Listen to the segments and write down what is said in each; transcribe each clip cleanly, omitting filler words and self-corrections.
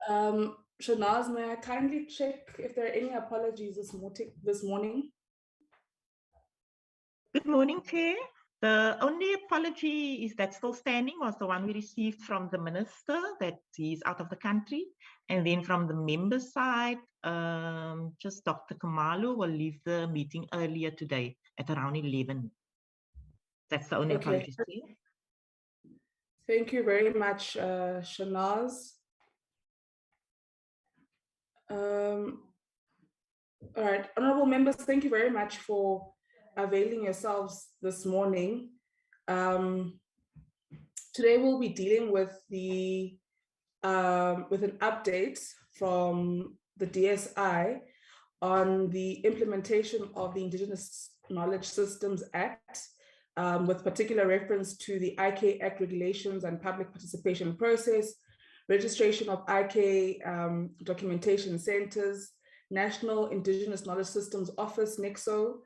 Shanaz, may I kindly check if there are any apologies this morning? Good morning, Chair. The only apology is that still standing was the one we received from the minister that he's out of the country. And then from the member side, just Dr. Kamalu will leave the meeting earlier today at around 11. That's the only apology, Chair. Thank you very much, Shanaz. All right, honorable members, thank you very much for availing yourselves this morning. Today we'll be dealing with with an update from the DSI on the implementation of the Indigenous Knowledge Systems Act, with particular reference to the IK Act regulations and public participation process, registration of IK documentation centers, National Indigenous Knowledge Systems Office, NIKSO,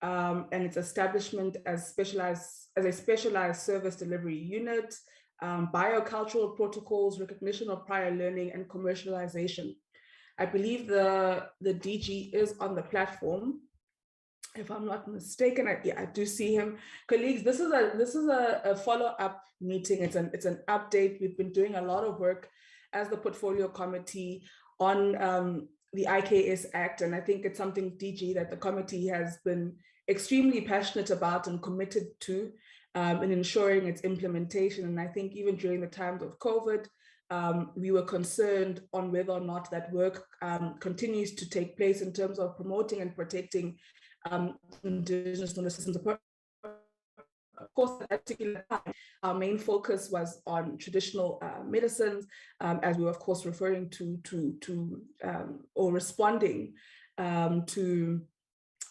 and its establishment as a specialized service delivery unit, biocultural protocols, recognition of prior learning, and commercialization. I believe the DG is on the platform, if I'm not mistaken. I do see him. Colleagues, this is a follow-up meeting. It's an update. We've been doing a lot of work as the portfolio committee on the IKS Act, and I think it's something, DG, that the committee has been extremely passionate about and committed to in ensuring its implementation. And I think even during the times of COVID, we were concerned on whether or not that work continues to take place in terms of promoting and protecting Indigenous knowledge systems. Of course, at that particular time, our main focus was on traditional medicines, as we were, of course, referring to or responding to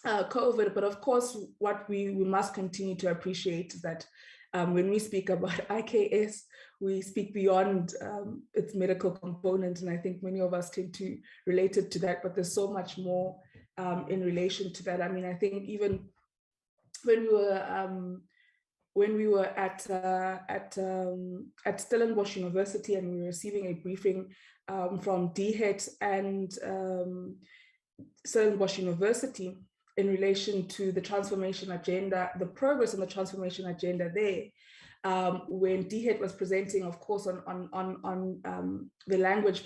COVID. But of course, what we must continue to appreciate is that when we speak about IKS, we speak beyond its medical component. And I think many of us tend to relate it to that, but there's so much more in relation to that. I mean, I think even when we were at Stellenbosch University and we were receiving a briefing from DHET and Stellenbosch University in relation to the transformation agenda, the progress on the transformation agenda there, when DHET was presenting, of course, on the language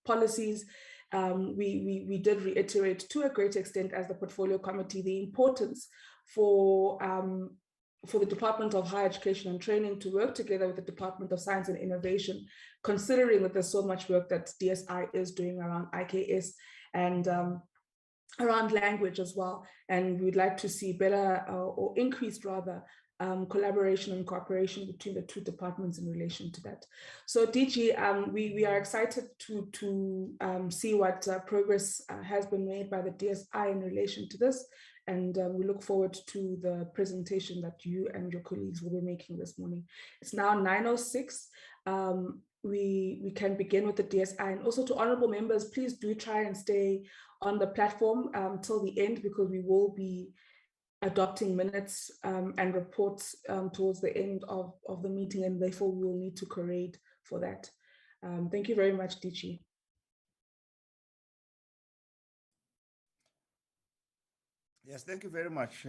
policies, we did reiterate to a great extent as the portfolio committee the importance for the Department of Higher Education and Training to work together with the Department of Science and Innovation, considering that there's so much work that DSI is doing around IKS and around language as well. And we'd like to see better or increased rather collaboration and cooperation between the two departments in relation to that. So DG, we are excited to see what progress has been made by the DSI in relation to this. And we look forward to the presentation that you and your colleagues will be making this morning. It's now 9:06. We can begin with the DSI. And also to honorable members, please do try and stay on the platform till the end, because we will be adopting minutes and reports towards the end of the meeting, and therefore we will need to collate for that. Thank you very much, DG. Yes, thank you very much,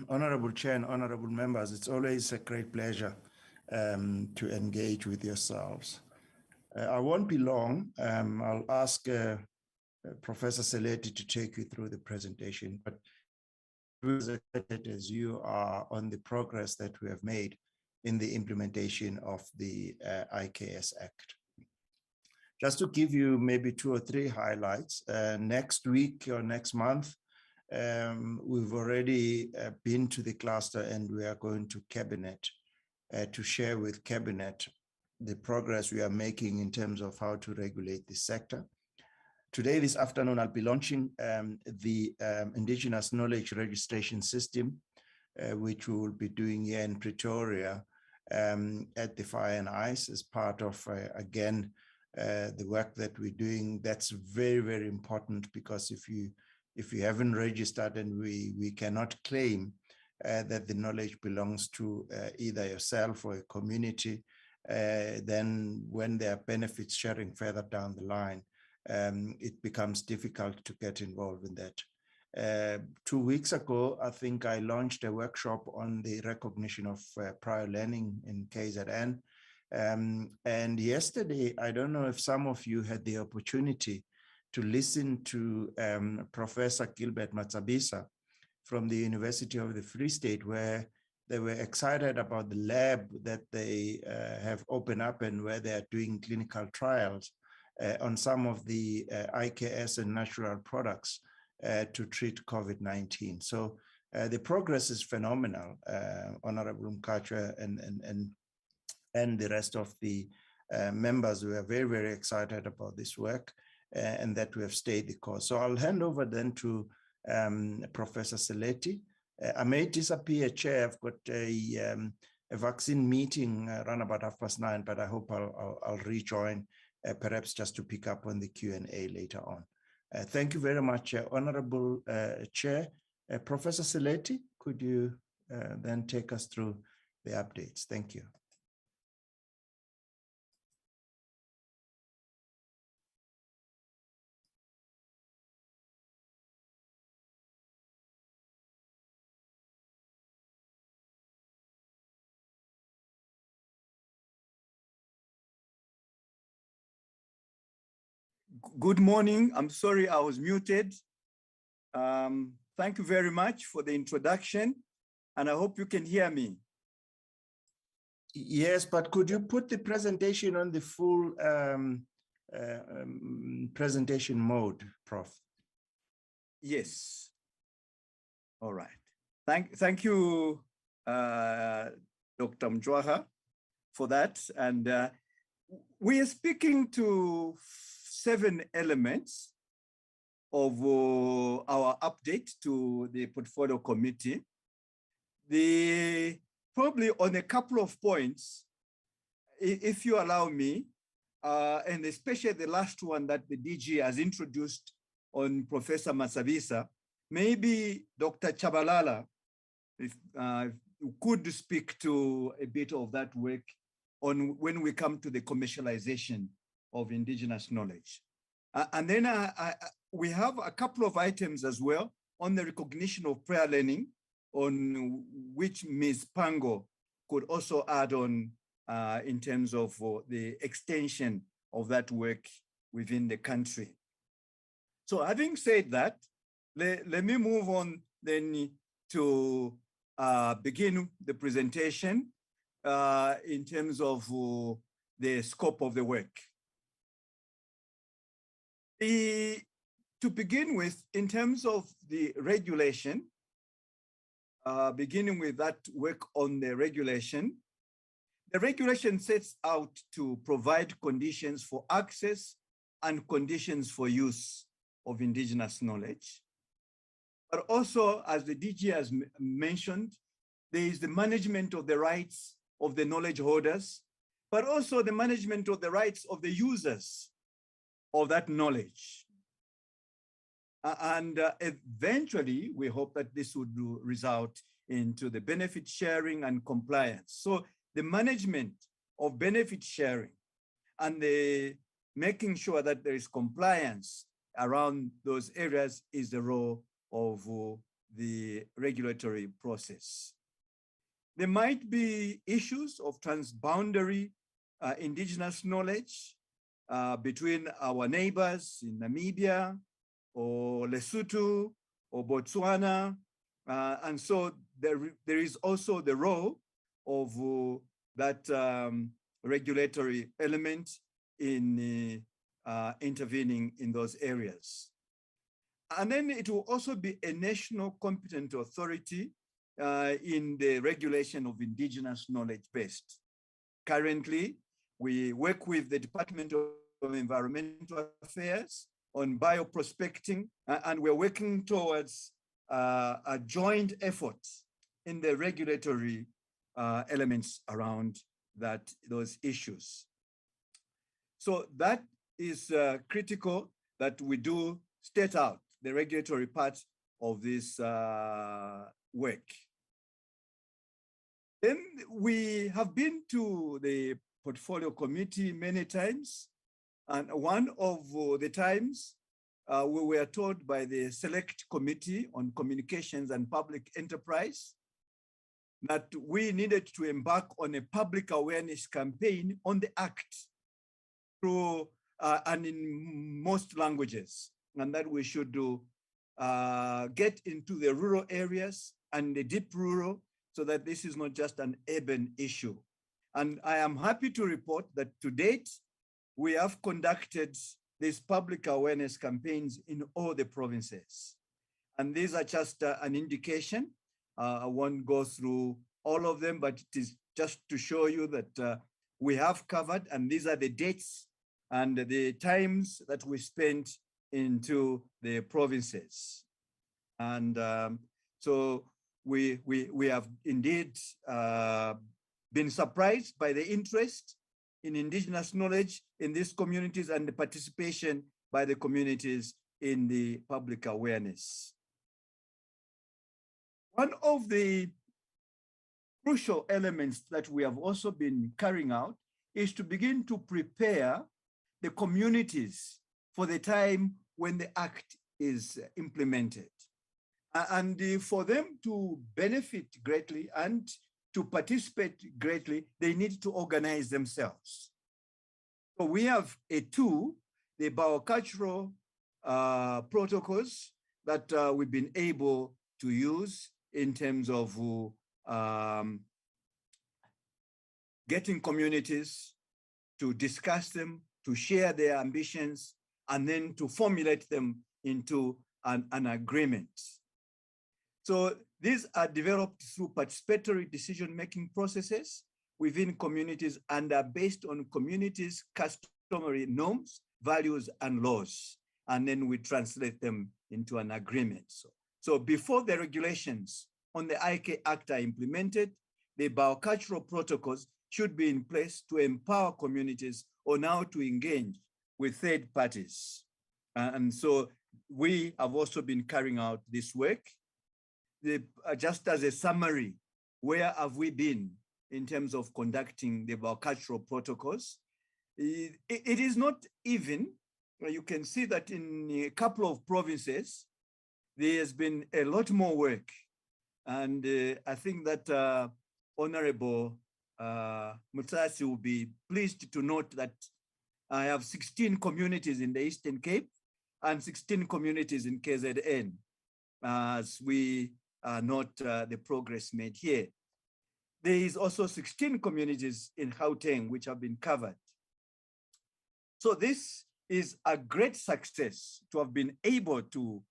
Honorable Chair and honorable members. It's always a great pleasure to engage with yourselves. I won't be long. I'll ask Professor Seleti to take you through the presentation, but as you are on the progress that we have made in the implementation of the IKS Act. Just to give you maybe 2 or 3 highlights, next week or next month, we've already been to the cluster and we are going to Cabinet to share with Cabinet the progress we are making in terms of how to regulate this sector. Today, this afternoon, I'll be launching the Indigenous Knowledge Registration System, which we will be doing here in Pretoria at the Fire and Ice as part of, again, the work that we're doing. That's very, very important, because if you haven't registered, and we cannot claim that the knowledge belongs to either yourself or a community, then when there are benefits sharing further down the line, it becomes difficult to get involved in that. 2 weeks ago, I think I launched a workshop on the recognition of prior learning in KZN. And yesterday, I don't know if some of you had the opportunity to listen to Professor Gilbert Matsabisa from the University of the Free State, where they were excited about the lab that they have opened up and where they are doing clinical trials on some of the IKS and natural products to treat COVID-19. So the progress is phenomenal, Honorable Mkhatshwa and the rest of the members. We are very, very excited about this work and that we have stayed the course. So I'll hand over then to Professor Seleti. I may disappear, Chair. I've got a vaccine meeting around about 9:30, but I hope I'll rejoin, perhaps just to pick up on the Q&A later on. Thank you very much, Honorable Chair. Professor Seleti, could you then take us through the updates? Thank you. Good morning. I'm sorry I was muted. Thank you very much for the introduction, and I hope you can hear me. Yes, but could you put the presentation on the full presentation mode, Prof? Yes. All right. Thank you, Dr. Mjwaha, for that. And we are speaking to 7 elements of our update to the portfolio committee. Probably on a couple of points, if you allow me, and especially the last one that the DG has introduced on Professor Matsabisa, maybe Dr. Chabalala, if you could speak to a bit of that work on when we come to the commercialization of indigenous knowledge. And then we have a couple of items as well on the recognition of prior learning, on which Ms. Pango could also add on in terms of the extension of that work within the country. So having said that, let me move on then to begin the presentation in terms of the scope of the work. To begin with, in terms of the regulation, beginning with that work on the regulation sets out to provide conditions for access and conditions for use of indigenous knowledge. But also, as the DG has mentioned, there is the management of the rights of the knowledge holders, but also the management of the rights of the users of that knowledge. And eventually, we hope that this would result into the benefit sharing and compliance. So the management of benefit sharing and the making sure that there is compliance around those areas is the role of the regulatory process. There might be issues of transboundary indigenous knowledge between our neighbors in Namibia or Lesotho or Botswana. And so there is also the role of that regulatory element in intervening in those areas. And then it will also be a national competent authority in the regulation of indigenous knowledge based. Currently, we work with the Department of Environmental Affairs on bioprospecting, and we're working towards a joint effort in the regulatory elements around those issues. So that is critical that we do state out the regulatory part of this work. Then we have been to the portfolio committee many times. And one of the times we were told by the Select Committee on Communications and Public Enterprise that we needed to embark on a public awareness campaign on the Act through and in most languages, and that we should get into the rural areas and the deep rural so that this is not just an urban issue. And I am happy to report that to date, we have conducted these public awareness campaigns in all the provinces. And these are just an indication. I won't go through all of them, but it is just to show you that we have covered, and these are the dates and the times that we spent into the provinces. And so we have indeed been surprised by the interest in Indigenous knowledge in these communities and the participation by the communities in the public awareness. One of the crucial elements that we have also been carrying out is to begin to prepare the communities for the time when the Act is implemented. And for them to benefit greatly and to participate greatly, they need to organize themselves. So we have a tool, the biocultural protocols that we've been able to use in terms of getting communities to discuss them, to share their ambitions, and then to formulate them into an agreement. So these are developed through participatory decision-making processes within communities and are based on communities' customary norms, values, and laws. And then we translate them into an agreement. So before the regulations on the IK Act are implemented, the biocultural protocols should be in place to empower communities on how to engage with third parties. And so we have also been carrying out this work. Just as a summary, where have we been in terms of conducting the biocultural protocols? It is not even, you can see that in a couple of provinces, there has been a lot more work. And I think that Honorable Mutsasi will be pleased to note that I have 16 communities in the Eastern Cape and 16 communities in KZN, as we note the progress made here. There is also 16 communities in Gauteng which have been covered. So this is a great success to have been able to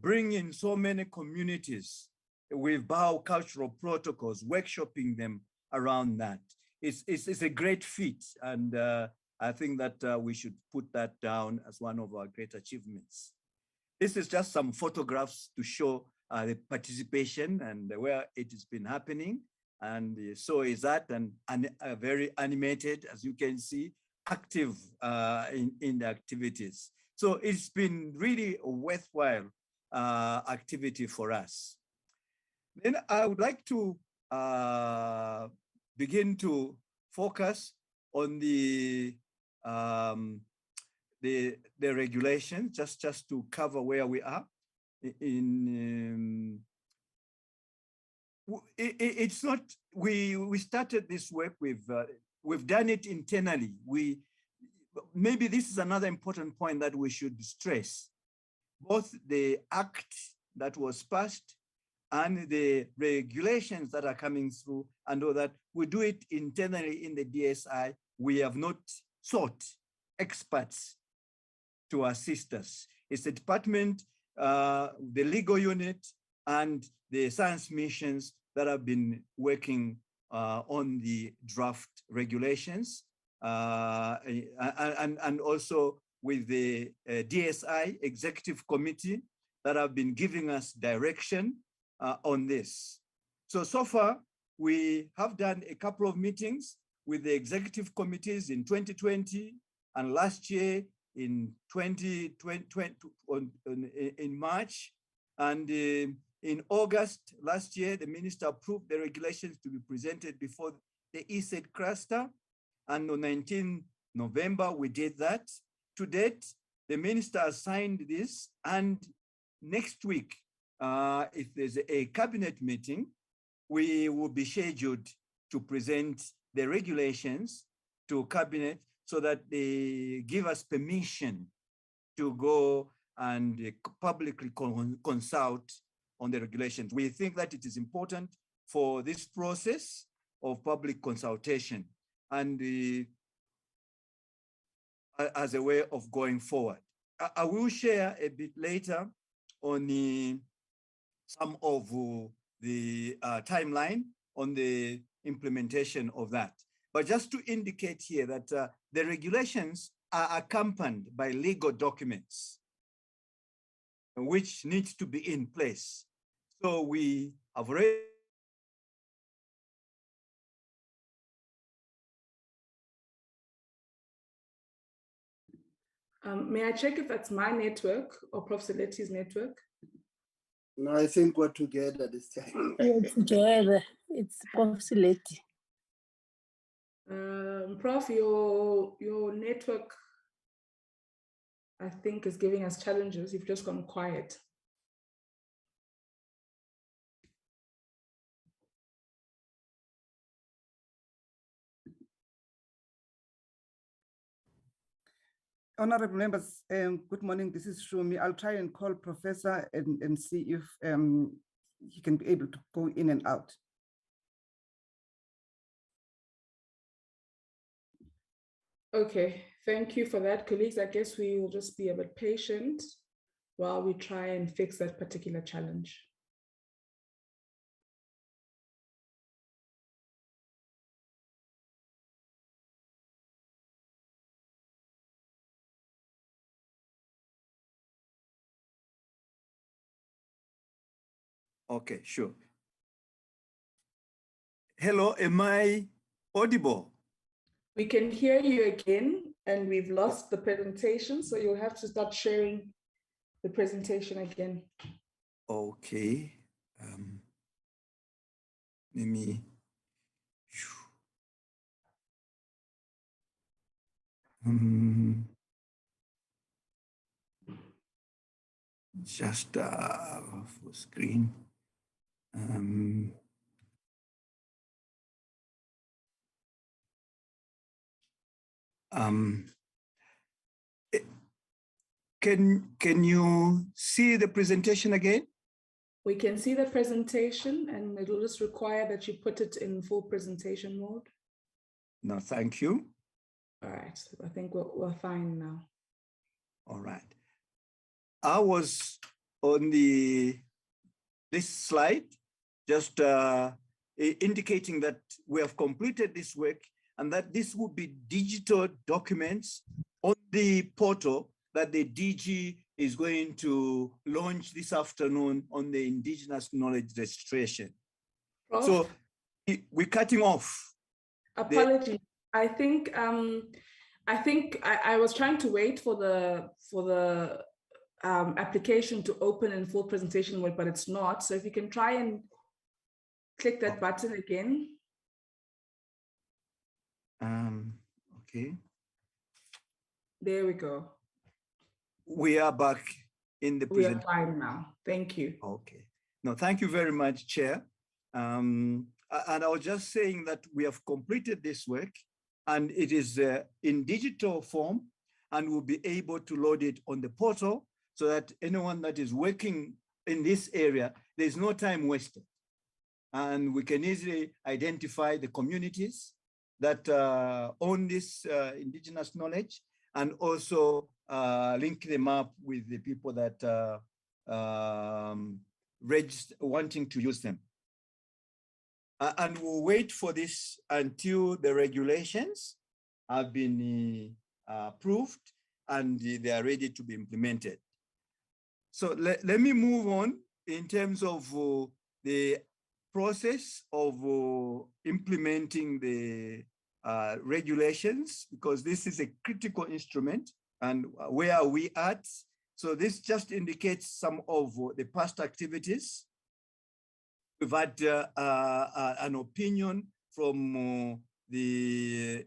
bring in so many communities with biocultural protocols, workshopping them around that. It's a great feat, and I think that we should put that down as one of our great achievements. This is just some photographs to show the participation and where it has been happening. And so is that, and very animated, as you can see, active in the activities. So it's been really a worthwhile activity for us. Then I would like to begin to focus on the regulations, just to cover where we are. It's not, we started this work we've done it internally. Maybe this is another important point that we should stress. Both the act that was passed and the regulations that are coming through and all that, we do it internally in the DSI. We have not sought experts to assist us. It's the department, the legal unit, and the science missions that have been working on the draft regulations, and also with the DSI executive committee that have been giving us direction on this. So far, we have done a couple of meetings with the executive committees in 2020 and last year in 2020, in March. And in August last year, the minister approved the regulations to be presented before the ESET cluster. And on 19th November, we did that. To date, the minister has signed this, and next week, if there's a cabinet meeting, we will be scheduled to present the regulations to cabinet so that they give us permission to go and publicly consult on the regulations. We think that it is important for this process of public consultation and as a way of going forward. I will share a bit later on some of the timeline on the implementation of that. But just to indicate here that the regulations are accompanied by legal documents which need to be in place. So we have already may I check if that's my network or Prof. Seleti's network? No, I think we're together this time. It's together. It's Prof. Seleti. Prof, your network, I think, is giving us challenges. You've just gone quiet. Honorable members, good morning. This is Shumi. I'll try and call Professor and see if he can be able to go in and out. Okay, thank you for that, colleagues. I guess we will just be a bit patient while we try and fix that particular challenge. Okay, sure. Hello, am I audible? We can hear you again, and we've lost the presentation, so you'll have to start sharing the presentation again. Okay. Let me. Just full screen. Can you see the presentation again? We can see the presentation, and it'll just require that you put it in full presentation mode. No, thank you. All right, I think we're fine now. All right. I was on this slide, just indicating that we have completed this work and that this will be digital documents on the portal that the DG is going to launch this afternoon on the Indigenous Knowledge Registration. Prof? So we're cutting off. Apologies. I think I was trying to wait for the application to open in full presentation mode, but it's not. So if you can try and click that button again. Okay. There we go. We are back in the presentation. We are fine now. Thank you. Okay. No, thank you very much, Chair. And I was just saying that we have completed this work and it is in digital form, and we'll be able to load it on the portal so that anyone that is working in this area, there's no time wasted. And we can easily identify the communities that own this indigenous knowledge, and also link them up with the people that wanting to use them. And we'll wait for this until the regulations have been approved and they are ready to be implemented. So let me move on in terms of the process of implementing the regulations, because this is a critical instrument. And where are we at? So this just indicates some of the past activities. We've had an opinion from the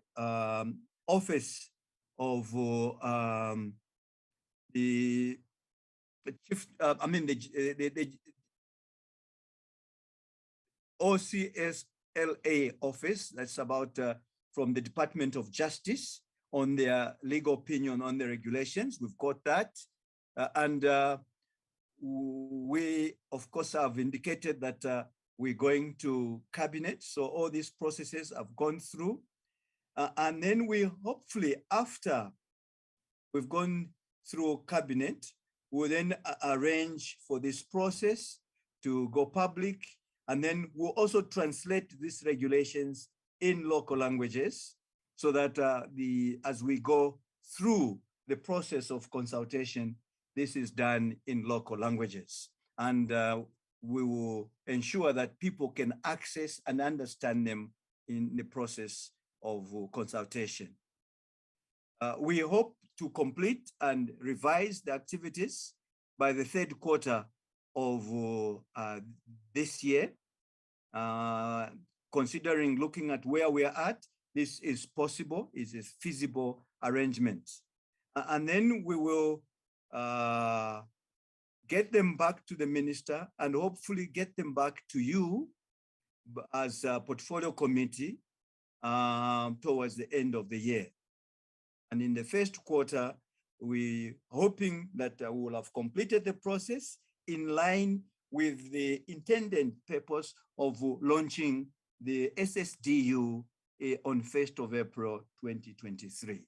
office of the chief, the OCSLA office, that's about from the Department of Justice, on their legal opinion on the regulations. We've got that. And we, of course, have indicated that we're going to cabinet. So all these processes have gone through. And then we hopefully, after we've gone through cabinet, we'll then arrange for this process to go public. And then we'll also translate these regulations in local languages so that as we go through the process of consultation, this is done in local languages. And we will ensure that people can access and understand them in the process of consultation. We hope to complete and revise the activities by the third quarter of this year. Considering looking at where we are at, this is possible, is a feasible arrangement. And then we will get them back to the minister and hopefully get them back to you as a portfolio committee towards the end of the year. And in the first quarter, we're hoping that we will have completed the process in line with the intended purpose of launching the SSDU on 1st of April, 2023.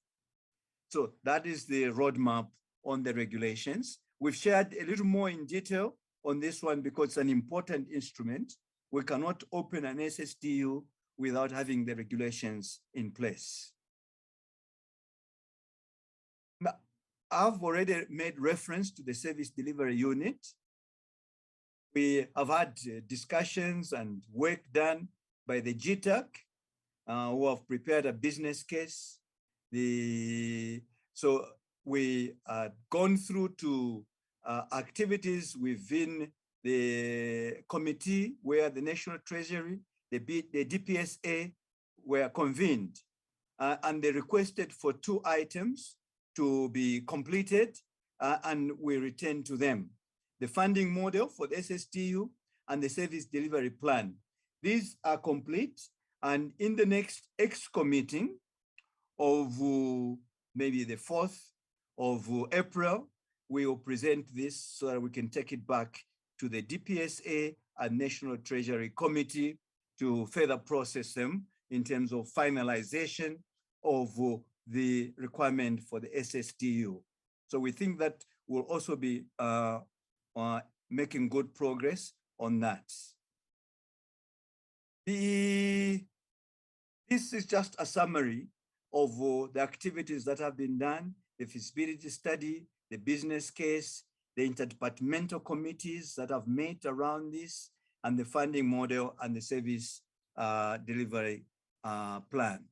So that is the roadmap on the regulations. We've shared a little more in detail on this one because it's an important instrument. We cannot open an SSDU without having the regulations in place. Now, I've already made reference to the service delivery unit. We have had discussions and work done by the GTAC, who have prepared a business case. So we have gone through to activities within the committee where the National Treasury, the DPSA were convened, and they requested for 2 items to be completed, and we returned to them: the funding model for the SSDU and the service delivery plan. These are complete, and in the next EXCO meeting of maybe the 4th of April, we will present this so that we can take it back to the DPSA and National Treasury Committee to further process them in terms of finalization of the requirement for the SSDU. So we think that we'll also be making good progress on that. This is just a summary of the activities that have been done, the feasibility study, the business case, the interdepartmental committees that have met around this, and the funding model and the service delivery plan.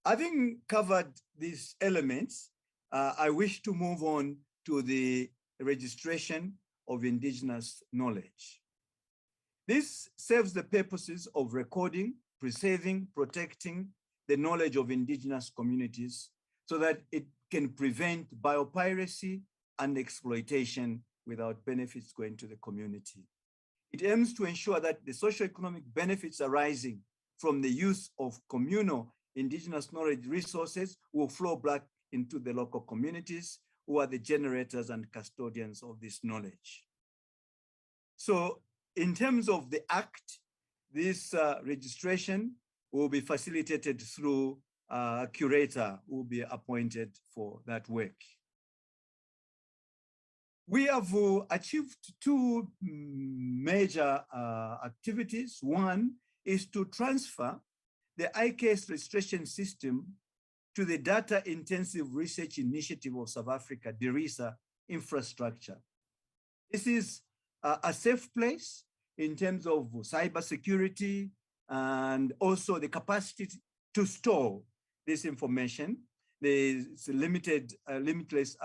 Having covered these elements, I wish to move on to the registration of indigenous knowledge. This serves the purposes of recording, preserving, protecting the knowledge of indigenous communities so that it can prevent biopiracy and exploitation without benefits going to the community. It aims to ensure that the socioeconomic benefits arising from the use of communal indigenous knowledge resources will flow back into the local communities who are the generators and custodians of this knowledge. So in terms of the Act, this registration will be facilitated through a curator who will be appointed for that work. We have achieved 2 major activities. One is to transfer the IKS registration system to the Data Intensive Research Initiative of South Africa, DIRISA infrastructure. This is a safe place in terms of cybersecurity and also the capacity to store this information. There's a limitless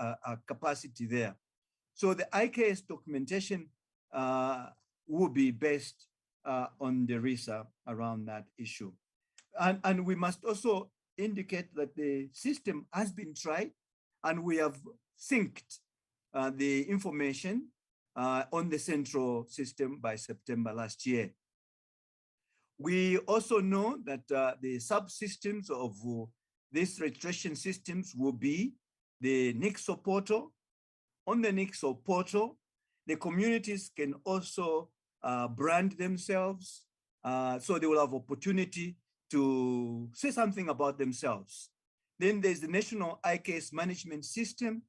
capacity there. So the IKS documentation will be based on DIRISA around that issue. And we must also indicate that the system has been tried and we have synced the information on the central system by September last year. We also know that the subsystems of these registration systems will be the NIKSO portal. On the NIKSO portal, the communities can also brand themselves, so they will have opportunity to say something about themselves. Then there's the National IKS Management System.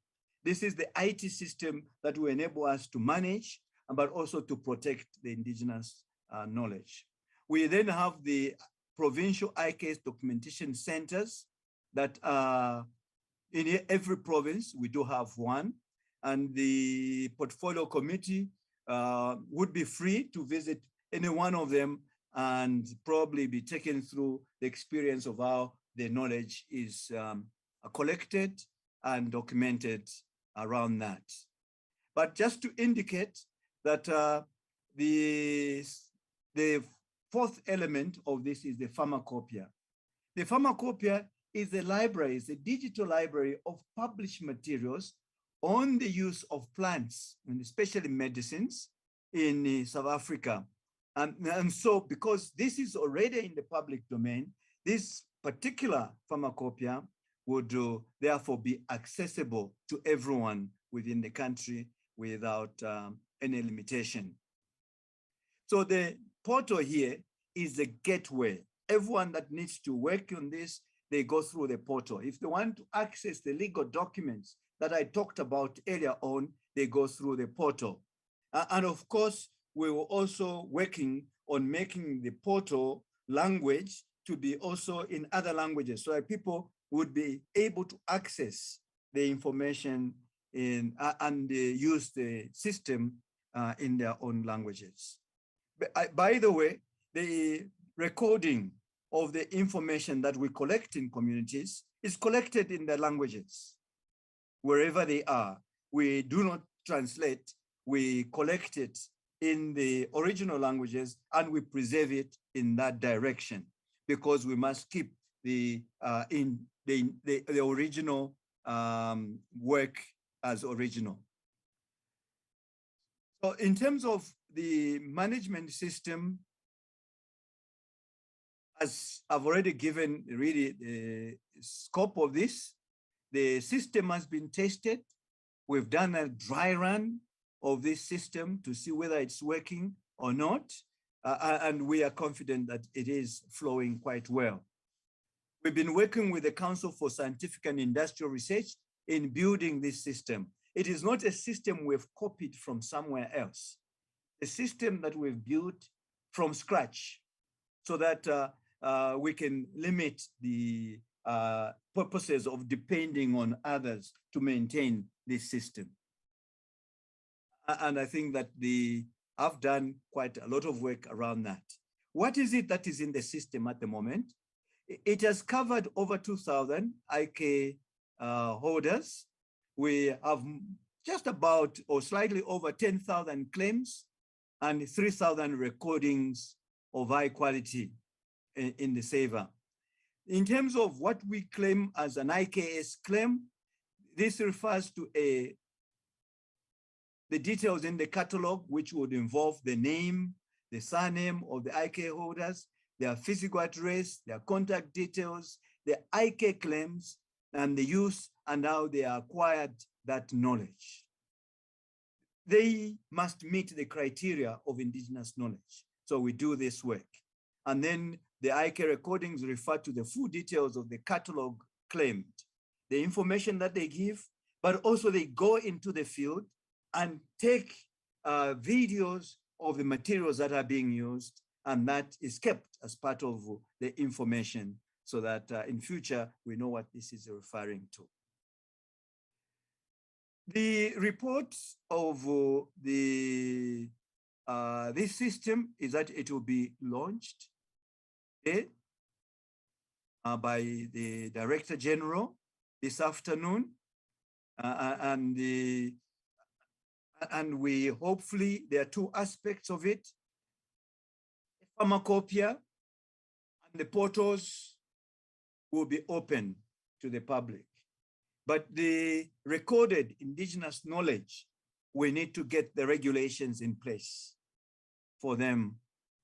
This is the IT system that will enable us to manage, but also to protect the indigenous knowledge. We then have the provincial IKS documentation centers that in every province, we do have one. And the portfolio committee would be free to visit any one of them and probably be taken through the experience of how the knowledge is collected and documented around that. But just to indicate that the fourth element of this is the Pharmacopoeia. The Pharmacopoeia is a library, it's a digital library of published materials on the use of plants, and especially medicines in South Africa. And so because this is already in the public domain, this particular Pharmacopoeia would therefore be accessible to everyone within the country without any limitation. So the portal here is the gateway. Everyone that needs to work on this, they go through the portal. If they want to access the legal documents that I talked about earlier on, they go through the portal. And of course, we were also working on making the portal language to be also in other languages so that people would be able to access the information in, and use the system in their own languages. By the way, the recording of the information that we collect in communities is collected in their languages, wherever they are. We do not translate, we collect it in the original languages and we preserve it in that direction because we must keep the original work as original. So in terms of the management system, as I've already given really the scope of this, the system has been tested. We've done a dry run of this system to see whether it's working or not. And we are confident that it is flowing quite well. We've been working with the Council for Scientific and Industrial Research in building this system. It is not a system we've copied from somewhere else. A system that we've built from scratch so that we can limit the purposes of depending on others to maintain this system. And I think that I've done quite a lot of work around that. What is it that is in the system at the moment? It has covered over 2,000 IK holders. We have just about or slightly over 10,000 claims and 3,000 recordings of high quality in the saver. In terms of what we claim as an IKS claim, this refers to the details in the catalog, which would involve the name, the surname of the IK holders, their physical address, their contact details, the IK claims, and the use and how they acquired that knowledge. They must meet the criteria of indigenous knowledge. So we do this work. And then the IK recordings refer to the full details of the catalog claimed, the information that they give, but also they go into the field and take videos of the materials that are being used, and that is kept as part of the information so that in future we know what this is referring to. The report of this system is that it will be launched by the Director General this afternoon, and we hopefully, there are two aspects of it: a pharmacopoeia and The portals will be open to the public. But the recorded indigenous knowledge, we need to get the regulations in place for them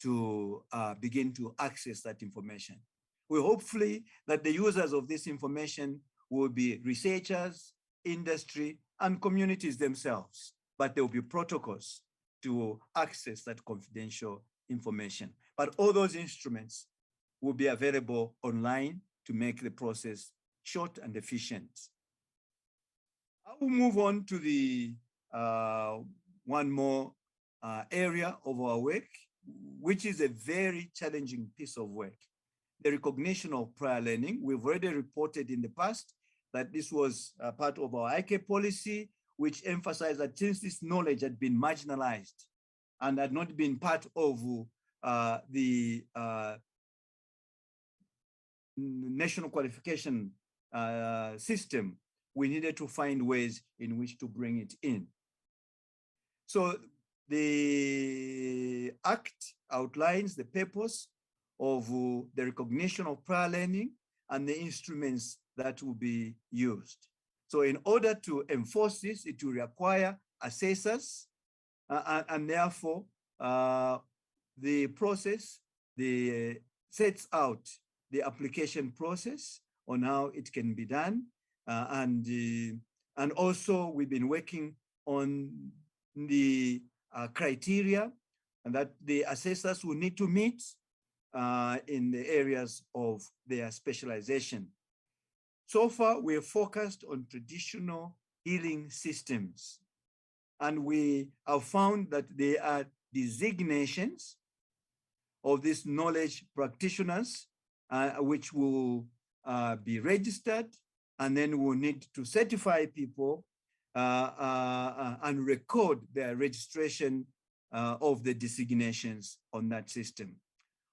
to begin to access that information. We hopefully that the users of this information will be researchers, industry, and communities themselves, but there will be protocols to access that confidential information. But all those instruments will be available online to make the process short and efficient. I will move on to the one more area of our work, which is a very challenging piece of work. The recognition of prior learning. We've already reported in the past that this was part of our IK policy, which emphasized that since this knowledge had been marginalized and had not been part of the national qualification system, we needed to find ways in which to bring it in. So the Act outlines the purpose of the recognition of prior learning and the instruments that will be used. So in order to enforce this, it will require assessors, and therefore the process sets out the application process on how it can be done. And also we've been working on the criteria and that the assessors will need to meet in the areas of their specialization. So far, we have focused on traditional healing systems, and we have found that there are designations of these knowledge practitioners, which will be registered, and then we'll need to certify people and record their registration of the designations on that system.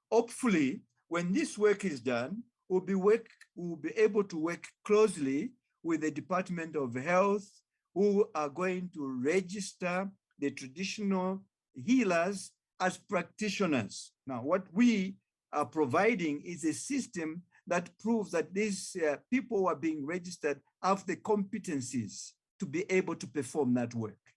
Hopefully, when this work is done, we'll be able to work closely with the Department of Health, who are going to register the traditional healers as practitioners. Now, what we are providing is a system that proves that these people who are being registered have the competencies to be able to perform that work.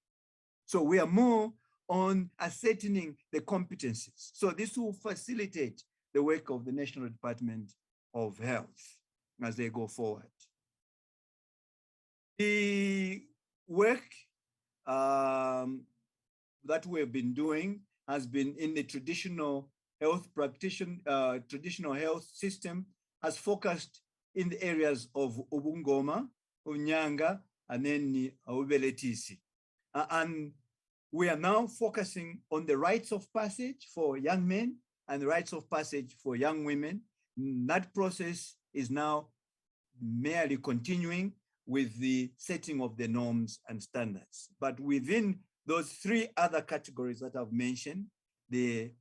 So we are more on ascertaining the competencies. So this will facilitate the work of the National Department of Health as they go forward. The work that we've been doing has been in the traditional health traditional health system, has focused in the areas of Ubungoma, Unyanga, and then Ubeletisi. And we are now focusing on the rites of passage for young men and the rites of passage for young women. That process is now merely continuing with the setting of the norms and standards. But within those three other categories that I've mentioned, the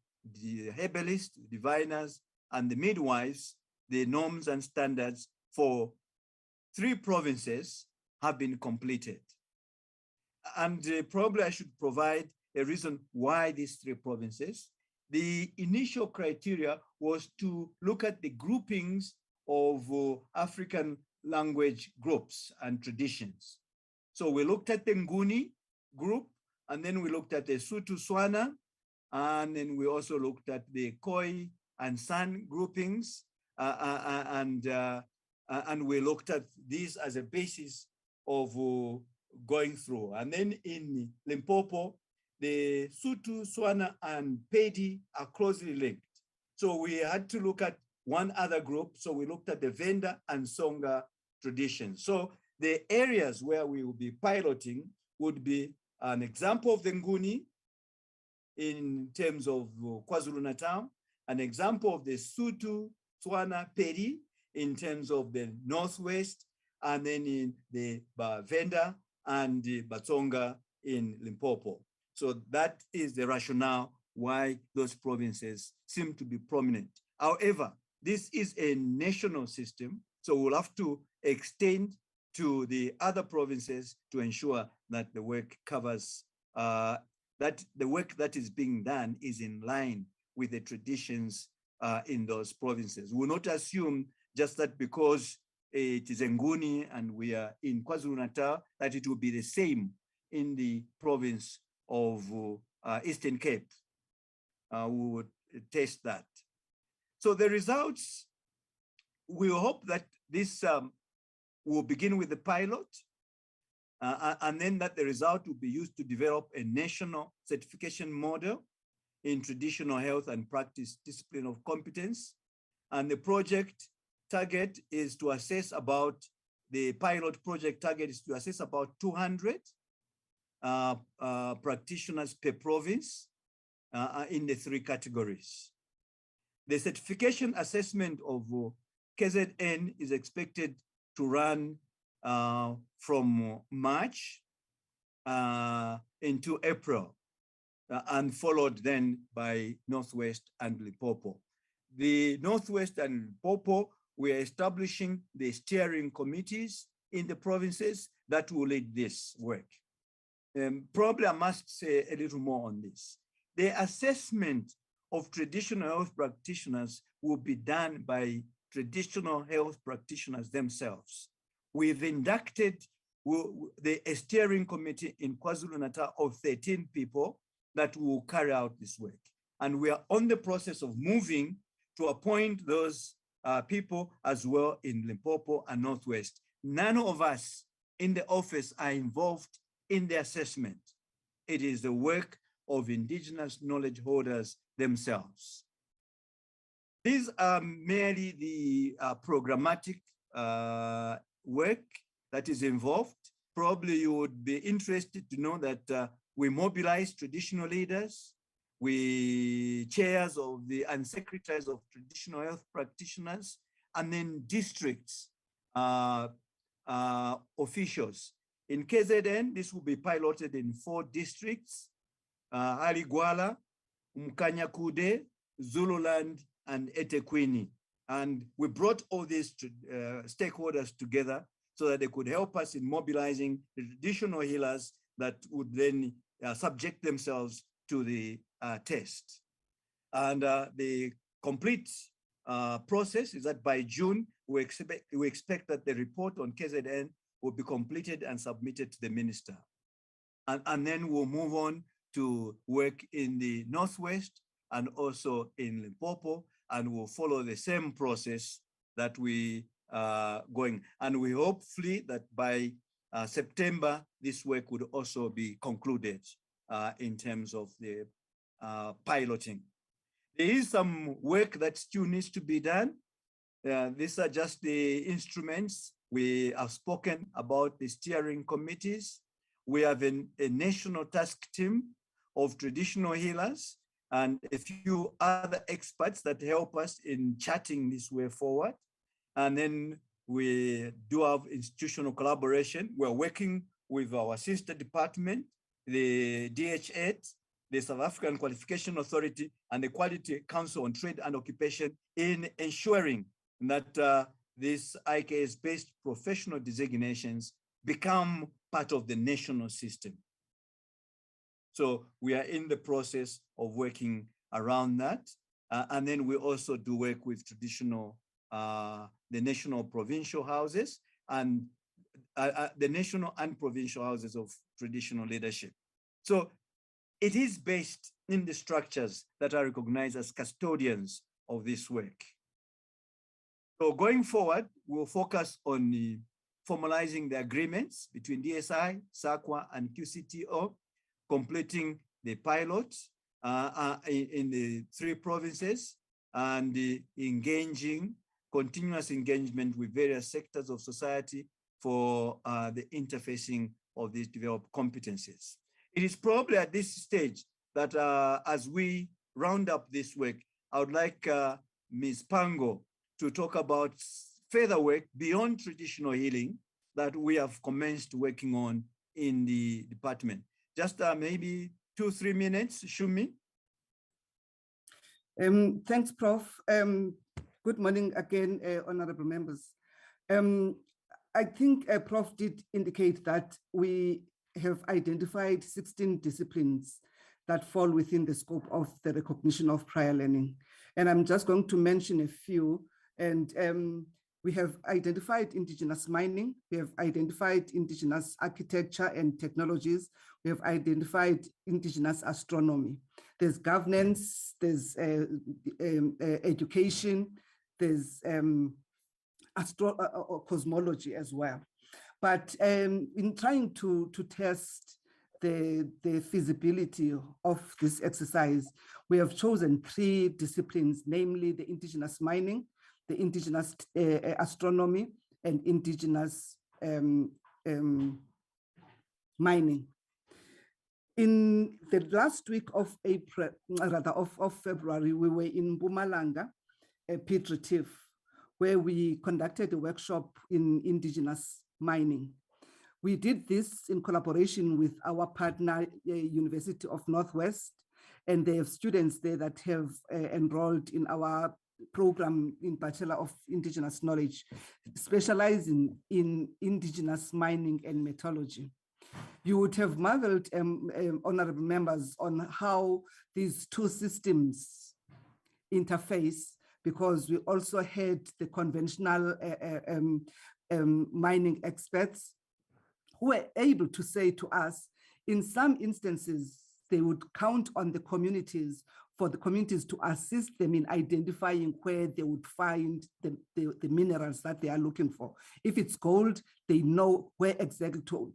herbalists, diviners, and the midwives, the norms and standards for 3 provinces have been completed. And probably I should provide a reason why these 3 provinces. The initial criteria was to look at the groupings of African language groups and traditions. So we looked at the Nguni group, and then we looked at the Sutu Swana, and then we also looked at the Khoi and San groupings, and we looked at these as a basis of going through. And then in Limpopo, the Sutu, Swana, and Pedi are closely linked. So we had to look at one other group. So we looked at the Venda and Songa traditions. So the areas where we will be piloting would be an example of the Nguni in terms of KwaZulu-Natal, an example of the Sutu, Swana, Pedi in terms of the Northwest, and then in the Venda and the Batsonga in Limpopo. So that is the rationale why those provinces seem to be prominent. However, this is a national system, so we'll have to extend to the other provinces to ensure that the work covers, that the work that is being done is in line with the traditions in those provinces. We will not assume just that because it is Nguni and we are in KwaZulu-Natal, that it will be the same in the province of Eastern Cape. We would test that. So the results, we hope that this will begin with the pilot, and then that the result will be used to develop a national certification model in traditional health and practice discipline of competence. And the project target is to assess about, the pilot project target is to assess about 200 practitioners per province in the 3 categories. The certification assessment of KZN is expected to run from March into April, and followed then by Northwest and Limpopo. The Northwest and Limpopo, we are establishing the steering committees in the provinces that will lead this work. Probably I must say a little more on this. The assessment of traditional health practitioners will be done by traditional health practitioners themselves. We've inducted the steering committee in KwaZulu-Natal of 13 people that will carry out this work. And we are on the process of moving to appoint those people as well in Limpopo and Northwest. None of us in the office are involved in the assessment. It is the work of indigenous knowledge holders themselves. These are merely the programmatic work that is involved. Probably you would be interested to know that we mobilize traditional leaders, we chairs of the and secretaries of traditional health practitioners, and then districts officials. In KZN, this will be piloted in 4 districts: Aligwala, Mkanyakude, Zululand, and eThekwini. And we brought all these stakeholders together so that they could help us in mobilizing the traditional healers that would then subject themselves to the test. And the complete process is that by June, we expect that the report on KZN will be completed and submitted to the minister. And then we'll move on to work in the Northwest and also in Limpopo, and we'll follow the same process that we are going. And we hopefully that by September, this work would also be concluded in terms of the piloting. There is some work that still needs to be done. These are just the instruments. We have spoken about the steering committees. We have a national task team of traditional healers and a few other experts that help us in charting this way forward. And then we do have institutional collaboration. We're working with our sister department, the DH8, the South African Qualification Authority, and the Quality Council on Trade and Occupation in ensuring that these IKS-based professional designations become part of the national system. So we are in the process of working around that. And then we also do work with traditional, the national provincial houses and the national and provincial houses of traditional leadership. So it is based in the structures that are recognized as custodians of this work. So going forward, we'll focus on formalizing the agreements between DSI, SAQA, and QCTO, completing the pilot in the 3 provinces, and engaging, continuous engagement with various sectors of society for the interfacing of these developed competencies. It is probably at this stage that as we round up this work, I would like Ms. Pango to talk about further work beyond traditional healing that we have commenced working on in the department. Just maybe 2-3 minutes, Shumi. Thanks, Prof. Good morning again, honorable members. I think Prof did indicate that we have identified 16 disciplines that fall within the scope of the recognition of prior learning. And I'm just going to mention a few. And we have identified Indigenous mining. We have identified Indigenous architecture and technologies. We have identified Indigenous astronomy. There's governance, there's education, there's cosmology as well. But in trying to test the feasibility of this exercise, we have chosen 3 disciplines, namely the Indigenous mining, the Indigenous astronomy, and Indigenous mining. In the last week of April, rather of February, we were in Mpumalanga, Piet Retief, where we conducted a workshop in Indigenous mining. We did this in collaboration with our partner, University of Northwest, and they have students there that have enrolled in our program in Bachelor of Indigenous Knowledge, specializing in Indigenous mining and metallurgy. You would have marveled, honorable members, on how these 2 systems interface, because we also had the conventional mining experts who were able to say to us, in some instances, they would count on the communities for the communities to assist them in identifying where they would find the minerals that they are looking for. If it's gold, they know where exactly to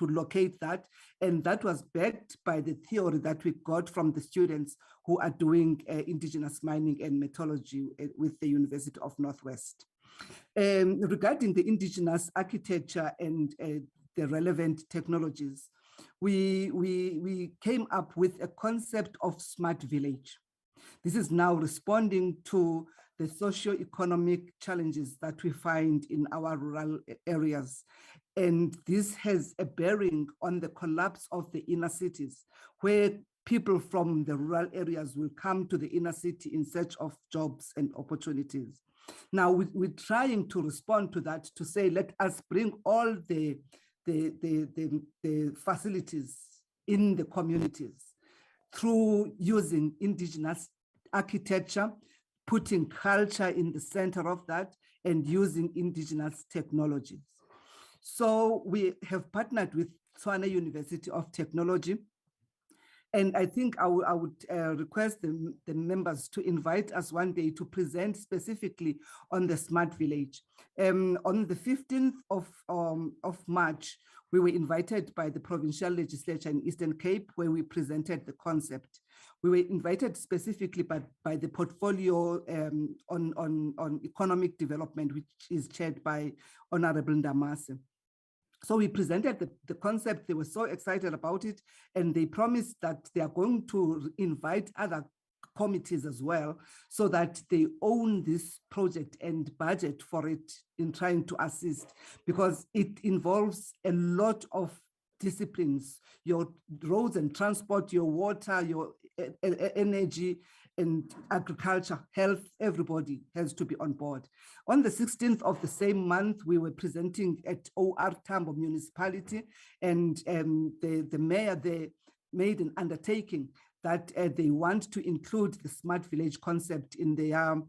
locate that. And that was backed by the theory that we got from the students who are doing Indigenous mining and metallurgy with the University of Northwest. Regarding the Indigenous architecture and the relevant technologies, we came up with a concept of smart village. This is now responding to the socio-economic challenges that we find in our rural areas. And this has a bearing on the collapse of the inner cities, where people from the rural areas will come to the inner city in search of jobs and opportunities. Now, we're trying to respond to that, to say, let us bring all the facilities in the communities through using Indigenous architecture, putting culture in the center of that, and using Indigenous technologies. So we have partnered with Tshwane University of Technology. And I think I would request the members to invite us one day to present specifically on the smart village. On the 15th of March, we were invited by the provincial legislature in Eastern Cape, where we presented the concept. We were invited specifically by the portfolio on economic development, which is chaired by Honorable Ndamase. So we presented the concept. They were so excited about it, and they promised that they are going to invite other committees as well, so that they own this project and budget for it in trying to assist, because it involves a lot of disciplines: your roads and transport, your water, your energy and agriculture, health. Everybody has to be on board. On the 16th of the same month, we were presenting at OR Tambo Municipality, and the mayor there made an undertaking that they want to include the smart village concept in their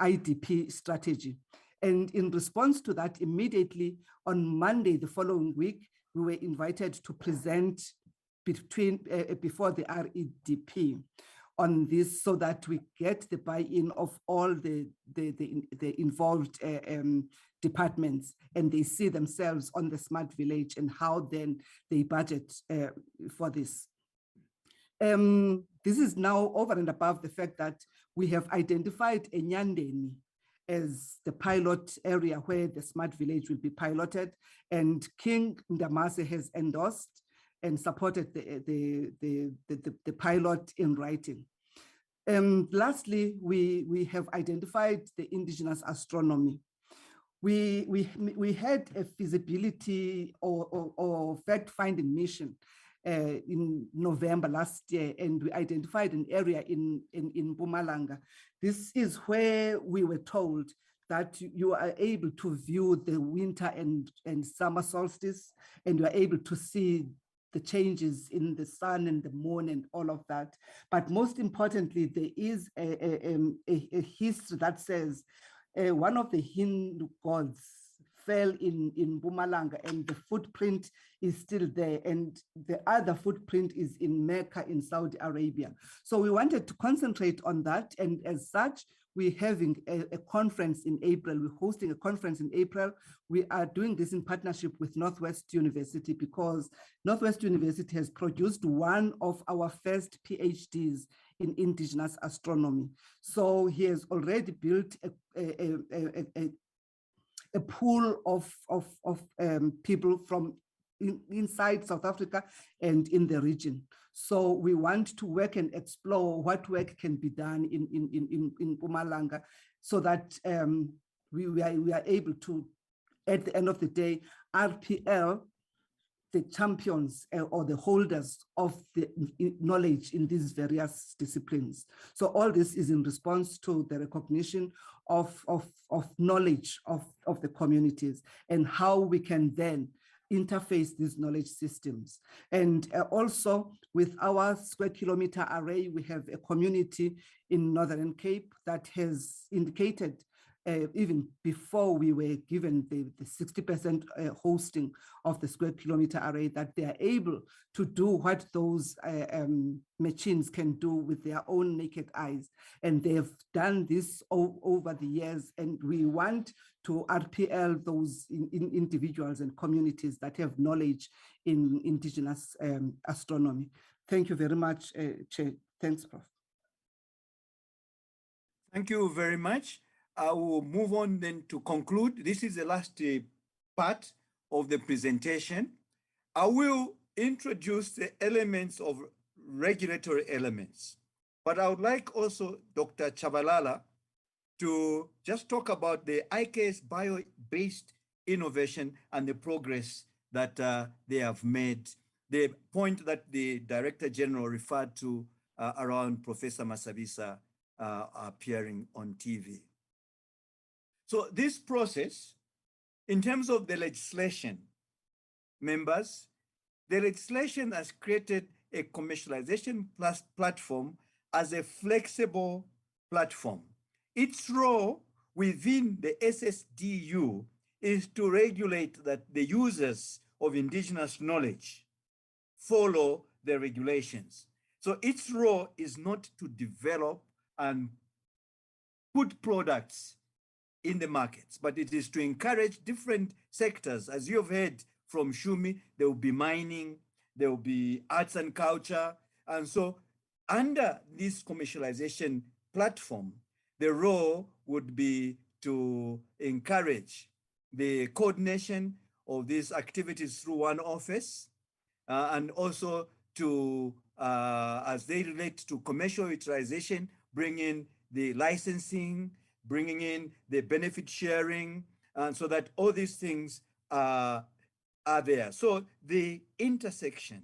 IDP strategy. And in response to that, immediately on Monday, the following week, we were invited to present before the REDP on this, so that we get the buy-in of all the involved departments, and they see themselves on the smart village and how then they budget for this. This is now over and above the fact that we have identified Enyandeni as the pilot area where the smart village will be piloted, and King Ndamase has endorsed and supported the pilot in writing. Lastly, we have identified the Indigenous astronomy. We had a feasibility or fact-finding mission in November last year, and we identified an area in Mpumalanga. This is where we were told that you are able to view the winter and summer solstice, and you are able to see the changes in the sun and the moon and all of that. But most importantly, there is a history that says one of the Hindu gods fell in Mpumalanga, and the footprint is still there, and the other footprint is in Mecca in Saudi Arabia. So we wanted to concentrate on that, and as such, we're having a conference in April. We're hosting a conference in April. We are doing this in partnership with Northwest University, because Northwest University has produced one of our first PhDs in Indigenous Astronomy. So he has already built a pool of people from inside South Africa and in the region. So we want to work and explore what work can be done in Mpumalanga, so that we are able to, at the end of the day, RPL, the champions or the holders of the knowledge in these various disciplines. So all this is in response to the recognition of knowledge of the communities, and how we can then interface these knowledge systems. And also with our square kilometer array, we have a community in Northern Cape that has indicated even before we were given the 60% hosting of the square kilometer array, that they are able to do what those machines can do with their own naked eyes. And they have done this over the years, and we want to RPL those individuals and communities that have knowledge in Indigenous astronomy. Thank you very much, Chair. Thanks, Prof. Thank you very much. I will move on then to conclude. This is the last part of the presentation. I will introduce the elements of regulatory elements, but I would like also Dr. Chabalala to just talk about the IKS bio-based innovation and the progress that they have made. The point that the Director General referred to around Professor Masabisa appearing on TV. So this process, in terms of the legislation, members, the legislation has created a commercialization platform as a flexible platform. Its role within the SSDU is to regulate that the users of indigenous knowledge follow the regulations. So its role is not to develop and put products in the markets, but it is to encourage different sectors. As you have heard from Shumi, there will be mining, there will be arts and culture. And so under this commercialization platform, the role would be to encourage the coordination of these activities through one office, and also to, as they relate to commercial utilization, bring in the licensing, bringing in the benefit sharing, and so that all these things are there. So the intersection,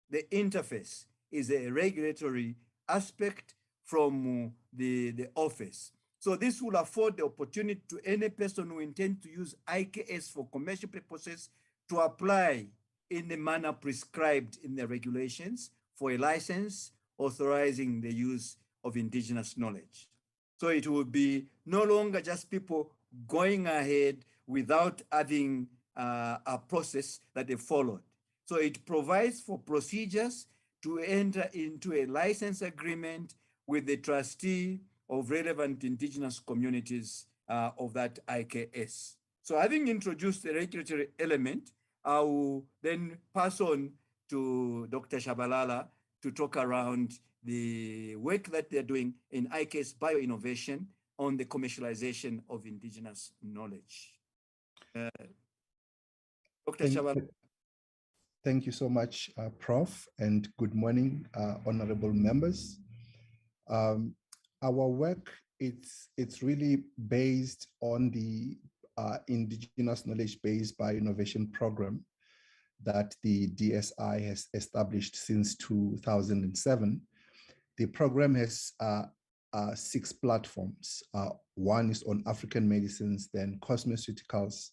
the interface is a regulatory aspect from the office. So this will afford the opportunity to any person who intends to use IKS for commercial purposes to apply in the manner prescribed in the regulations for a license authorizing the use of indigenous knowledge. So it will be no longer just people going ahead without having a process that they followed. So it provides for procedures to enter into a license agreement with the trustee of relevant indigenous communities of that IKS. So having introduced the regulatory element, I will then pass on to Dr. Shabalala to talk around the work that they're doing in IKS bioinnovation on the commercialization of indigenous knowledge. Dr. Shabalala. Thank you so much, Prof, and good morning, honorable members. Our work, it's really based on the Indigenous Knowledge-Based Bioinnovation Program that the DSI has established since 2007. The program has 6 platforms. One is on African medicines, then cosmeceuticals,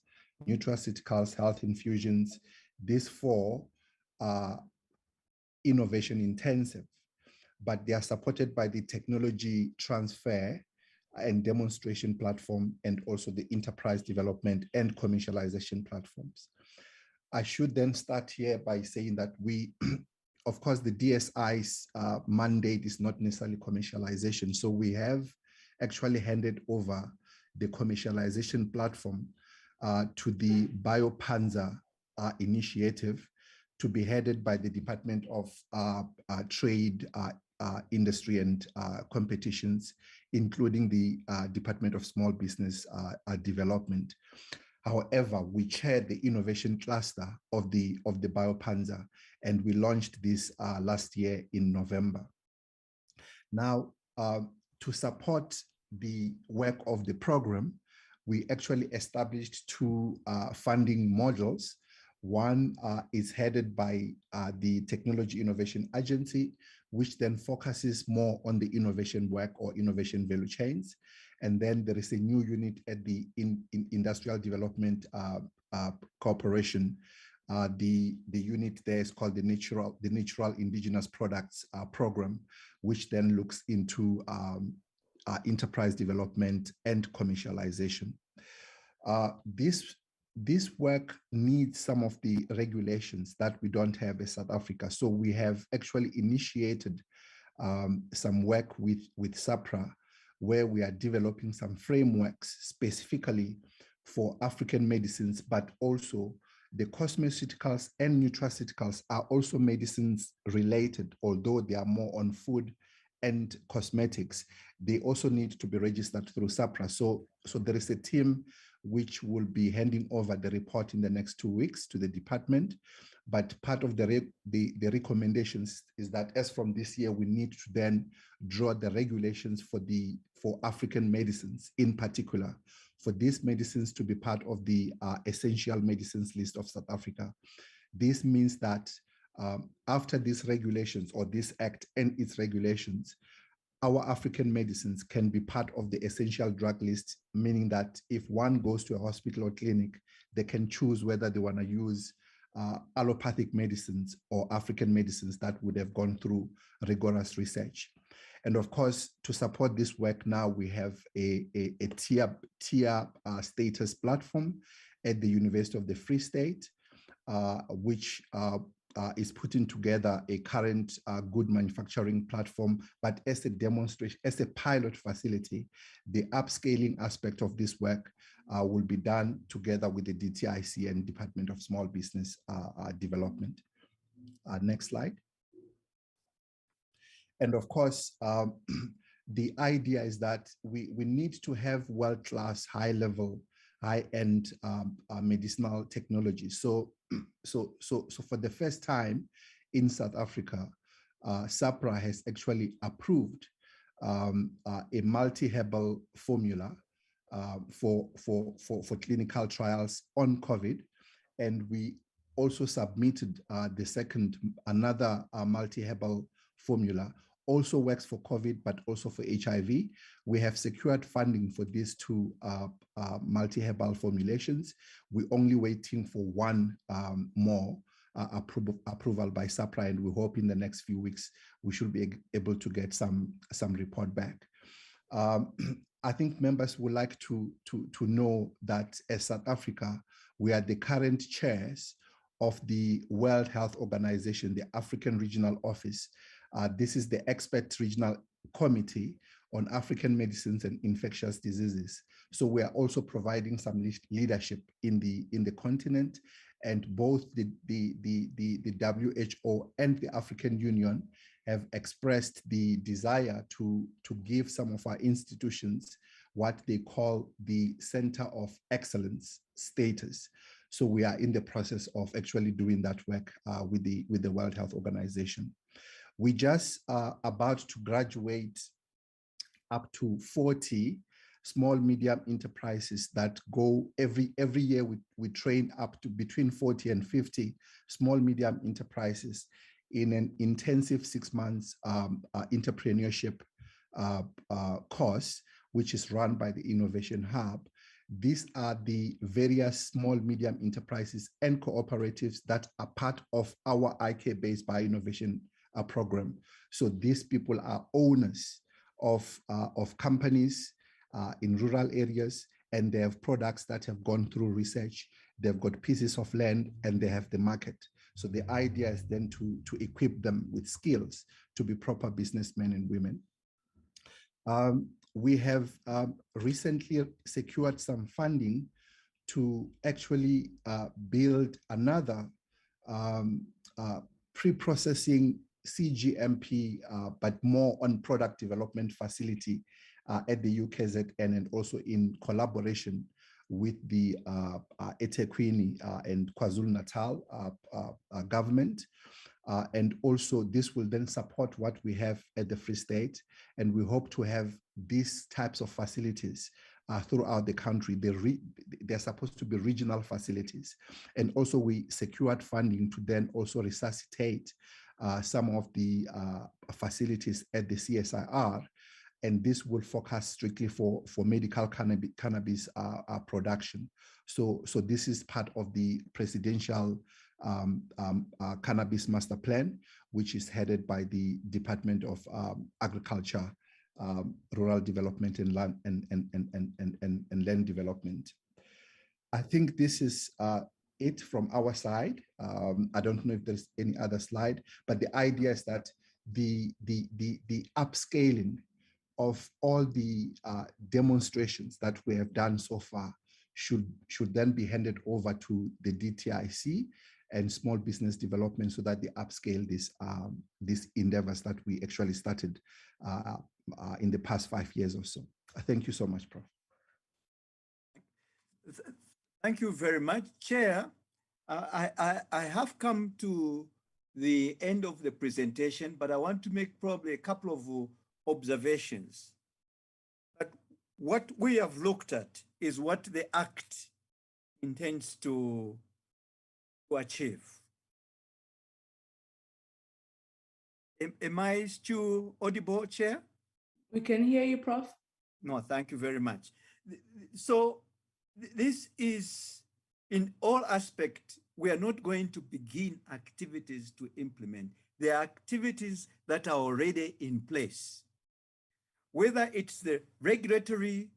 nutraceuticals, health infusions. These 4 are innovation intensive, but they are supported by the technology transfer and demonstration platform, and also the enterprise development and commercialization platforms. I should then start here by saying that we, of course, the DSI's mandate is not necessarily commercialization. So we have actually handed over the commercialization platform to the BioPanza initiative, to be headed by the Department of Trade, Industry and Competitions, including the Department of Small Business Development. However, we chaired the innovation cluster of the BioPanza, and we launched this last year in November. Now, to support the work of the program, we actually established two funding models. One is headed by the Technology Innovation Agency, which then focuses more on the innovation work or innovation value chains. And then there is a new unit at the Industrial Development Corporation. The unit there is called the Natural Indigenous Products Program, which then looks into enterprise development and commercialization. This work needs some of the regulations that we don't have in South Africa. So we have actually initiated some work with SAPRA, where we are developing some frameworks specifically for African medicines, but also the cosmeceuticals and nutraceuticals are also medicines related, although they are more on food and cosmetics. They also need to be registered through SAPRA. So there is a team which will be handing over the report in the next 2 weeks to the department. But part of the recommendations is that as from this year, we need to then draw the regulations for African medicines, in particular, for these medicines to be part of the essential medicines list of South Africa. This means that after these regulations, or this act and its regulations, our African medicines can be part of the essential drug list, meaning that if one goes to a hospital or clinic, they can choose whether they want to use allopathic medicines or African medicines that would have gone through rigorous research. And of course, to support this work now, we have a tier status platform at the University of the Free State, which is putting together a current good manufacturing platform, but as a demonstration, as a pilot facility. The upscaling aspect of this work will be done together with the DTIC and Department of Small Business Development. Next slide. And of course, the idea is that we need to have world-class, high-level, high-end medicinal technology. So for the first time in South Africa, SAPRA has actually approved a multi-herbal formula for clinical trials on COVID, and we also submitted another multi-herbal formula. Also works for COVID, but also for HIV. We have secured funding for these two multi-herbal formulations. We're only waiting for one more approval by SAPRA, and we hope in the next few weeks we should be able to get some report back. I think members would like to know that as South Africa, we are the current chairs of the World Health Organization, the African Regional Office. This is the Expert Regional Committee on African Medicines and Infectious Diseases. So we are also providing some leadership in the continent, and both the WHO and the African Union have expressed the desire to give some of our institutions what they call the Center of Excellence status. So we are in the process of actually doing that work with the World Health Organization. We just about to graduate up to 40 small medium enterprises that go every year. We train up to between 40 and 50 small medium enterprises in an intensive 6 months entrepreneurship course, which is run by the Innovation Hub. These are the various small medium enterprises and cooperatives that are part of our IK-based bioinnovation program. So these people are owners of companies in rural areas, and they have products that have gone through research. They've got pieces of land and they have the market. So the idea is then to equip them with skills to be proper businessmen and women. We have recently secured some funding to actually build another pre-processing CGMP, but more on product development facility at the UKZN, and also in collaboration with the eThekwini and KwaZulu-Natal government. And also this will then support what we have at the Free State. And we hope to have these types of facilities throughout the country. They're supposed to be regional facilities. And also we secured funding to then also resuscitate some of the facilities at the CSIR. And this will focus strictly for medical cannabis production. So this is part of the presidential cannabis master plan, which is headed by the Department of Agriculture, Rural Development and Land Development. I think this is it from our side. I don't know if there's any other slide, but the idea is that the upscaling of all the demonstrations that we have done so far should then be handed over to the DTIC and small business development, so that they upscale these endeavors that we actually started in the past 5 years or so. Thank you so much, Prof. Thank you very much, Chair. I have come to the end of the presentation, but I want to make probably a couple of observations. But what we have looked at is what the Act intends to achieve. Am I still audible, Chair? We can hear you, Prof. No, thank you very much. So this is, in all aspects, we are not going to begin activities to implement. There are activities that are already in place. Whether it's the regulatory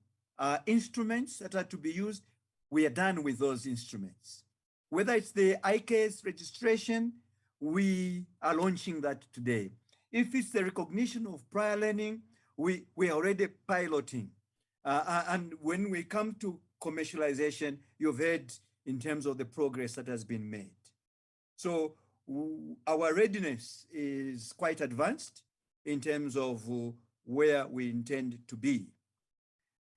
instruments that are to be used, we are done with those instruments. Whether it's the IKS registration, we are launching that today. If it's the recognition of prior learning, we are already piloting. And when we come to commercialization, you've heard in terms of the progress that has been made. So our readiness is quite advanced in terms of where we intend to be.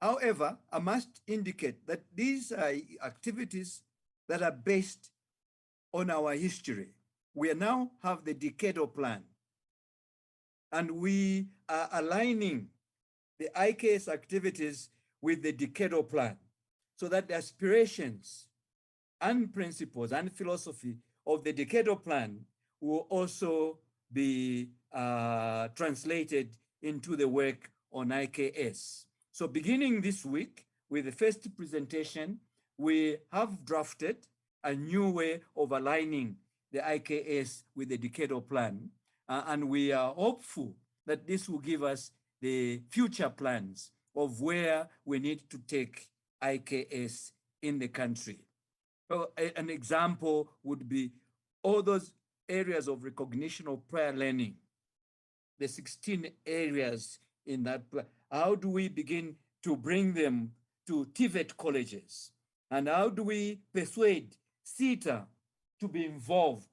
However, I must indicate that these are activities that are based on our history. We now have the decadal plan, and we are aligning the IKS activities with the decadal plan, so that the aspirations and principles and philosophy of the decadal plan will also be translated into the work on IKS. So beginning this week with the first presentation, we have drafted a new way of aligning the IKS with the decadal plan. And we are hopeful that this will give us the future plans of where we need to take IKS in the country. So an example would be all those areas of recognition of prior learning, the 16 areas in that plan. How do we begin to bring them to TVET colleges? And how do we persuade CETA to be involved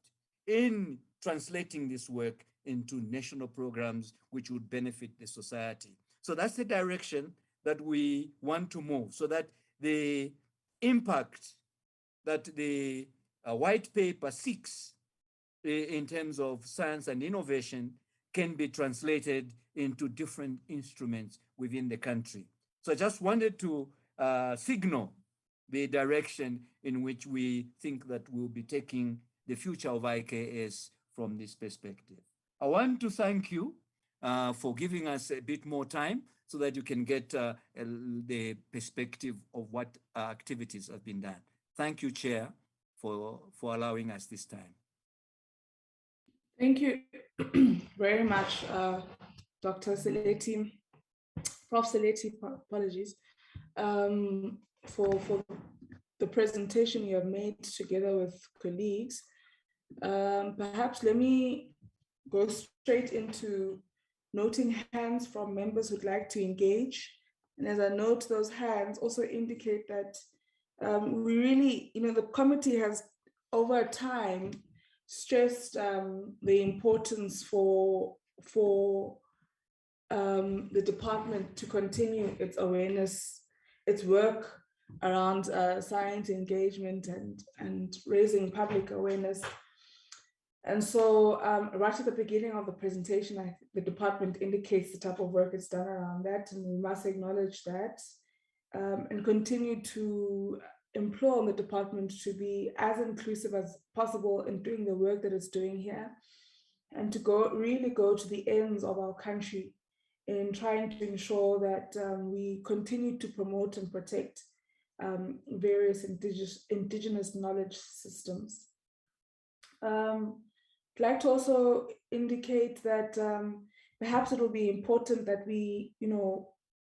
in translating this work into national programs which would benefit the society? So that's the direction that we want to move, so that the impact that the white paper seeks in terms of science and innovation can be translated into different instruments within the country. So I just wanted to signal the direction in which we think that we'll be taking the future of IKS from this perspective. I want to thank you for giving us a bit more time so that you can get the perspective of what activities have been done. Thank you, Chair, for allowing us this time. Thank you very much, Dr. Seleti, Prof. Seleti, apologies, for the presentation you have made together with colleagues. Perhaps let me go straight into noting hands from members who'd like to engage. And as I note those hands, also indicate that we really, the committee has over time stressed the importance for the department to continue its awareness, its work around science engagement and raising public awareness. And so right at the beginning of the presentation, the department indicates the type of work it's done around that, and we must acknowledge that and continue to implore on the department to be as inclusive as possible in doing the work that it's doing here, and to really go to the ends of our country in trying to ensure that we continue to promote and protect various indigenous knowledge systems. I'd like to also indicate that perhaps it will be important that we,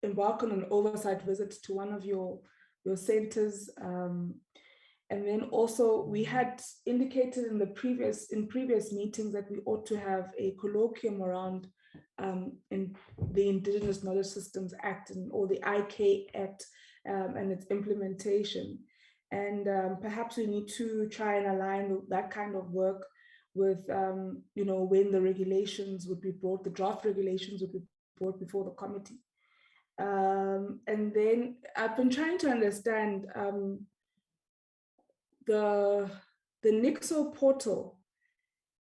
embark on an oversight visit to one of your centers. And then also we had indicated in previous meetings that we ought to have a colloquium around in the Indigenous Knowledge Systems Act or the IK Act and its implementation. And perhaps we need to try and align that kind of work with, when the regulations would be brought, the draft regulations would be brought before the committee. And then I've been trying to understand the NIKSO portal.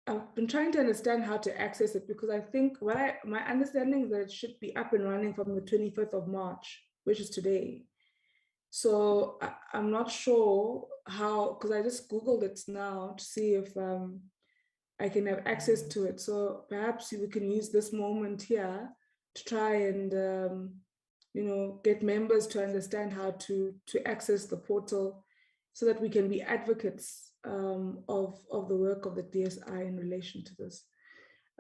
I've been trying to understand how to access it, because I think my understanding is that it should be up and running from the 25th of March, which is today. So I'm not sure how, because I just Googled it now to see if I can have access to it. So perhaps we can use this moment here to try and, get members to understand how to access the portal so that we can be advocates of the work of the DSI in relation to this.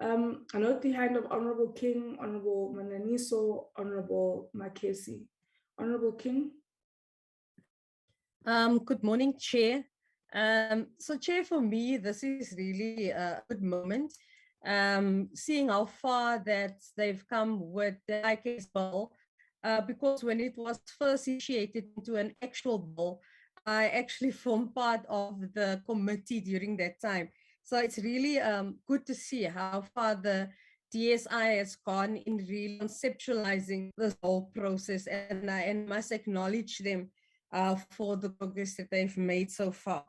I note the hand of Honorable King, Honorable Mananiso, Honorable Makesi. Honorable King. Good morning, Chair. So Chair, for me, this is really a good moment. Seeing how far that they've come with the IKS bill, because when it was first initiated into an actual bill, I actually formed part of the committee during that time. So it's really good to see how far the DSI has gone in really conceptualizing this whole process, and I must acknowledge them for the progress that they've made so far.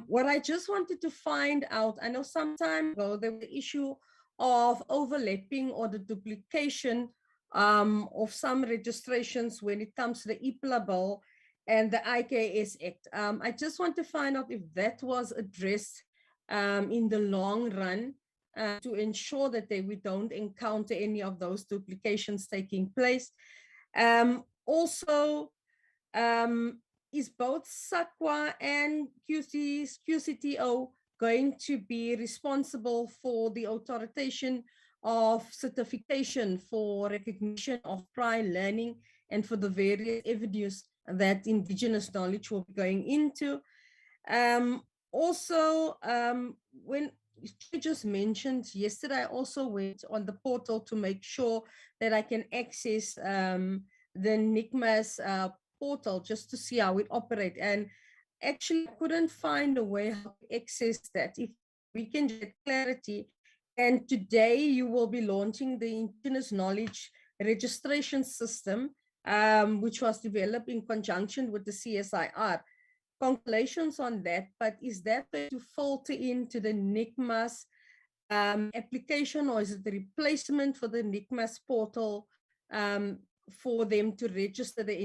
What I just wanted to find out, I know some time ago there was the issue of overlapping or the duplication of some registrations when it comes to the IPLA bill and the IKS Act. I just want to find out if that was addressed in the long run to ensure that we don't encounter any of those duplications taking place. Also, is both SAQA and QCTO going to be responsible for the authorization of certification for recognition of prior learning and for the various avenues that Indigenous knowledge will be going into? Also, when you just mentioned yesterday, I also went on the portal to make sure that I can access the NIKMAS portal just to see how it operates. And actually, I couldn't find a way how to access that. If we can get clarity. And today you will be launching the Indigenous Knowledge Registration System, which was developed in conjunction with the CSIR. Congratulations on that, but is that going to filter into the NIKMAS application, or is it the replacement for the NIKMAS portal for them to register the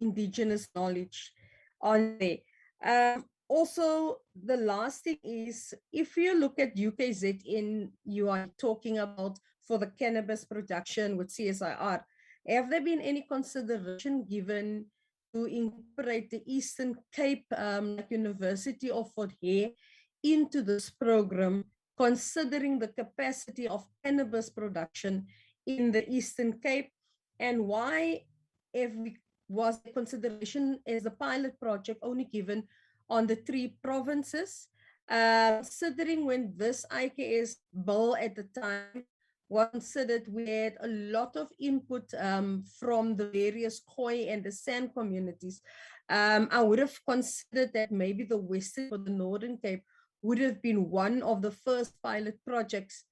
Indigenous knowledge on there? Also, the last thing is, if you look at UKZN, you are talking about for the cannabis production with CSIR, have there been any consideration given to incorporate the Eastern Cape University of Fort Hare into this program considering the capacity of cannabis production in the Eastern Cape, and why was a consideration as a pilot project only given on the 3 provinces, considering when this IKS bill at the time was considered, we had a lot of input from the various Khoi and the San communities. I would have considered that maybe the Western or the Northern Cape would have been one of the first pilot projects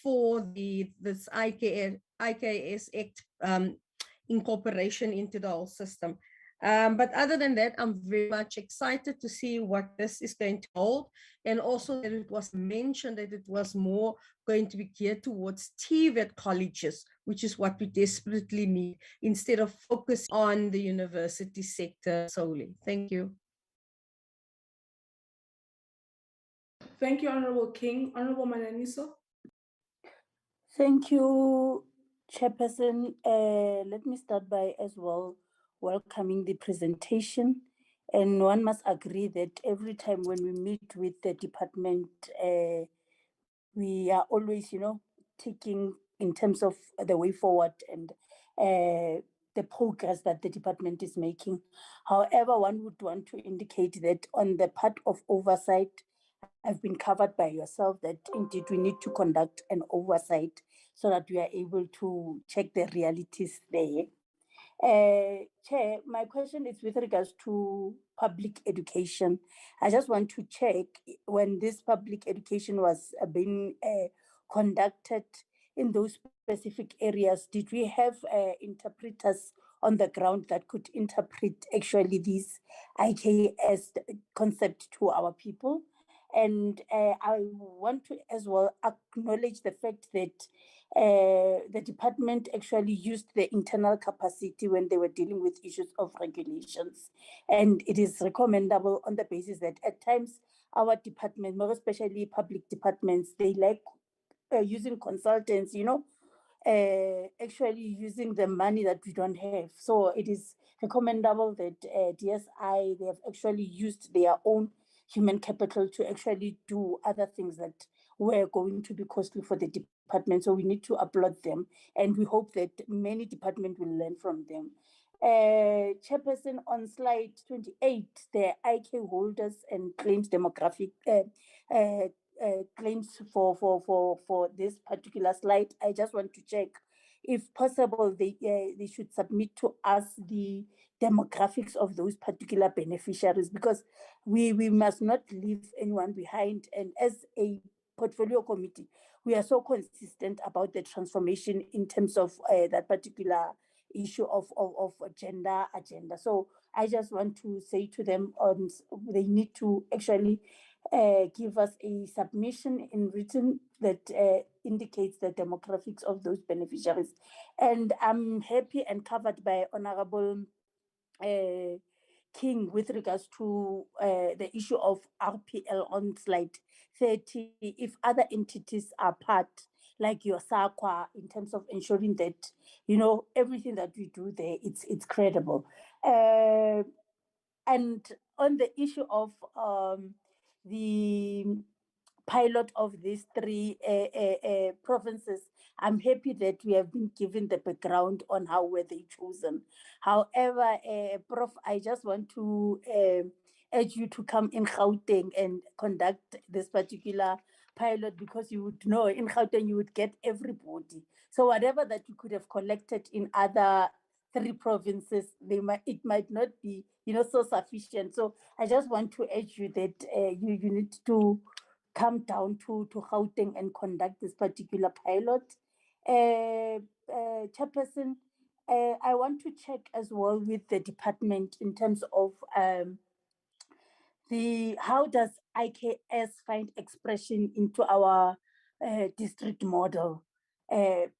for this IKS Act incorporation into the whole system. But other than that, I'm very much excited to see what this is going to hold. And also that it was mentioned that it was more going to be geared towards TVET colleges, which is what we desperately need, instead of focus on the university sector solely. Thank you. Thank you, Honorable King. Honorable Mananiso. Thank you, Chairperson. Let me start by as well welcoming the presentation. And one must agree that every time when we meet with the department, we are always, taking in terms of the way forward and the progress that the department is making. However, one would want to indicate that on the part of oversight, have been covered by yourself that indeed we need to conduct an oversight so that we are able to check the realities there. Chair, my question is with regards to public education. I just want to check when this public education was being conducted in those specific areas, did we have interpreters on the ground that could interpret actually this IKS concept to our people? And I want to as well acknowledge the fact that the department actually used the internal capacity when they were dealing with issues of regulations. And it is recommendable on the basis that at times our department, more especially public departments, they like using consultants, actually using the money that we don't have. So it is recommendable that DSI, they have actually used their own human capital to actually do other things that were going to be costly for the department. So we need to applaud them. And we hope that many departments will learn from them. Chairperson, on slide 28, the IK holders and claims demographic claims for this particular slide. I just want to check if possible they should submit to us the demographics of those particular beneficiaries, because we must not leave anyone behind. And as a portfolio committee, we are so consistent about the transformation in terms of that particular issue of gender agenda. So I just want to say to them, they need to actually give us a submission in written that indicates the demographics of those beneficiaries. And I'm happy and covered by Honorable King with regards to the issue of RPL on slide 30. If other entities are part, like your SAQA, in terms of ensuring that, everything that we do there, it's credible. And on the issue of the pilot of these 3 provinces, I'm happy that we have been given the background on how were they chosen. However, Prof, I just want to urge you to come in Gauteng and conduct this particular pilot, because you would know in Gauteng you would get everybody. So whatever that you could have collected in other 3 provinces, it might not be so sufficient. So I just want to urge you that you need to come down to Gauteng and conduct this particular pilot. Chairperson, I want to check as well with the department in terms of how does IKS find expression into our district model. I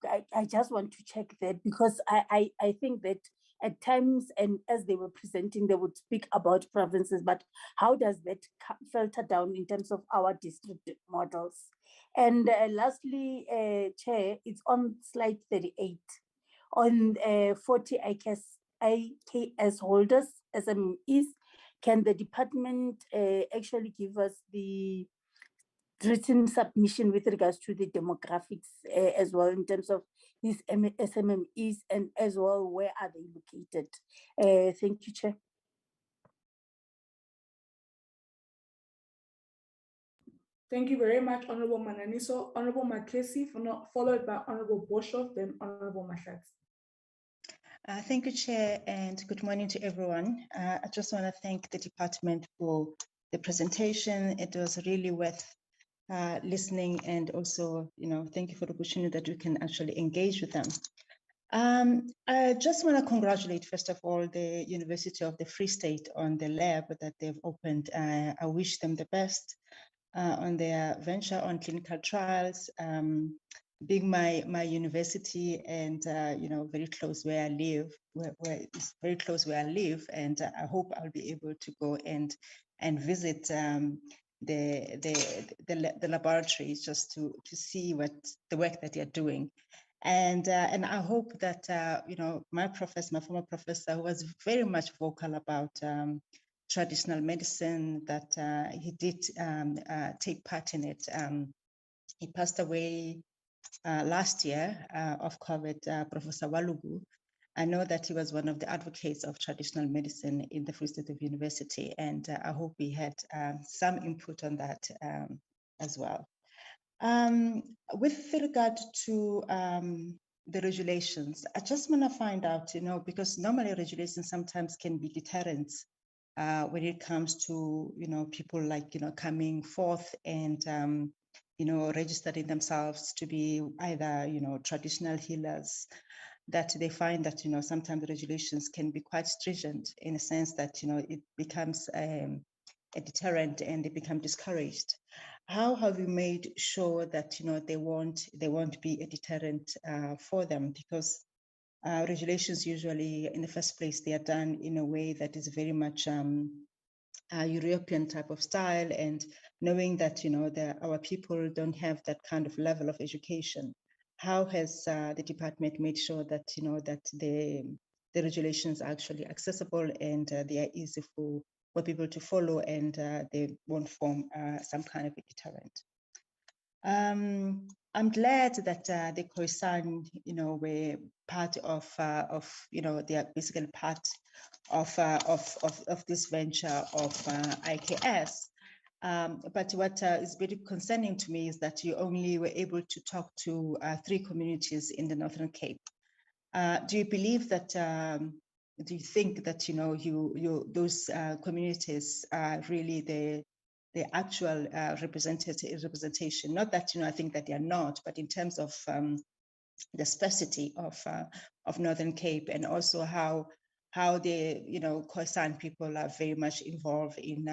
just want to check that, because I think that at times, and as they were presenting, they would speak about provinces, but how does that filter down in terms of our district models? And lastly, Chair, it's on slide 38, on 40 IKS holders, SMEs. Can the department actually give us the written submission with regards to the demographics as well in terms of these SMMEs and as well where are they located. Thank you, Chair. Thank you very much, Honorable Mananiso. Honorable Makesi, followed by Honorable Boshoff, then Honorable Mahlatsi. Thank you, Chair, and good morning to everyone. I just want to thank the department for the presentation. It was really worth listening, and also, thank you for the opportunity that we can actually engage with them. I just want to congratulate, first of all, the University of the Free State on the lab that they've opened. I wish them the best on their venture on clinical trials. Being my university and very close where I live, where it's very close where I live, and I hope I'll be able to go and visit the laboratories just to see what the work that they're doing. And I hope that my former professor, who was very much vocal about traditional medicine, that he did take part in it. He passed away last year of COVID, Professor Walugu. I know that he was one of the advocates of traditional medicine in the Free State of University, and I hope we had some input on that as well. With regard to the regulations, I just want to find out, because normally regulations sometimes can be deterrents when it comes to, people like, coming forth and, registering themselves to be either, traditional healers, that they find that, sometimes the regulations can be quite stringent in a sense that, it becomes a deterrent and they become discouraged. How have you made sure that, they won't be a deterrent for them? Because regulations usually, in the first place, they are done in a way that is very much a European type of style, and knowing that our people don't have that kind of level of education. How has the department made sure that that the regulations are actually accessible and they are easy for people to follow, and they won't form some kind of a deterrent? I'm glad that the Khoisan, were part of they are basically part of this venture of IKS. But what is very concerning to me is that you only were able to talk to 3 communities in the Northern Cape. Do you believe that? Do you think that those communities are really the actual representation? Not that I think that they are not, but in terms of the sparsity of Northern Cape, and also how the Khoisan people are very much involved in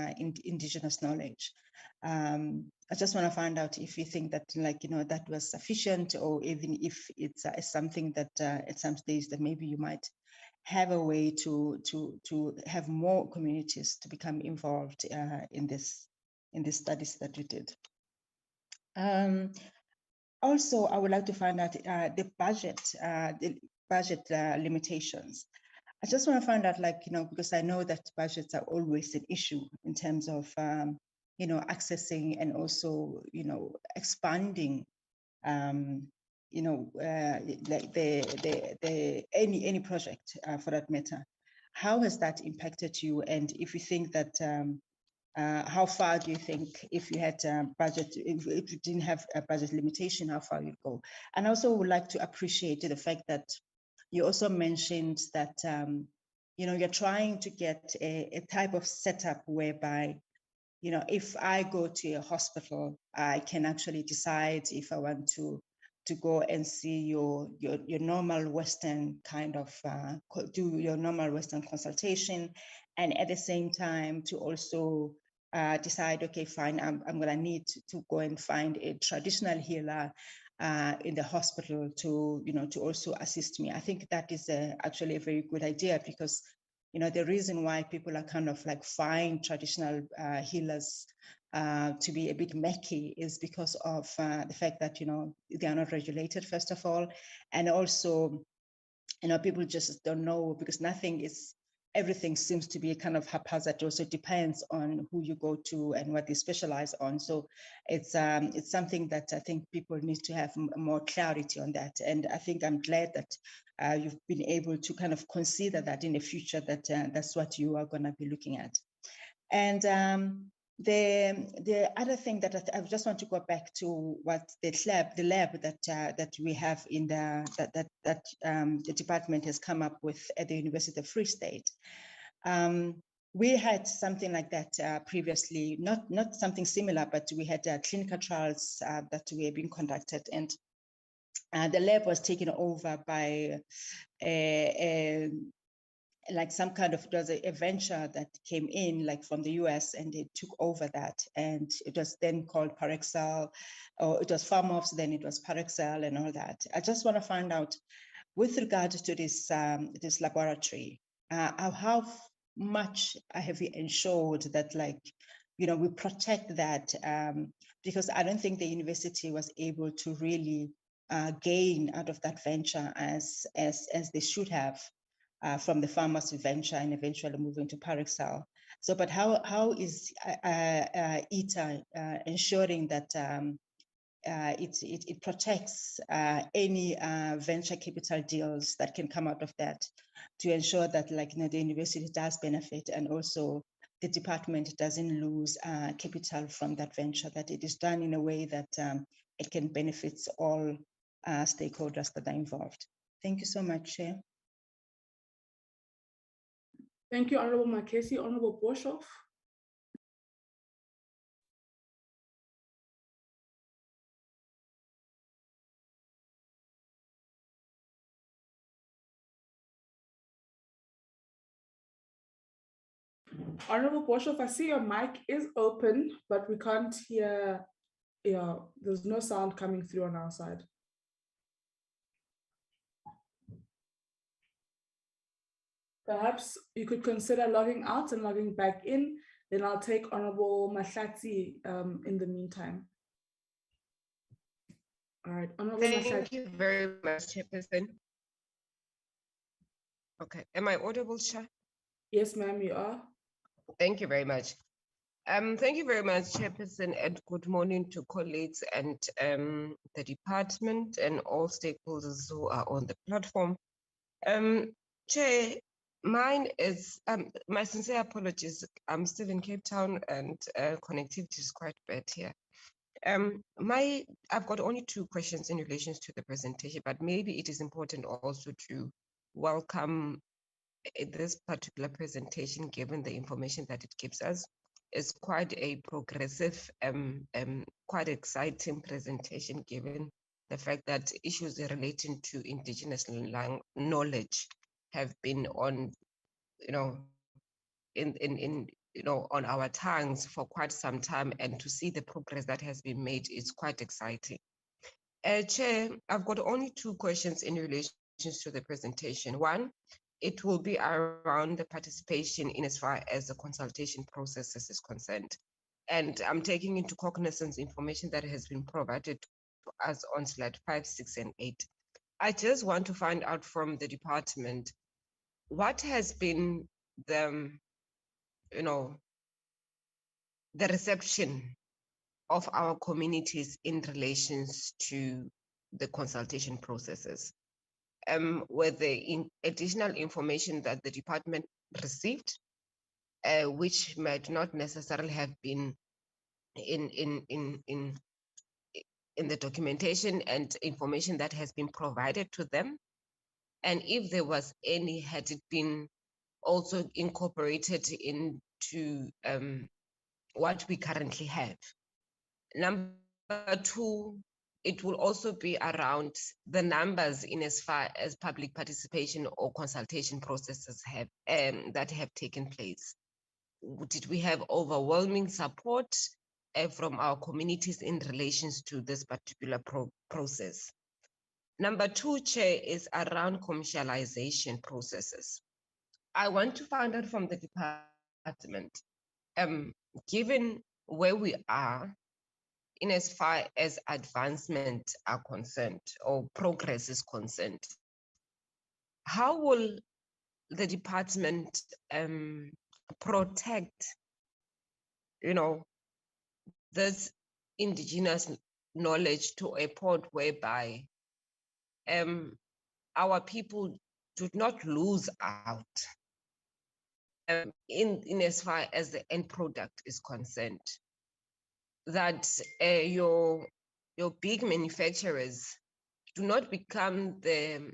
indigenous knowledge. I just want to find out if you think that that was sufficient, or even if it's something that at some stage that maybe you might have a way to have more communities to become involved in the studies that you did. Also, I would like to find out the budget limitations. I just want to find out, because I know that budgets are always an issue in terms of, accessing and also, expanding, like any project for that matter. How has that impacted you? And if you think that, how far do you think, if you had budget, if you didn't have a budget limitation, how far you'd go? And also would like to appreciate the fact that you also mentioned that, you're trying to get a type of setup whereby, if I go to a hospital, I can actually decide if I want to go and see your normal Western kind of, do your normal Western consultation. And at the same time to also decide, okay, fine, I'm gonna need to go and find a traditional healer in the hospital to, to also assist me. I think that is actually a very good idea, because, the reason why people are kind of like find traditional healers to be a bit murky is because of the fact that, they are not regulated, first of all. And also, people just don't know, because nothing is everything seems to be kind of haphazard. Also depends on who you go to and what they specialize on. So it's something that I think people need to have more clarity on that. And I think I'm glad that you've been able to kind of consider that in the future, that that's what you are going to be looking at. And the other thing that I just want to go back to what the lab that we have in the department has come up with at the University of Free State. We had something like that previously, not something similar, but we had clinical trials that were being conducted, and the lab was taken over by like some kind of, it was a venture that came in like from the US, and they took over that, and it was then called Parexel, or it was Pharmofs, then it was Parexel and all that. I just want to find out, with regard to this this laboratory, how much have you ensured that, like, you know, we protect that, because I don't think the university was able to really gain out of that venture as they should have. From the pharmacy venture and eventually moving to Parexel. So, but how is ITA ensuring that it protects any venture capital deals that can come out of that, to ensure that, like, you know, the university does benefit, and also the department doesn't lose capital from that venture, that it is done in a way that it can benefit all stakeholders that are involved. Thank you so much, Chair. Thank you, Honorable Makesi. Honorable Boshoff. Honorable Boshoff, I see your mic is open, but we can't hear, there's no sound coming through on our side. Perhaps you could consider logging out and logging back in. Then I'll take Honorable Mahlatsi in the meantime. All right, Honorable Mahlatsi. Thank you very much, Chairperson. Okay, am I audible, Chair? Yes, ma'am, you are. Thank you very much. Thank you very much, Chairperson, and good morning to colleagues and the department and all stakeholders who are on the platform. Chair, mine is, my sincere apologies. I'm still in Cape Town and connectivity is quite bad here. I've got only 2 questions in relation to the presentation, but maybe it is important also to welcome this particular presentation, given the information that it gives us. It's quite a progressive, quite exciting presentation, given the fact that issues relating to Indigenous knowledge have been on, on our tongues for quite some time, and to see the progress that has been made is quite exciting. Chair, I've got only 2 questions in relation to the presentation. One, it will be around the participation in as far as the consultation processes is concerned. And I'm taking into cognizance information that has been provided to us on slide 5, 6, and 8. I just want to find out from the department, what has been the reception of our communities in relations to the consultation processes. With the additional information that the department received, which might not necessarily have been in the documentation and information that has been provided to them, and if there was any, had it been also incorporated into what we currently have. Number 2, it will also be around the numbers in as far as public participation or consultation processes have that have taken place. Did we have overwhelming support from our communities in relations to this particular process? Number 2, Chair, is around commercialization processes. I want to find out from the department, given where we are in as far as advancement are concerned or progress is concerned, how will the department protect, you know, this indigenous knowledge to a point whereby our people do not lose out in as far as the end product is concerned. That your big manufacturers do not become the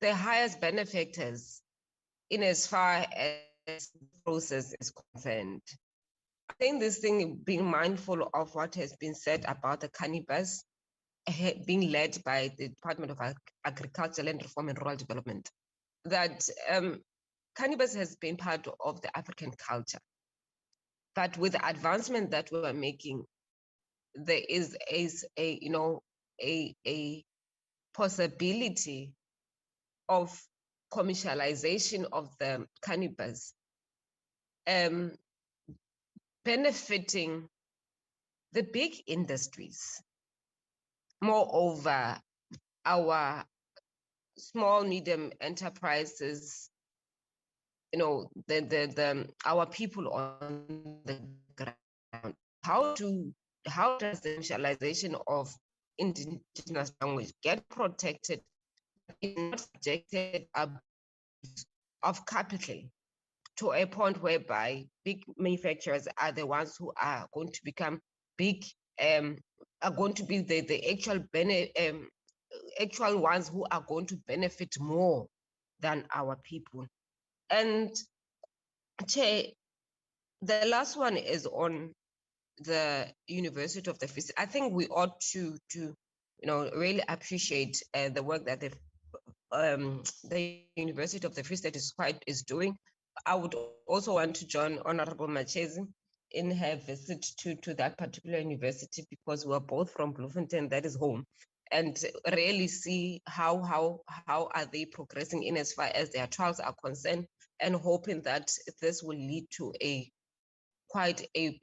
highest benefactors in as far as the process is concerned. I think this thing, being mindful of what has been said about the cannabis being led by the Department of Agriculture, Land Reform and Rural Development, that cannabis has been part of the African culture. But with the advancement that we are making, there is a you know, a possibility of commercialization of the cannabis benefiting the big industries. Moreover, our small, medium enterprises, you know, our people on the ground. How does the commercialization of indigenous language get protected, not subjected of capital to a point whereby big manufacturers are the ones who are going to become big, are going to be the actual ones who are going to benefit more than our people. And Chair, the last one is on the University of the Free State. I think we ought to you know, really appreciate the work that the University of the Free State is doing. I would also want to join Honorable Machezi in her visit to that particular university, because we're both from Bloemfontein, that is home, and really see how are they progressing in as far as their trials are concerned, and hoping that this will lead to quite a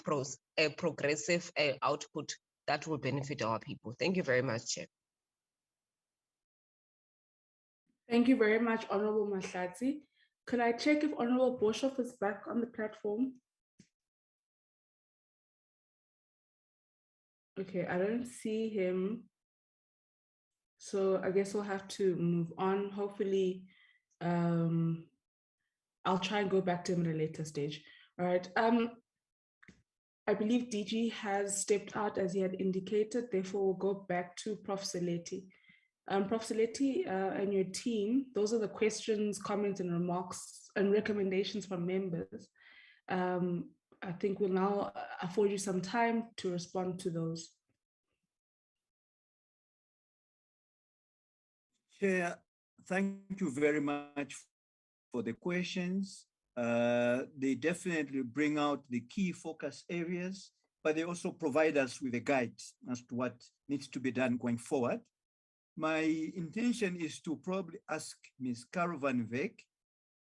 progressive output that will benefit our people. Thank you very much, Chair. Thank you very much, Honorable Mahlatsi. Could I check if Honorable Boshoff is back on the platform? Okay, I don't see him. So I guess we'll have to move on. Hopefully, I'll try and go back to him at a later stage. All right. I believe DG has stepped out as he had indicated. Therefore, we'll go back to Prof. Seleti. Prof. Seleti and your team, those are the questions, comments, and remarks and recommendations from members. I think we'll now afford you some time to respond to those. Chair, thank you very much for the questions. They definitely bring out the key focus areas, but they also provide us with a guide as to what needs to be done going forward. My intention is to probably ask Ms. Carol van Wyk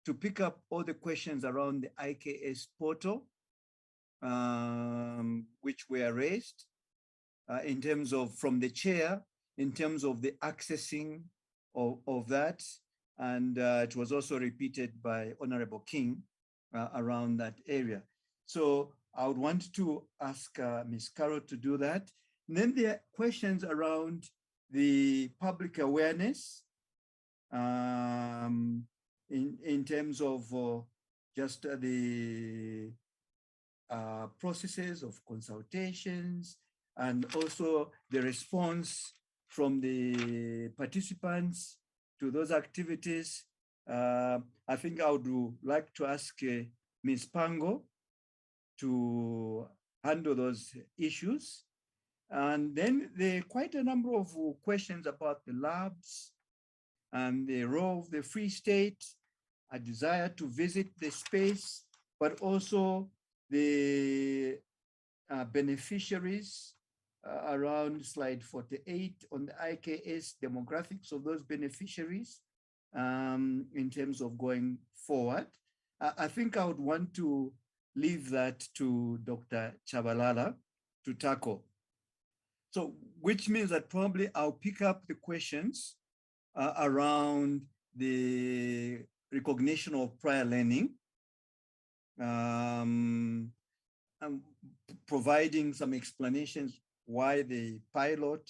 to pick up all the questions around the IKS portal, which were raised in terms of, from the chair, in terms of the accessing of that. And it was also repeated by Honorable King around that area. So I would want to ask Ms. Carol to do that. And then there are questions around the public awareness in terms of just the processes of consultations, and also the response from the participants to those activities. I think I would like to ask Ms. Pango to handle those issues. And then there are quite a number of questions about the labs and the role of the Free State, a desire to visit the space, but also the beneficiaries around slide 48 on the IKS demographics of those beneficiaries in terms of going forward. I think I would want to leave that to Dr. Chabalala to tackle. So, which means that probably I'll pick up the questions around the recognition of prior learning, providing some explanations why the pilot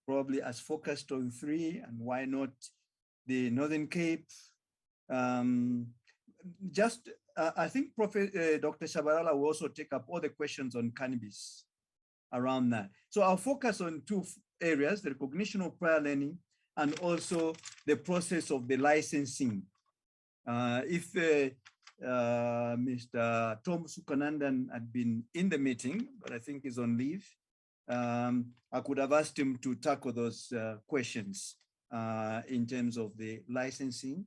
probably has focused on 3 and why not the Northern Cape. I think Dr. Shabalala will also take up all the questions on cannabis around that. So I'll focus on 2 areas, the recognition of prior learning and also the process of the licensing. If Mr. Tom Sukanandan had been in the meeting, but I think he's on leave, I could have asked him to tackle those questions in terms of the licensing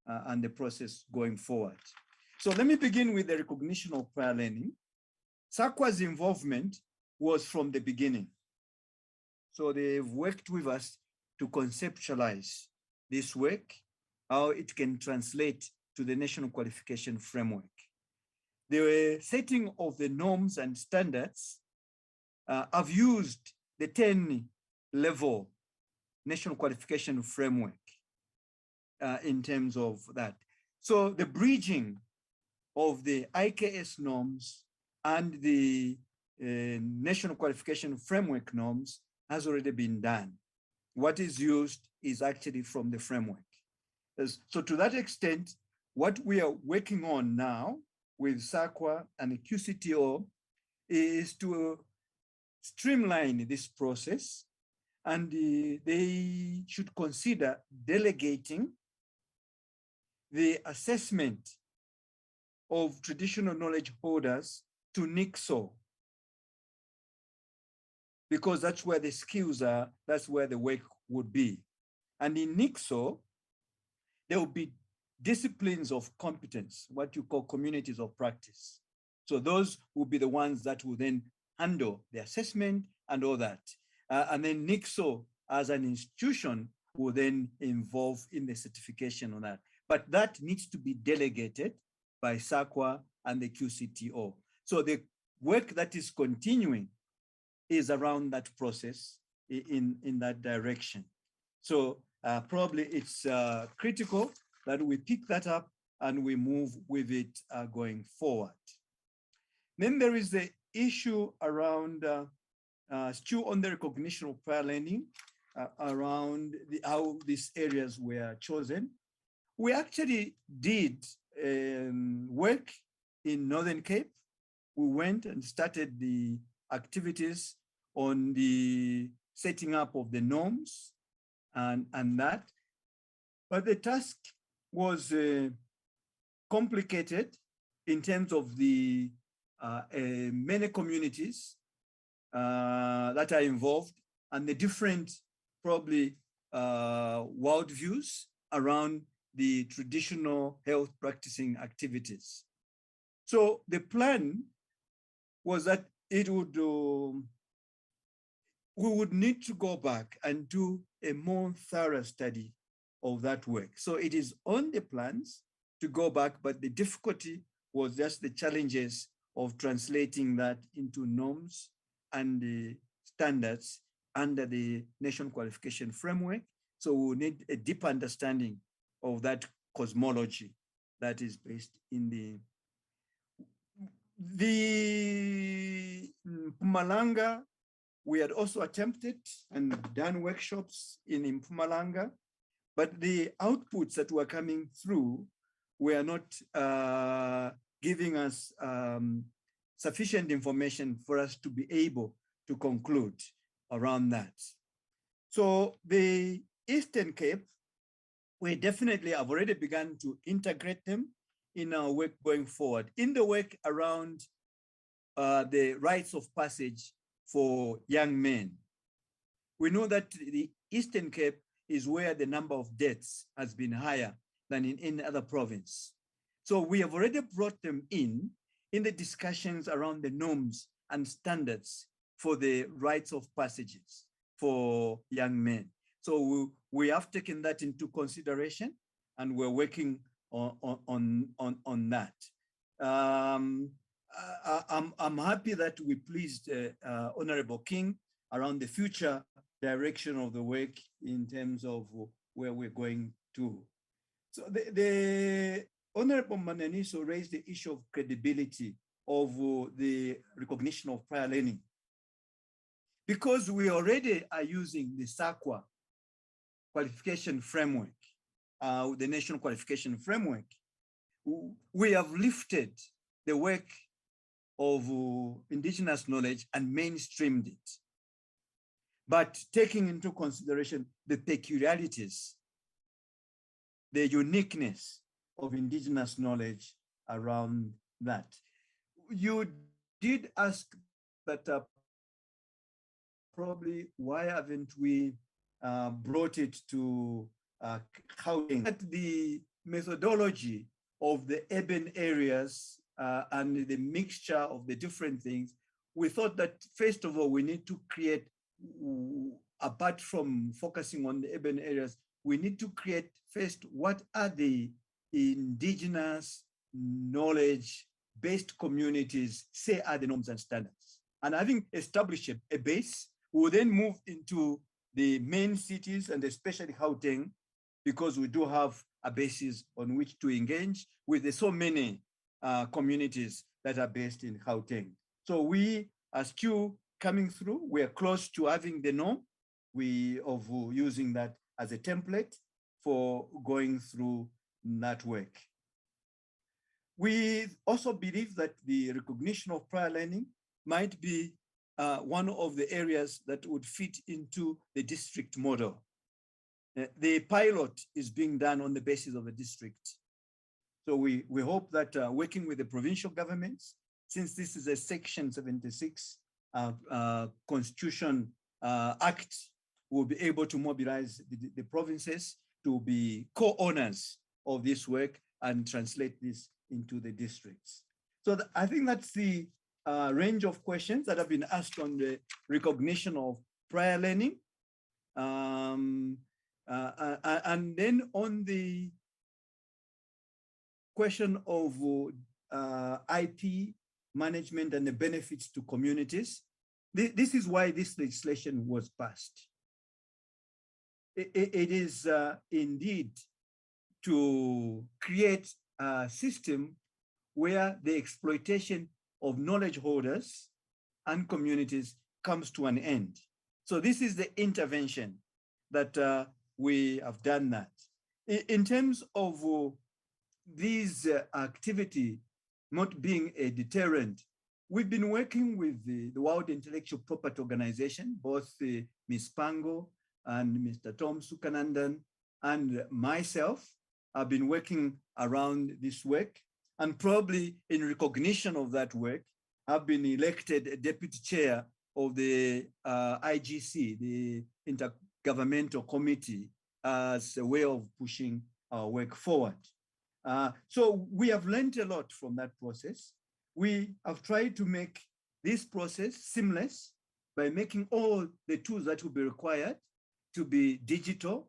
and the process going forward. So let me begin with the recognition of prior learning. SAQA's involvement was from the beginning. So they've worked with us to conceptualize this work, how it can translate to the National Qualification Framework. The setting of the norms and standards have used the 10-level National Qualification Framework in terms of that. So the bridging of the IKS norms and the National Qualification Framework norms has already been done. What is used is actually from the framework. So to that extent, what we are working on now with SAQA and the QCTO is to streamline this process, and they should consider delegating the assessment of traditional knowledge holders to NIKSO, because that's where the skills are, that's where the work would be. And in NIKSO, there will be disciplines of competence, what you call communities of practice. So those will be the ones that will then handle the assessment and all that. And then NIKSO as an institution will then involve in the certification on that. But that needs to be delegated by SAQA and the QCTO. So the work that is continuing is around that process in that direction. So probably it's critical that we pick that up and we move with it going forward. Then there is the issue around, still on the recognition of prior learning, around how these areas were chosen. We actually did work in Northern Cape. We went and started the activities on the setting up of the norms and that. But the task was complicated in terms of the many communities that are involved and the different probably worldviews around the traditional health practicing activities. So the plan was that it would, we would need to go back and do a more thorough study of that work. So it is on the plans to go back, but the difficulty was just the challenges of translating that into norms and the standards under the National Qualification Framework. So we need a deep understanding of that cosmology that is based in the Mpumalanga. We had also attempted and done workshops in Mpumalanga, but the outputs that were coming through were not giving us sufficient information for us to be able to conclude around that. So the Eastern Cape, we definitely have already begun to integrate them in our work going forward. In the work around the rites of passage for young men, we know that the Eastern Cape is where the number of deaths has been higher than in any other province. So we have already brought them in the discussions around the norms and standards for the rites of passages for young men. So we have taken that into consideration and we're working on that. I'm happy that we pleased Honorable King around the future direction of the work in terms of where we're going to. So the Honorable Mananiso raised the issue of credibility of the recognition of prior learning. Because we already are using the SAQA qualification framework, the National Qualification Framework, we have lifted the work of indigenous knowledge and mainstreamed it, but taking into consideration the peculiarities, the uniqueness of indigenous knowledge around that. You did ask that probably why haven't we brought it to Gauteng? At the methodology of the urban areas and the mixture of the different things, we thought that first of all, we need to create, apart from focusing on the urban areas, we need to create first, what are the indigenous knowledge-based communities say are the norms and standards. And having established a base, we will then move into the main cities and especially Gauteng, because we do have a basis on which to engage with the so many communities that are based in Gauteng. So we, as Q coming through, we are close to having the norm of using that as a template for going through that work. We also believe that the recognition of prior learning might be one of the areas that would fit into the district model. The pilot is being done on the basis of a district. So we hope that working with the provincial governments, since this is a Section 76 Constitution Act, we'll be able to mobilize the provinces to be co-owners of this work and translate this into the districts. So I think that's the range of questions that have been asked on the recognition of prior learning. And then on the question of IP management and the benefits to communities, this is why this legislation was passed. It is indeed to create a system where the exploitation of knowledge holders and communities comes to an end. So this is the intervention that we have done that. In terms of these activity not being a deterrent, we've been working with the World Intellectual Property Organization, both Ms. Pango and Mr. Tom Sukanandan and myself have been working around this work, and probably in recognition of that work, I've been elected a deputy chair of the IGC, the Intergovernmental Committee, as a way of pushing our work forward. So we have learned a lot from that process. We have tried to make this process seamless by making all the tools that will be required to be digital,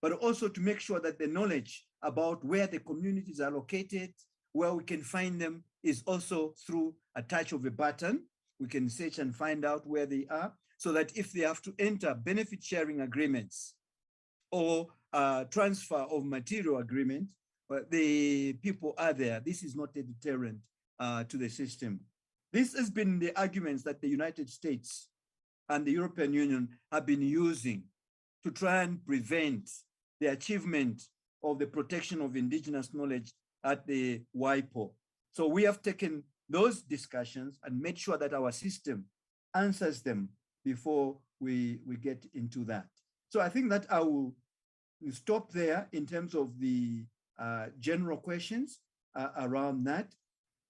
but also to make sure that the knowledge about where the communities are located, where we can find them, is also through a touch of a button. We can search and find out where they are, so that if they have to enter benefit sharing agreements or transfer of material agreement, the people are there. This is not a deterrent to the system. This has been the arguments that the United States and the European Union have been using to try and prevent the achievement of the protection of indigenous knowledge at the WIPO. So we have taken those discussions and made sure that our system answers them before we get into that. So I think that I will stop there in terms of the general questions around that.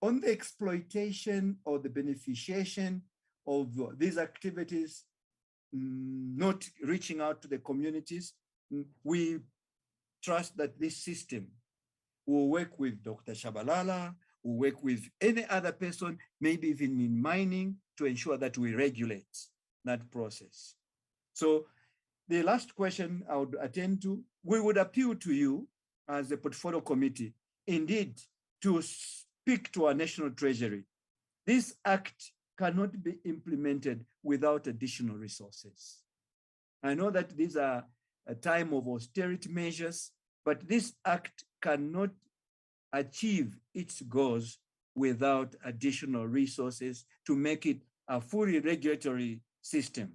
On the exploitation or the beneficiation of these activities, not reaching out to the communities, we trust that this system will work with Dr. Shabalala, will work with any other person, maybe even in mining, to ensure that we regulate that process. So the last question I would attend to, we would appeal to you as the portfolio committee, indeed, to speak to our national treasury. This act cannot be implemented without additional resources. I know that these are a time of austerity measures, but this act cannot achieve its goals without additional resources to make it a fully regulatory system.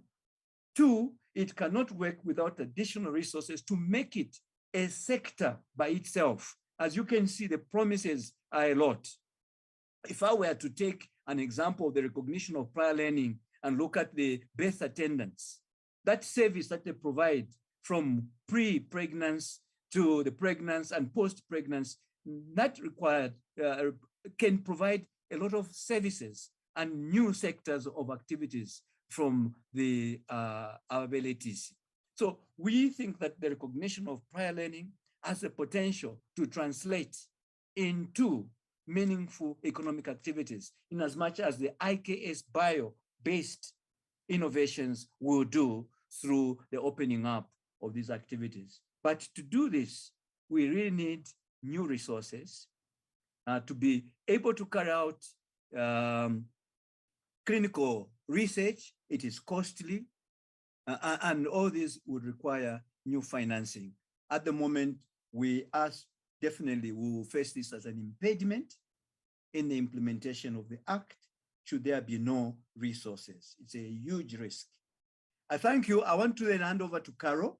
Two, it cannot work without additional resources to make it a sector by itself. As you can see, the promises are a lot. If I were to take an example of the recognition of prior learning and look at the birth attendants, that service that they provide from pre-pregnancy to the pregnancy and post-pregnancy, that required can provide a lot of services and new sectors of activities from the abilities. So we think that the recognition of prior learning has the potential to translate into meaningful economic activities, in as much as the IKS bio-based innovations will do through the opening up of these activities. But to do this, we really need new resources to be able to carry out clinical research. It is costly, and all this would require new financing. At the moment, we definitely will face this as an impediment in the implementation of the Act, should there be no resources. It's a huge risk. I thank you. I want to then hand over to Carol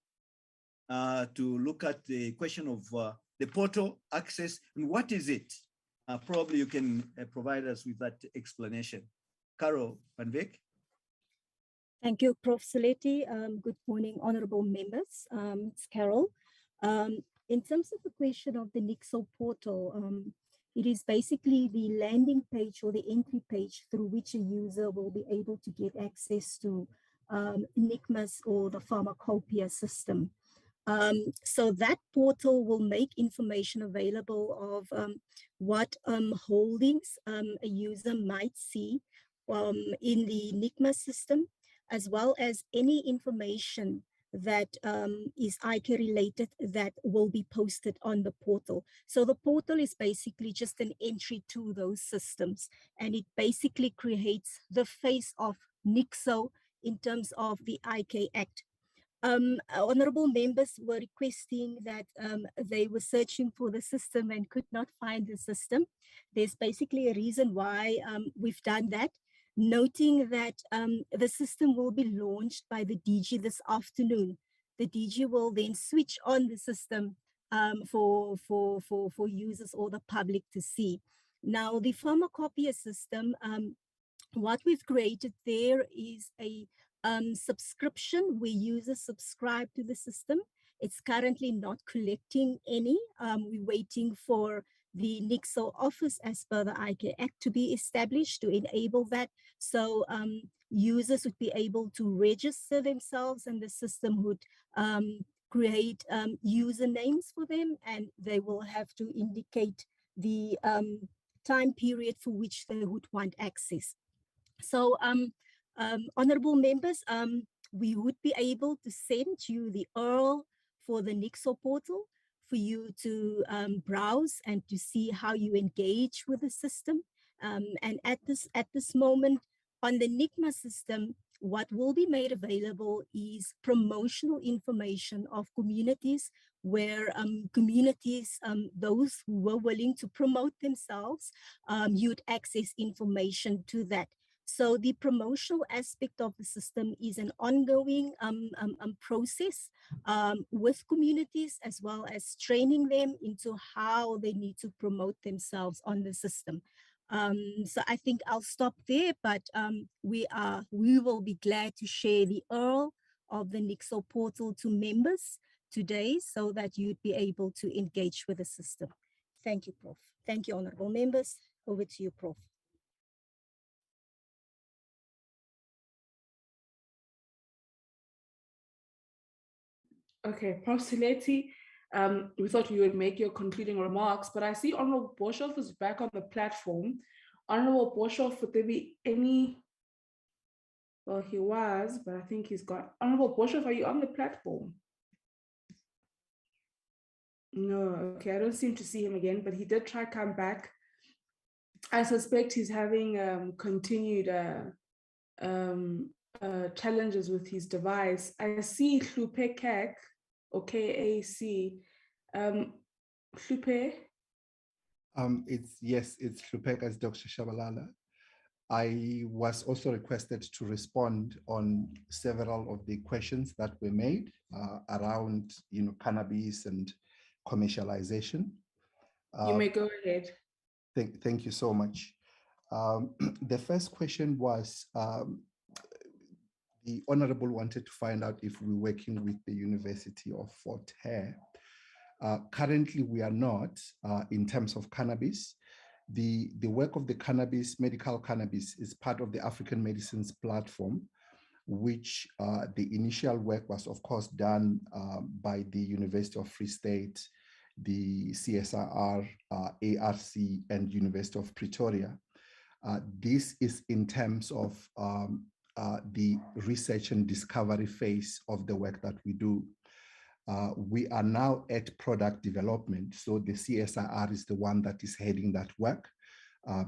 to look at the question of the portal access and what is it? Probably you can provide us with that explanation. Carol Van Wyk. Thank you, Prof. Saleti. Good morning, honorable members. It's Carol. In terms of the question of the NIKSO portal, it is basically the landing page or the entry page through which a user will be able to get access to NIKMAS or the Pharmacopoeia system. So that portal will make information available of what holdings a user might see in the NIKMAS system, as well as any information that is IKE related that will be posted on the portal. So the portal is basically just an entry to those systems, and it basically creates the face of NIKSO in terms of the IKE Act. Honorable members were requesting that they were searching for the system and could not find the system. There's basically a reason why we've done that, noting that the system will be launched by the DG this afternoon. The DG will then switch on the system for users or the public to see. Now, the Pharmacopoeia system, what we've created there is a subscription where users subscribe to the system. It's currently not collecting any. We're waiting for the NIKSO office as per the IKE Act to be established to enable that. So users would be able to register themselves and the system would create usernames for them, and they will have to indicate the time period for which they would want access. So honorable members, we would be able to send you the URL for the NIKSO portal for you to browse and to see how you engage with the system. And at this moment on the NIKMA system, what will be made available is promotional information of communities where communities, those who were willing to promote themselves, you'd access information to that. So the promotional aspect of the system is an ongoing process with communities, as well as training them into how they need to promote themselves on the system. So I think I'll stop there, but we will be glad to share the URL of the NIKSO portal to members today so that you'd be able to engage with the system. Thank you, Prof. Thank you, honorable members. Over to you, Prof. Okay, Prof. Saleti, we thought you would make your concluding remarks, but I see Honorable Boshoff is back on the platform. Honorable Boshoff, would there be any, well, he was, but I think he's gone. Honorable Boshoff, are you on the platform? No, okay, I don't seem to see him again, but he did try to come back. I suspect he's having continued challenges with his device. I see Hlupekek, or KAC. Hlupe? It's Hlupeka as Dr. Shabalala. I was also requested to respond on several of the questions that were made around, cannabis and commercialization. You may go ahead. Thank you so much. The first question was, the Honorable wanted to find out if we're working with the University of Fort Hare. Currently, we are not in terms of cannabis. The work of the medical cannabis is part of the African Medicines Platform, which the initial work was, of course, done by the University of Free State, the CSIR, ARC, and University of Pretoria. This is in terms of the research and discovery phase of the work that we do. We are now at product development. So the CSIR is the one that is heading that work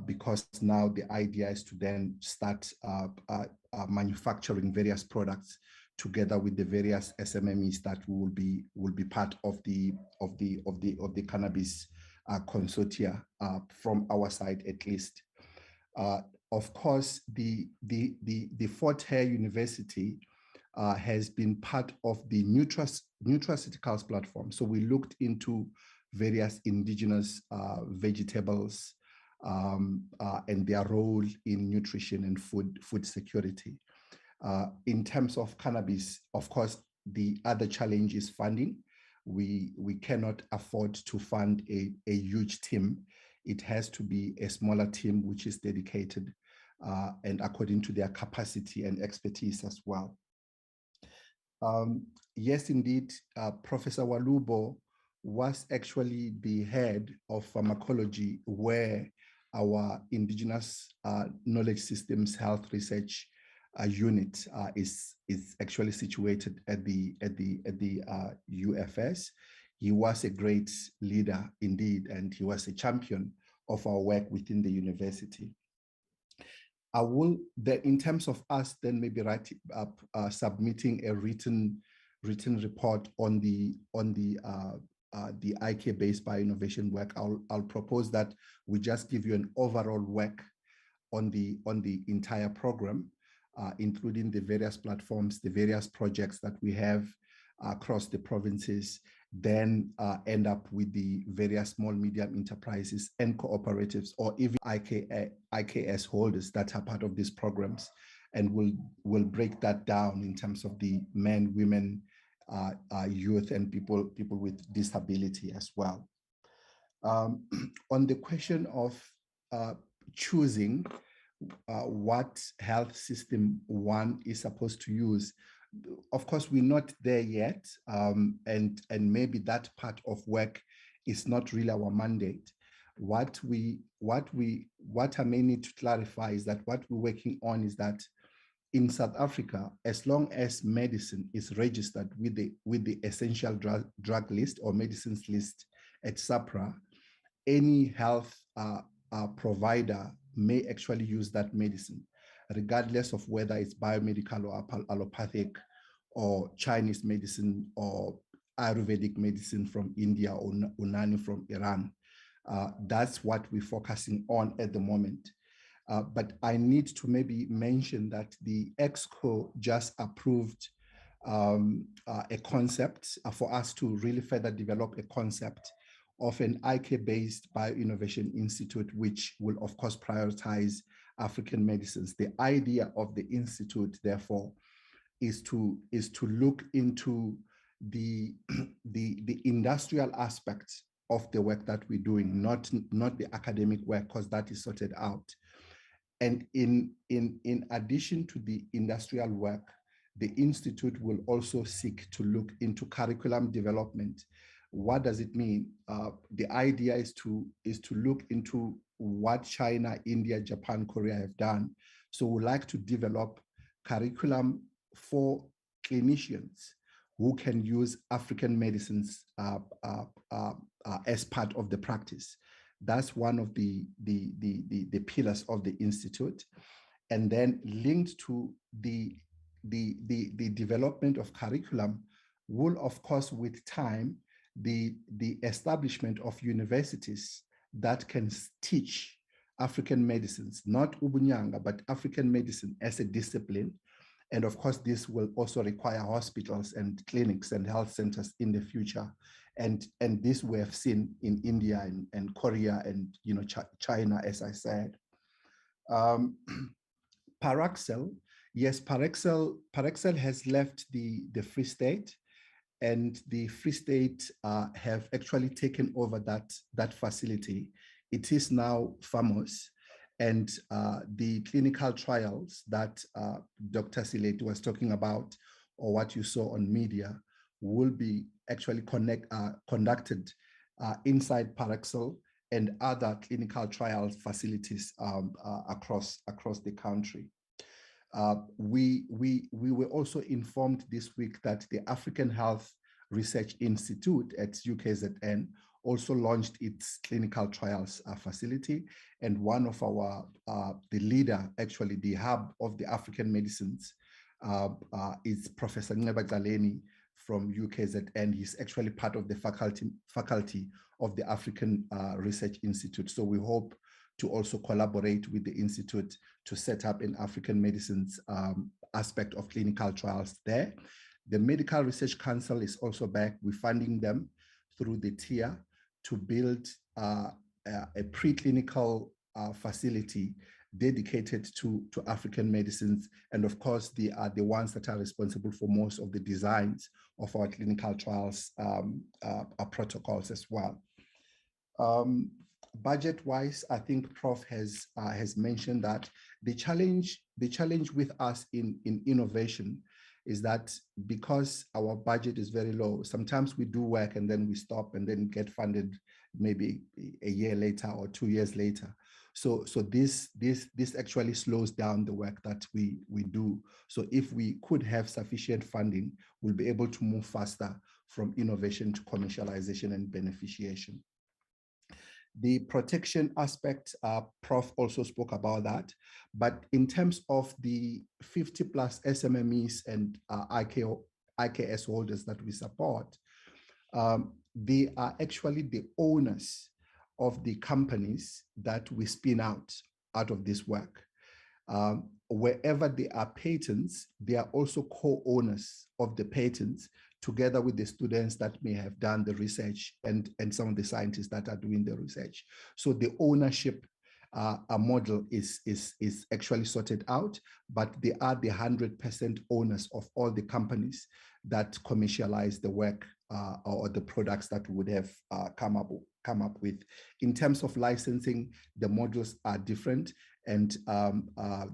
because now the idea is to then start manufacturing various products together with the various SMMEs that will be part of the cannabis consortia from our side at least. Of course, the Fort Hare University has been part of the nutraceuticals platform. So we looked into various indigenous vegetables and their role in nutrition and food security. In terms of cannabis, of course, the other challenge is funding. We cannot afford to fund a huge team. It has to be a smaller team which is dedicated and according to their capacity and expertise as well. Yes, indeed, Professor Walubo was actually the head of pharmacology, where our Indigenous Knowledge Systems Health Research unit is actually situated at the UFS. He was a great leader indeed, and he was a champion of our work within the university. I will, in terms of us, then maybe submitting a written report on the IK-based bioinnovation work. I'll propose that we just give you an overall work on the entire program, including the various platforms, the various projects that we have across the provinces, then end up with the various small medium enterprises and cooperatives, or even IKS holders that are part of these programs, and we'll break that down in terms of the men, women, youth, and people with disability as well. On the question of choosing what health system one is supposed to use, of course, we're not there yet, and maybe that part of work is not really our mandate. What I may need to clarify is that what we're working on is that in South Africa, as long as medicine is registered with the essential drug list or medicines list at SAPRA, any health provider may actually use that medicine, regardless of whether it's biomedical or allopathic or Chinese medicine or Ayurvedic medicine from India or Unani from Iran. That's what we're focusing on at the moment. But I need to maybe mention that the NIKSO just approved a concept for us to really further develop a concept of an IK-based bioinnovation institute, which will of course prioritize African medicines. The idea of the institute, therefore, is to look into the industrial aspects of the work that we're doing, not the academic work, because that is sorted out. And in addition to the industrial work, the institute will also seek to look into curriculum development. What does it mean? The idea is to look into what China, India, Japan, Korea have done. So we'd like to develop curriculum for clinicians who can use African medicines as part of the practice. That's one of the pillars of the institute. And then linked to the development of curriculum will, of course, with time, the establishment of universities that can teach African medicines, not Ubunyanga, but African medicine as a discipline. And of course, this will also require hospitals and clinics and health centers in the future. And this we have seen in India and Korea and China, as I said. Paraxel, yes, Paraxel has left the Free State, and the Free State have actually taken over that facility. It is now famous, and the clinical trials that Dr. Sileti was talking about, or what you saw on media, will be actually conducted inside Paraxel and other clinical trials facilities across the country. We were also informed this week that the African Health Research Institute at UKZN also launched its clinical trials facility, and one of our, the leader, actually the hub of the African medicines is Professor Nceba Galeni from UKZN. He's actually part of the faculty of the African Research Institute. So we hope to also collaborate with the Institute to set up an African medicines aspect of clinical trials there. The Medical Research Council is also back. We're funding them through the TIA to build a preclinical facility dedicated to African medicines. And of course, they are the ones that are responsible for most of the designs of our clinical trials protocols as well. Budget-wise, I think Prof has mentioned that the challenge with us in innovation is that because our budget is very low, sometimes we do work and then we stop and then get funded maybe a year later or 2 years later. So this actually slows down the work that we do. So if we could have sufficient funding, we'll be able to move faster from innovation to commercialization and beneficiation. The protection aspect, Prof also spoke about that, but in terms of the 50 plus SMMEs and IKS holders that we support, they are actually the owners of the companies that we spin out of this work. Wherever there are patents, they are also co-owners of the patents, together with the students that may have done the research and some of the scientists that are doing the research. So the ownership model is actually sorted out, but they are the 100% owners of all the companies that commercialize the work or the products that we would have come up with. In terms of licensing, the models are different, and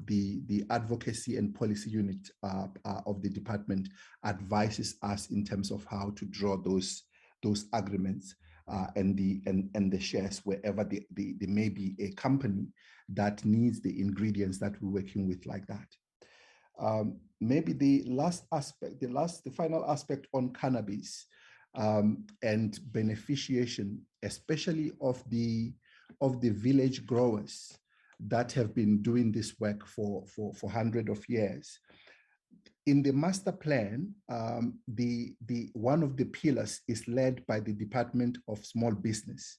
the advocacy and policy unit of the department advises us in terms of how to draw those agreements and the shares wherever there may be a company that needs the ingredients that we're working with like that. Maybe the final aspect on cannabis and beneficiation, especially of the village growers that have been doing this work for hundreds of years. In the master plan, one of the pillars is led by the Department of Small Business,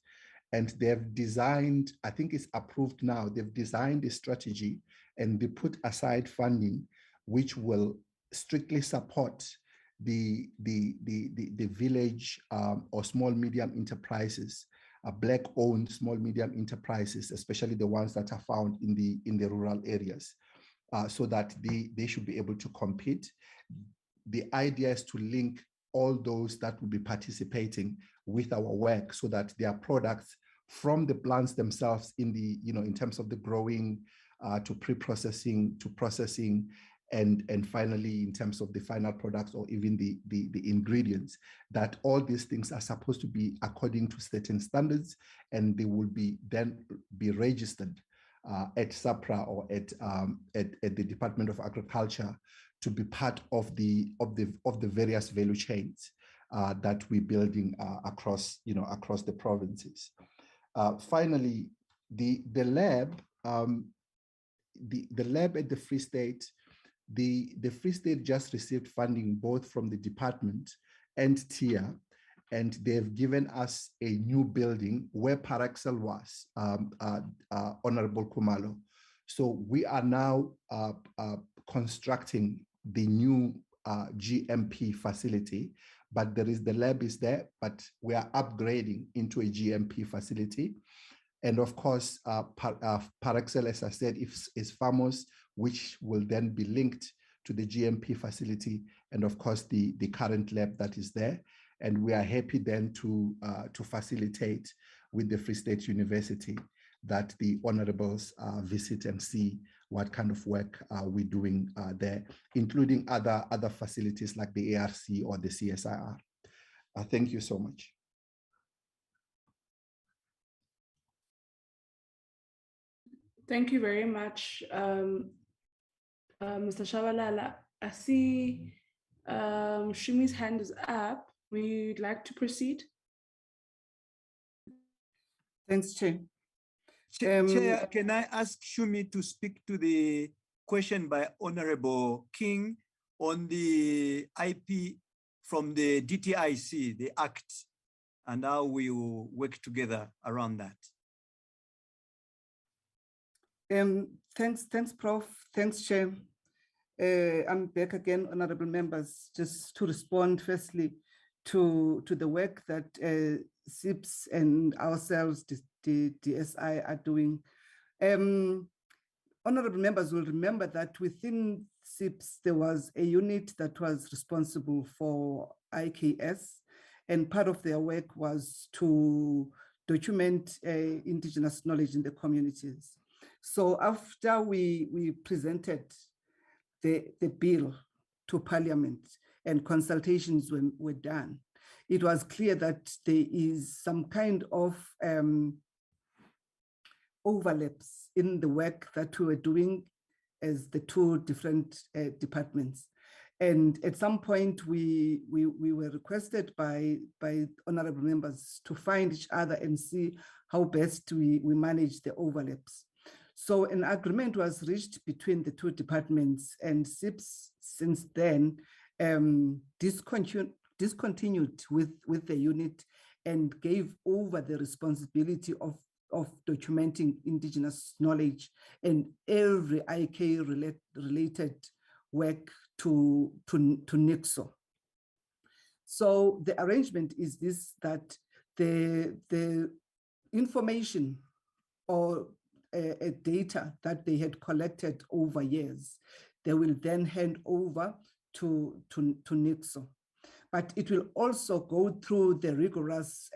and they've designed, I think it's approved now, they've designed a strategy and they put aside funding which will strictly support the village or small medium enterprises, Black-owned small medium enterprises, especially the ones that are found in the rural areas, so that they should be able to compete. The idea is to link all those that will be participating with our work, so that their products from the plants themselves in terms of the growing to pre-processing to processing, and finally in terms of the final products or even the ingredients, that all these things are supposed to be according to certain standards, and they will then be registered at SAPRA or at the Department of Agriculture to be part of the various value chains that we're building across the provinces. Finally, the lab at the Free State. The Free State just received funding both from the department and TIA, and they've given us a new building where Paraxel was, Honorable Kumalo. So we are now constructing the new GMP facility, but the lab is there, but we are upgrading into a GMP facility. And of course, Paraxel, as I said, is Famos, which will then be linked to the GMP facility, and of course, the current lab that is there. And we are happy then to facilitate with the Free State University that the honorables visit and see what kind of work we're doing there, including other facilities like the ARC or the CSIR. Thank you so much. Thank you very much, Mr. Shabalala. I see Shumi's hand is up. We'd like to proceed. Thanks, Chair. Chair, can I ask Shumi to speak to the question by Honorable King on the IP from the DTIC, the Act, and how we will work together around that? Thanks, Prof. Thanks, Chair. I'm back again, honorable members, just to respond firstly to the work that SIPS and ourselves, the DSI, are doing. Honorable members will remember that within SIPS, there was a unit that was responsible for IKS, and part of their work was to document Indigenous knowledge in the communities. So after we presented the bill to Parliament and consultations were done, it was clear that there is some kind of overlaps in the work that we were doing as the two different departments. And at some point, we were requested by honorable members to find each other and see how best we manage the overlaps. So an agreement was reached between the two departments, and SIPS since then discontinued with the unit and gave over the responsibility of documenting Indigenous knowledge and every IK related work to NIKSO. So the arrangement is this, that the information or data that they had collected over years, they will then hand over to NIKSO. But it will also go through the rigorous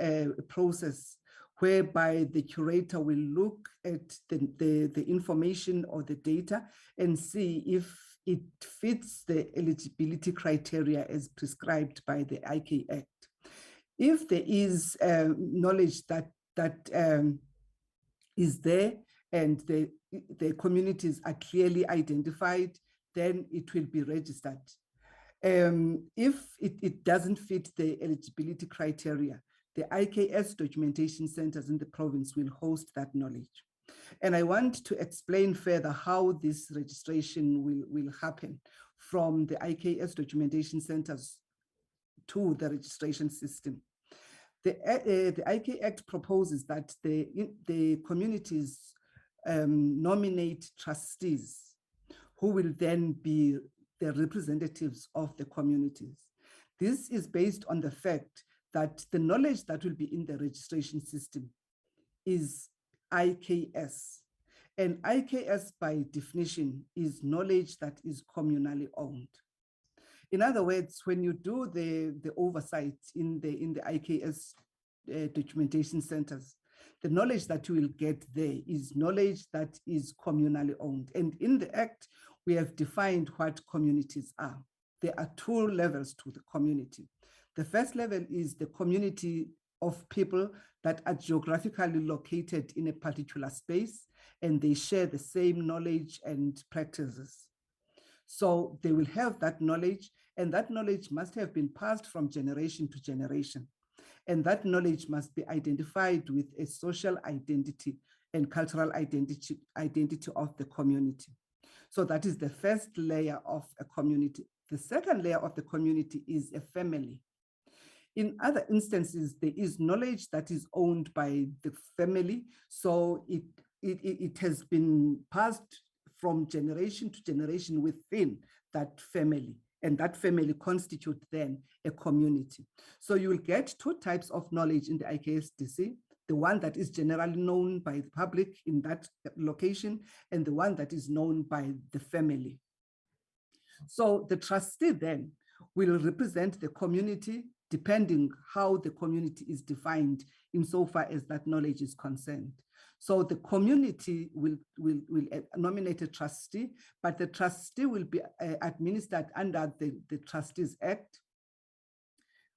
process whereby the curator will look at the information or the data and see if it fits the eligibility criteria as prescribed by the IK Act. If there is knowledge that is there and the communities are clearly identified, then it will be registered. If it doesn't fit the eligibility criteria, the IKS documentation centers in the province will host that knowledge. And I want to explain further how this registration will happen from the IKS documentation centers to the registration system. The IK Act proposes that the communities nominate trustees who will then be the representatives of the communities. This is based on the fact that the knowledge that will be in the registration system is IKS. And IKS by definition is knowledge that is communally owned. In other words, when you do the oversight in the IKS documentation centers, the knowledge that you will get there is knowledge that is communally owned. And in the Act, we have defined what communities are. There are two levels to the community. The first level is the community of people that are geographically located in a particular space, and they share the same knowledge and practices. So they will have that knowledge, and that knowledge must have been passed from generation to generation. And that knowledge must be identified with a social identity and cultural identity of the community. So that is the first layer of a community. The second layer of the community is a family. In other instances, there is knowledge that is owned by the family. So it has been passed from generation to generation within that family. And that family constitute then a community. So you will get two types of knowledge in the IKSDC, the one that is generally known by the public in that location, and the one that is known by the family. So the trustee then will represent the community depending how the community is defined insofar as that knowledge is concerned. So the community will nominate a trustee, but the trustee will be administered under the Trustees Act,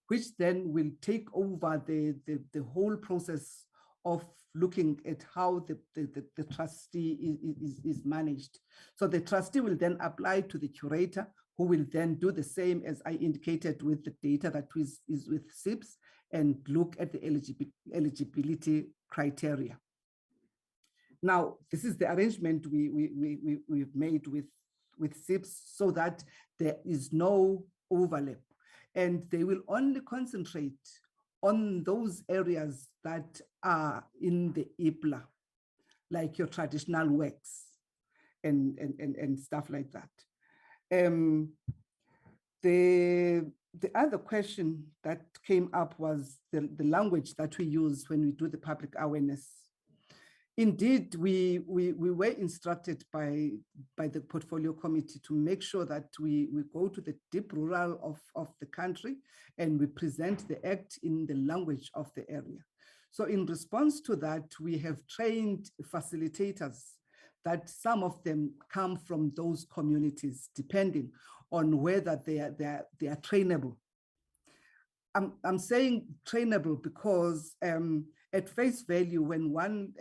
which then will take over the whole process of looking at how the trustee is managed. So the trustee will then apply to the curator, who will then do the same as I indicated with the data that is with SIPs, and look at the eligibility criteria. Now, this is the arrangement we've made with SIPs so that there is no overlap, and they will only concentrate on those areas that are in the IPLA, like your traditional works and stuff like that. The other question that came up was the language that we use when we do the public awareness. Indeed, we were instructed by the portfolio committee to make sure that we go to the deep rural of the country and we present the act in the language of the area. So in response to that, we have trained facilitators that some of them come from those communities, depending on whether they are trainable. I'm saying trainable because at face value, when one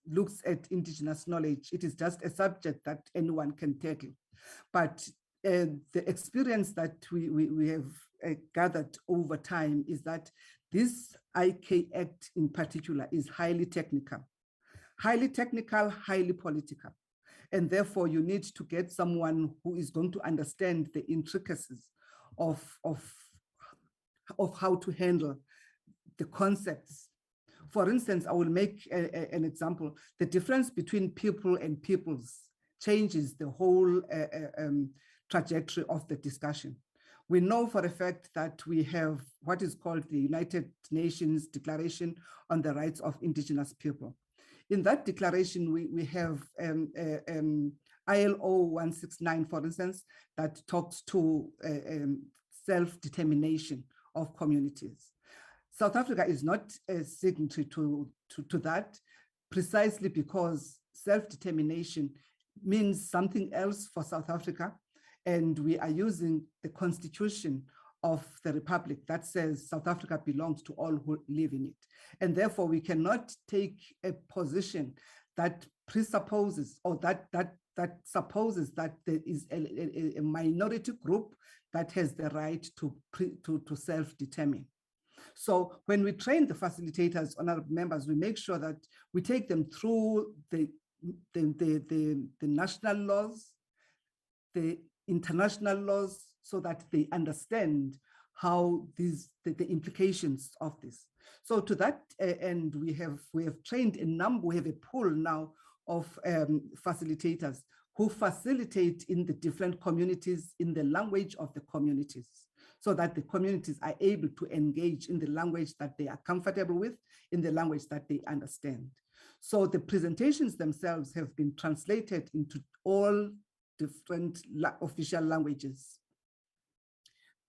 looks at indigenous knowledge, it is just a subject that anyone can tackle. But the experience that we have gathered over time is that this IK Act in particular is highly technical, highly political. And therefore you need to get someone who is going to understand the intricacies of how to handle the concepts. For instance, I will make an example. The difference between people and peoples changes the whole trajectory of the discussion. We know for a fact that we have what is called the United Nations Declaration on the Rights of Indigenous People. In that declaration, we have ILO 169, for instance, that talks to self-determination of communities. South Africa is not a signatory to that, precisely because self-determination means something else for South Africa, and we are using the constitution of the Republic that says South Africa belongs to all who live in it. And therefore we cannot take a position that presupposes or that supposes that there is a minority group that has the right to self-determine. So when we train the facilitators, honorable members, we make sure that we take them through the national laws, the international laws, so that they understand how the implications of this. So to that end, we have trained a number. We have a pool now of facilitators who facilitate in the different communities in the language of the communities, so that the communities are able to engage in the language that they are comfortable with, in the language that they understand. So the presentations themselves have been translated into all different official languages.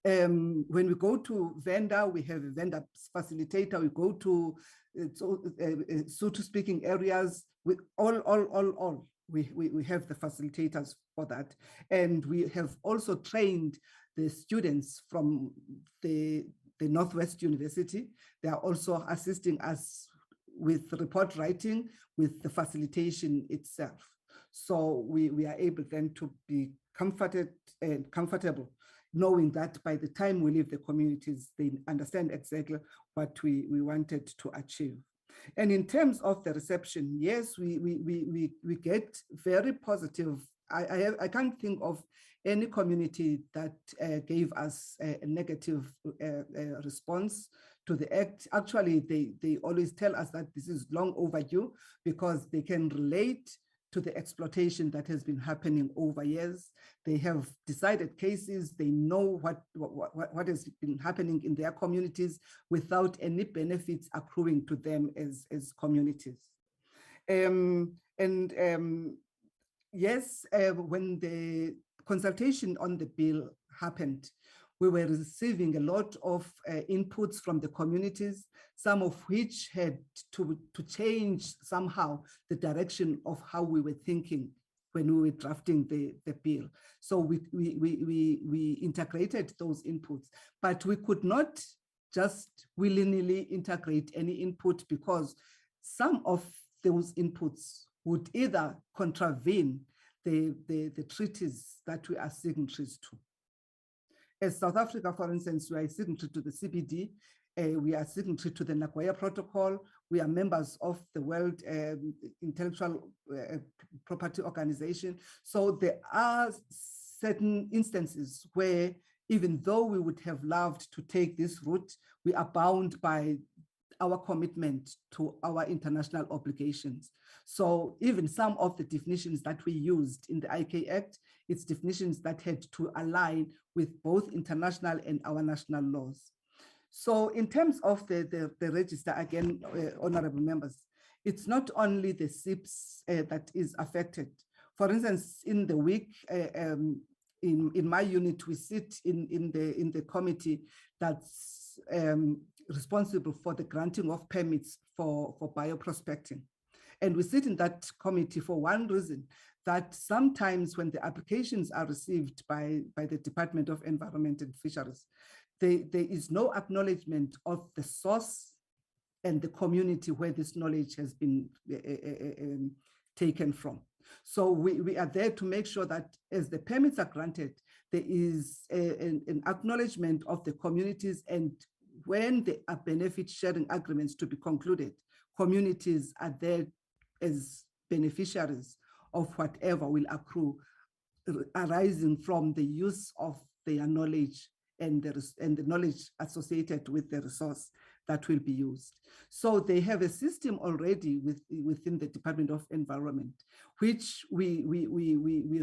When we go to vendor, we have a vendor facilitator. We go to Sotho speaking areas. With all. We have the facilitators for that. And we have also trained the students from the Northwest University. They are also assisting us with report writing, with the facilitation itself. So we are able then to be comfortable, knowing that by the time we leave the communities, they understand exactly what we wanted to achieve. And in terms of the reception, yes, we get very positive. I can't think of any community that gave us a negative response to the act. Actually, they always tell us that this is long overdue because they can relate to the exploitation that has been happening over years. They have decided cases, they know what has been happening in their communities without any benefits accruing to them as communities. Yes, when the consultation on the bill happened, we were receiving a lot of inputs from the communities, some of which had to change somehow the direction of how we were thinking when we were drafting the bill. So we integrated those inputs, but we could not just willy-nilly integrate any input because some of those inputs would either contravene the treaties that we are signatories to. As South Africa, for instance, we are signatory to the CBD, we are signatory to the Nagoya Protocol, we are members of the World Intellectual Property Organization. So there are certain instances where even though we would have loved to take this route, we are bound by our commitment to our international obligations. So even some of the definitions that we used in the IK Act, it's definitions that had to align with both international and our national laws. So in terms of the register, again, honorable members, it's not only the SIPs that is affected. For instance, in the week, in my unit, we sit in the committee that's responsible for the granting of permits for bioprospecting. And we sit in that committee for one reason, that sometimes when the applications are received by the Department of Environment and Fisheries, there is no acknowledgement of the source and the community where this knowledge has been taken from. So we are there to make sure that as the permits are granted, there is an acknowledgement of the communities, and when there are benefit sharing agreements to be concluded, communities are there as beneficiaries of whatever will accrue arising from the use of their knowledge and the knowledge associated with the resource that will be used. So they have a system already within the Department of Environment, which we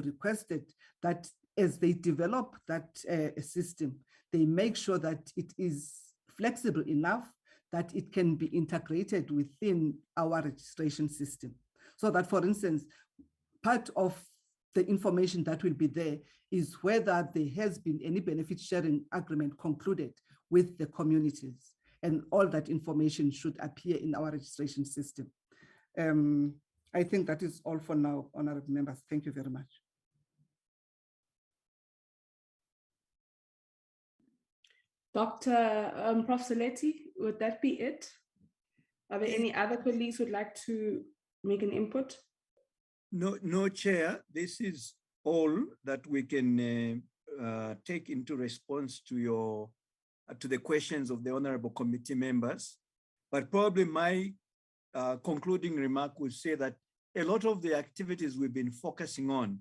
requested that as they develop that system, they make sure that it is flexible enough that it can be integrated within our registration system. So that, for instance, part of the information that will be there is whether there has been any benefit sharing agreement concluded with the communities, and all that information should appear in our registration system. I think that is all for now, honorable members. Thank you very much. Dr. Prof. Seletti, would that be it? Are there any other colleagues who would like to make an input? No, Chair. This is all that we can take into response to the questions of the honorable committee members. But probably my concluding remark would say that a lot of the activities we've been focusing on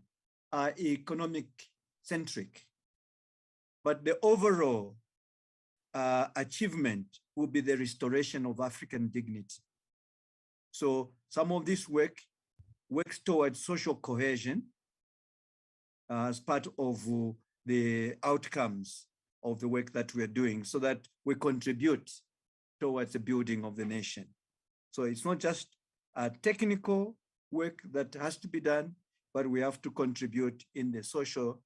are economic centric, but the overall achievement will be the restoration of African dignity. So some of this work works towards social cohesion as part of the outcomes of the work that we're doing, so that we contribute towards the building of the nation. So it's not just a technical work that has to be done, but we have to contribute in the social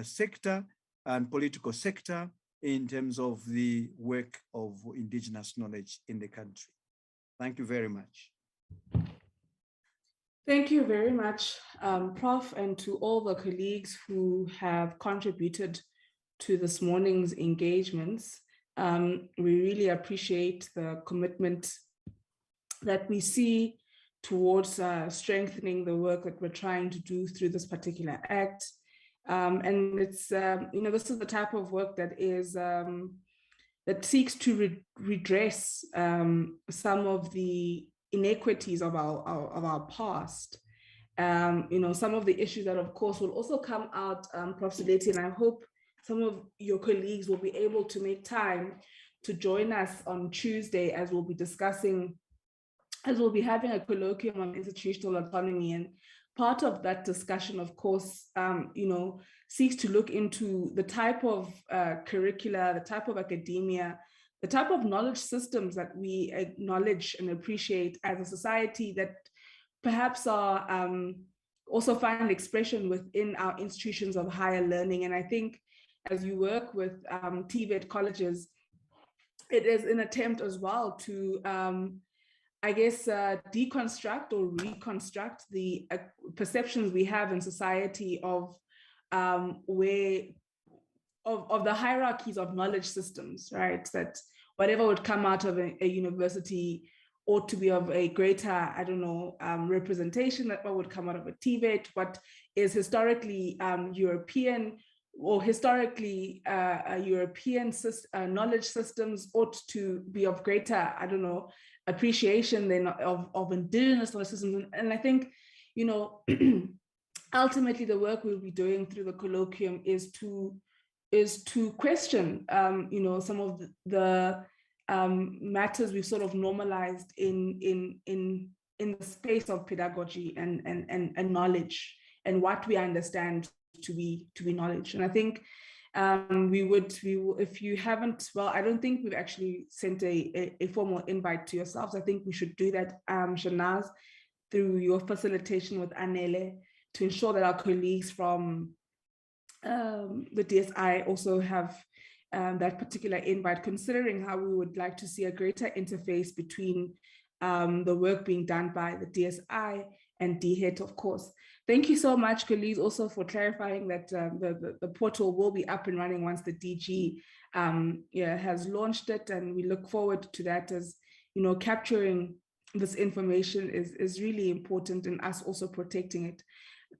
sector and political sector in terms of the work of indigenous knowledge in the country. Thank you very much. Thank you very much, Prof, and to all the colleagues who have contributed to this morning's engagements. We really appreciate the commitment that we see towards strengthening the work that we're trying to do through this particular act. And it's, this is the type of work that is, that seeks to redress some of the inequities of our past, some of the issues that, of course, will also come out, Prof. Seleti, and I hope some of your colleagues will be able to make time to join us on Tuesday as we'll be discussing, as we'll be having a colloquium on institutional autonomy. And part of that discussion, of course, seeks to look into the type of curricula, the type of academia, the type of knowledge systems that we acknowledge and appreciate as a society that perhaps are also find expression within our institutions of higher learning. And I think as you work with TVET colleges, it is an attempt as well to, deconstruct or reconstruct the perceptions we have in society of the hierarchies of knowledge systems, right? That whatever would come out of a university ought to be of a greater, representation, that what would come out of a TVET, what is historically European or historically European knowledge systems ought to be of greater, appreciation than of indigenous knowledge systems. And I think, ultimately the work we'll be doing through the colloquium is to question, some of the matters we've sort of normalized in the space of pedagogy and knowledge, and what we understand to be knowledge. And I think we will, if you haven't, well, I don't think we've actually sent a formal invite to yourselves. I think we should do that, Shanaz, through your facilitation with Anele, to ensure that our colleagues from the DSI also have that particular invite, considering how we would like to see a greater interface between the work being done by the DSI and DHET, of course. Thank you so much, colleagues, also for clarifying that the portal will be up and running once the DG has launched it, and we look forward to that, as capturing this information is really important, and us also protecting it.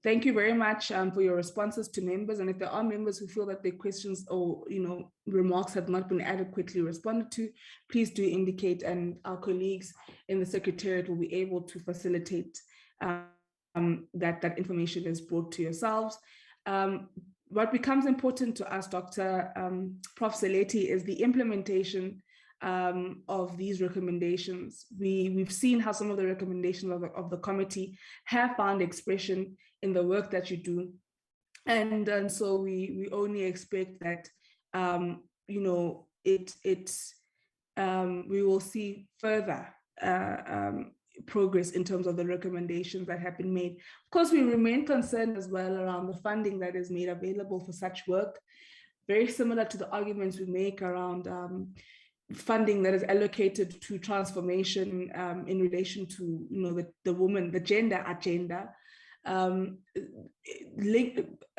Thank you very much for your responses to members. And if there are members who feel that their questions or remarks have not been adequately responded to, please do indicate, and our colleagues in the Secretariat will be able to facilitate that information is brought to yourselves. What becomes important to us, Dr. Prof. Seleti, is the implementation of these recommendations. We've seen how some of the recommendations of the committee have found expression in the work that you do. And so we only expect that, we will see further progress in terms of the recommendations that have been made. Of course, we remain concerned as well around the funding that is made available for such work, very similar to the arguments we make around funding that is allocated to transformation in relation to the gender agenda.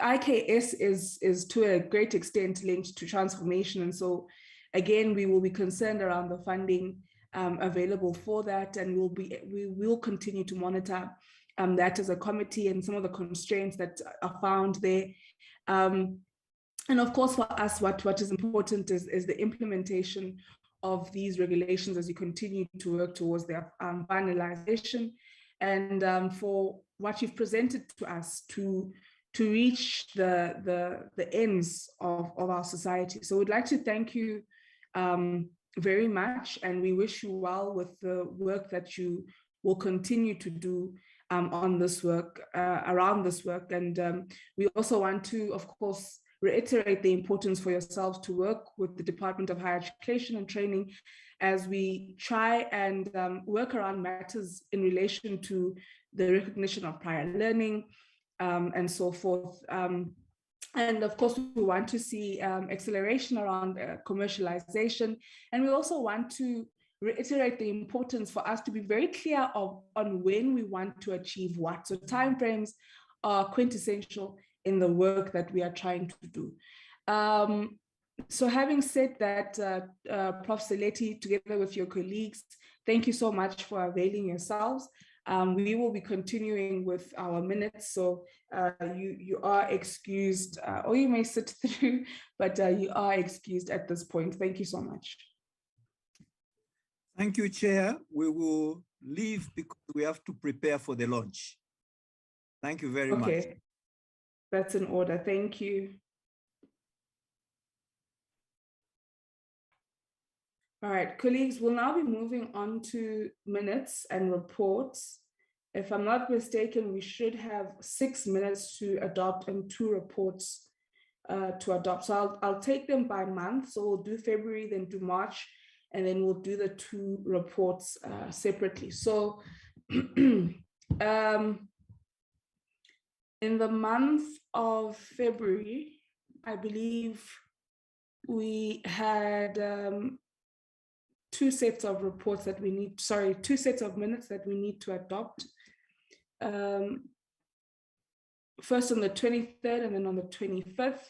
IKS is to a great extent linked to transformation, and so again we will be concerned around the funding available for that, and we will continue to monitor that as a committee and some of the constraints that are found there. And of course, for us, what is important is the implementation of these regulations as you continue to work towards their finalization, and for what you've presented to us to reach the ends of our society. So we'd like to thank you very much, and we wish you well with the work that you will continue to do on this work, around this work. And we also want to, of course, reiterate the importance for yourselves to work with the Department of Higher Education and Training as we try and work around matters in relation to the recognition of prior learning and so forth. And of course, we want to see acceleration around commercialization. And we also want to reiterate the importance for us to be very clear on when we want to achieve what. So timeframes are quintessential in the work that we are trying to do. So having said that, Prof. Seleti, together with your colleagues, thank you so much for availing yourselves. We will be continuing with our minutes, so you are excused, or you may sit through, but you are excused at this point. Thank you so much. Thank you, Chair. We will leave because we have to prepare for the launch. Thank you very much. Okay, that's in order. Thank you. All right, colleagues, we'll now be moving on to minutes and reports. If I'm not mistaken, we should have 6 minutes to adopt and 2 reports to adopt. So I'll take them by month. So we'll do February, then do March, and then we'll do the 2 reports separately. So in the month of February, I believe we had 2 sets of reports that we need, 2 sets of minutes that we need to adopt. First on the 23rd and then on the 25th.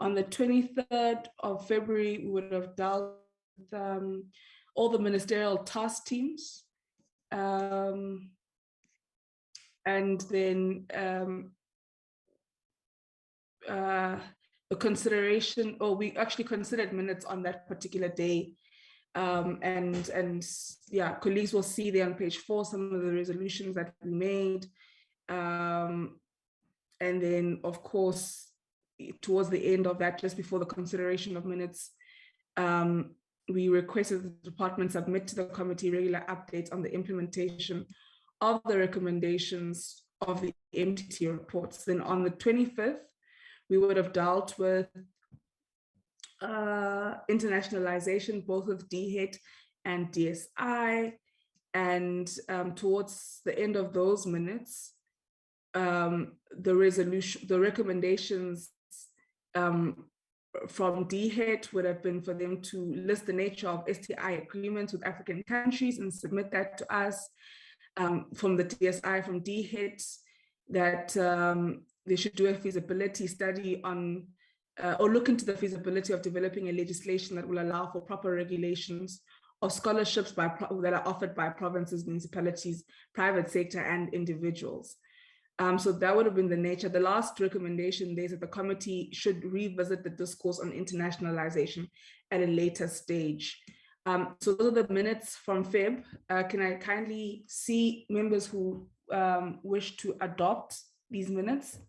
On the 23rd of February, we would have dealt with all the ministerial task teams. And then the consideration, or we actually considered minutes on that particular day. And yeah, colleagues will see there on page 4 some of the resolutions that we made. And then, of course, towards the end of that, just before the consideration of minutes, we requested the department submit to the committee regular updates on the implementation of the recommendations of the MTT reports. Then on the 25th, we would have dealt with internationalization, both with DHET and DSI. And towards the end of those minutes, the recommendations from DHET would have been for them to list the nature of STI agreements with African countries and submit that to us. From the DSI, from DHET, that they should do a feasibility study on, or look into the feasibility of developing a legislation that will allow for proper regulations of scholarships that are offered by provinces, municipalities, private sector, and individuals. So that would have been the nature. The last recommendation there is that the committee should revisit the discourse on internationalization at a later stage. So those are the minutes from Feb. Can I kindly see members who wish to adopt these minutes?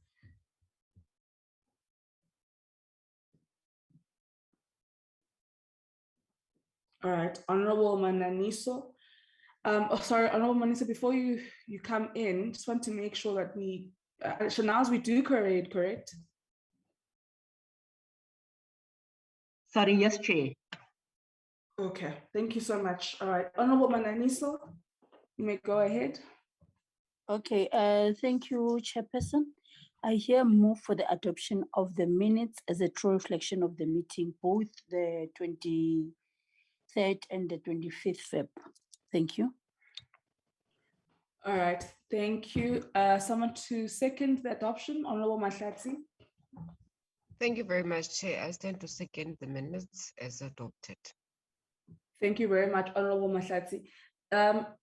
All right, Honorable Mananiso. Sorry, Honorable Mananiso, before you come in, just want to make sure that we, Shanaz, we do correct? Sorry, yes, Chair. Okay, thank you so much. All right, Honorable Mananiso, you may go ahead. Okay, thank you, Chairperson. I here move for the adoption of the minutes as a true reflection of the meeting, both the 23rd and the 25th Feb. Thank you. All right, thank you. Someone to second the adoption, Honorable Mahlatsi. Thank you very much, Chair. I stand to second the minutes as adopted. Thank you very much, Honorable Mahlatsi.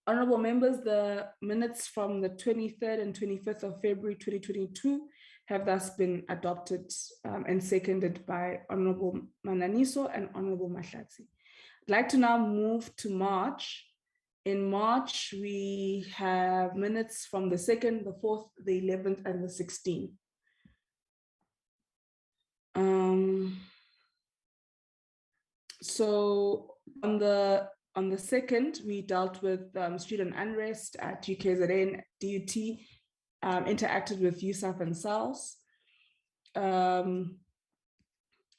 Honorable members, the minutes from the 23rd and 25th of February 2022 have thus been adopted and seconded by Honorable Mananiso and Honorable Mahlatsi. I'd like to now move to March. In March, we have minutes from the 2nd, the 4th, the 11th, and the 16th. So on the 2nd, we dealt with student unrest at UKZN, DUT, interacted with USAF and SALS.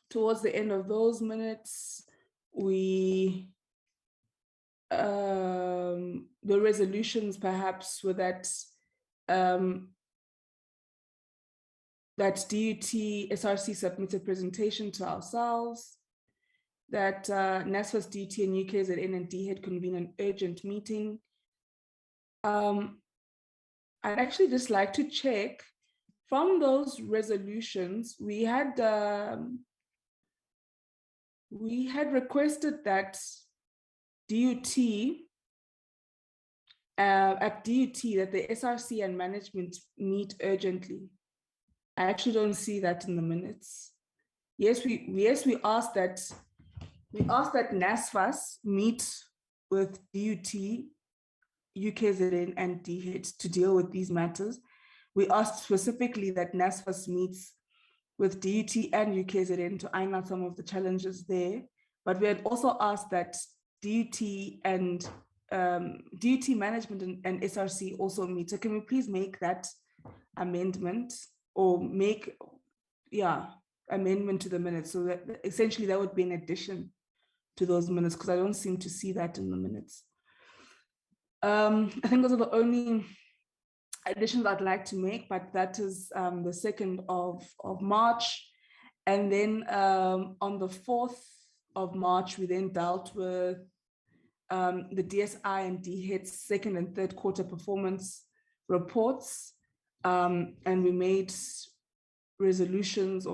Towards the end of those minutes, we the resolutions perhaps were that that DUT SRC submitted presentation to ourselves, that NASFAS DUT and UKZN and DHET convene an urgent meeting. I'd actually just like to check from those resolutions, we had requested that DUT, at DUT, that the SRC and management meet urgently. I actually don't see that in the minutes. Yes, we asked that NASFAS meet with DUT, UKZN, and DHET to deal with these matters, we asked specifically that NSFAS meets with DUT and UKZN to iron out some of the challenges there. But we had also asked that DUT and DUT management and SRC also meet. So can we please make that amendment or make, amendment to the minutes, so that essentially that would be an addition to those minutes, because I don't seem to see that in the minutes. I think those are the only additions I'd like to make, but that is the 2nd of March. And then on the 4th of March, we then dealt with the DSI and DHET's 2nd and 3rd quarter performance reports. And we made resolutions, there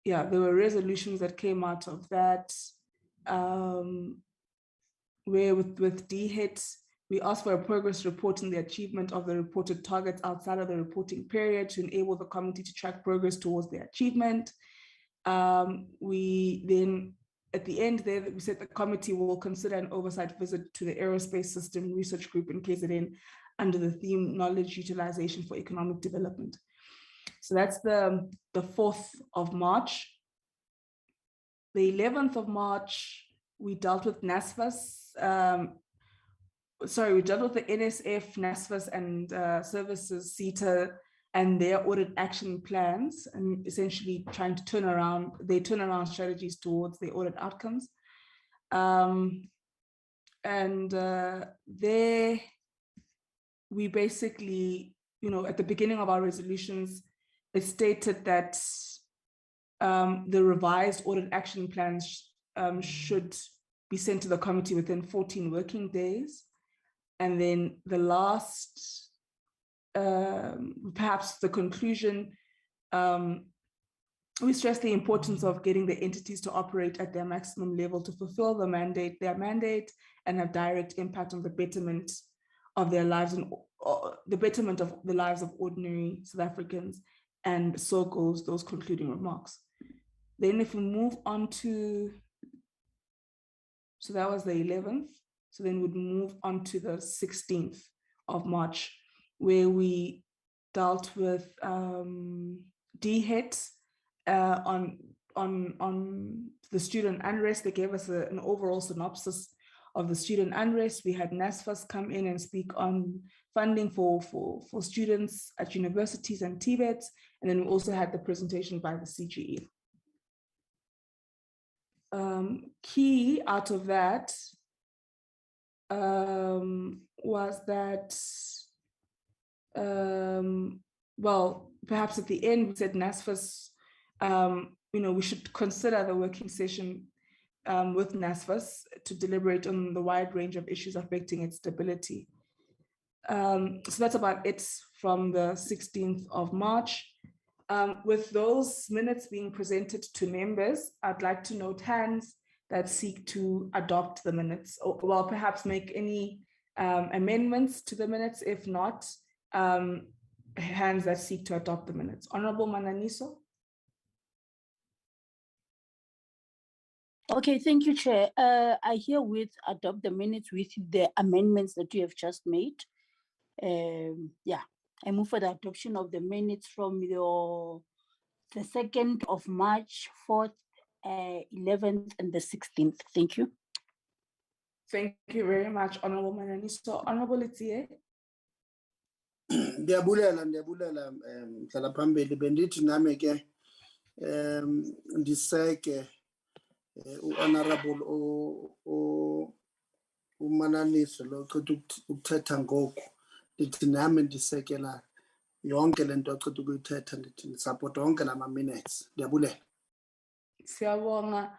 were resolutions that came out of that, where with DHET, we asked for a progress report in the achievement of the reported targets outside of the reporting period to enable the committee to track progress towards their achievement. We then, at the end there, we said the committee will consider an oversight visit to the Aerospace System Research Group in KZN under the theme Knowledge Utilization for Economic Development. So that's the 4th of March. The 11th of March, we dealt with NSFAS. We dealt with the NSF, NSFAS, and Services CETA and their audit action plans, and essentially trying to turn around strategies towards the audit outcomes. There we basically, at the beginning of our resolutions, it stated that the revised audit action plans should be sent to the committee within 14 working days. And then the last, perhaps the conclusion, we stress the importance of getting the entities to operate at their maximum level to fulfill their mandate, and have direct impact on the betterment of their lives and the betterment of the lives of ordinary South Africans. And so goes those concluding remarks. Then if we move on to, so that was the 11th. So then we'd move on to the 16th of March, where we dealt with DHET on the student unrest. They gave us an overall synopsis of the student unrest. We had NSFAS come in and speak on funding for students at universities and TVETs. And then we also had the presentation by the CGE. Key out of that was that, well, perhaps at the end we said NSFAS, we should consider the working session with NSFAS to deliberate on the wide range of issues affecting its stability. So that's about it from the 16th of March. With those minutes being presented to members, I'd like to note hands that seek to adopt the minutes, or well, perhaps make any amendments to the minutes. If not, hands that seek to adopt the minutes. Honorable Mananiso. Okay, thank you, Chair. I herewith adopt the minutes with the amendments that you have just made. I move for the adoption of the minutes from the 2nd of March, 4th, 11th, and the 16th. Thank you. Thank you very much, Honorable Mananiso. Honorable Letsie. Ndiyabulela mhlala phambili bendithi nami ke ndiseke uhonorable uMananiso lo ceda ukuthetha ngoku, ndithi nami ndisekela yonke lento aceda ukuyithetha, ndithi ndisupport yonke lama minutes. Ndiyabulela. Siyabonga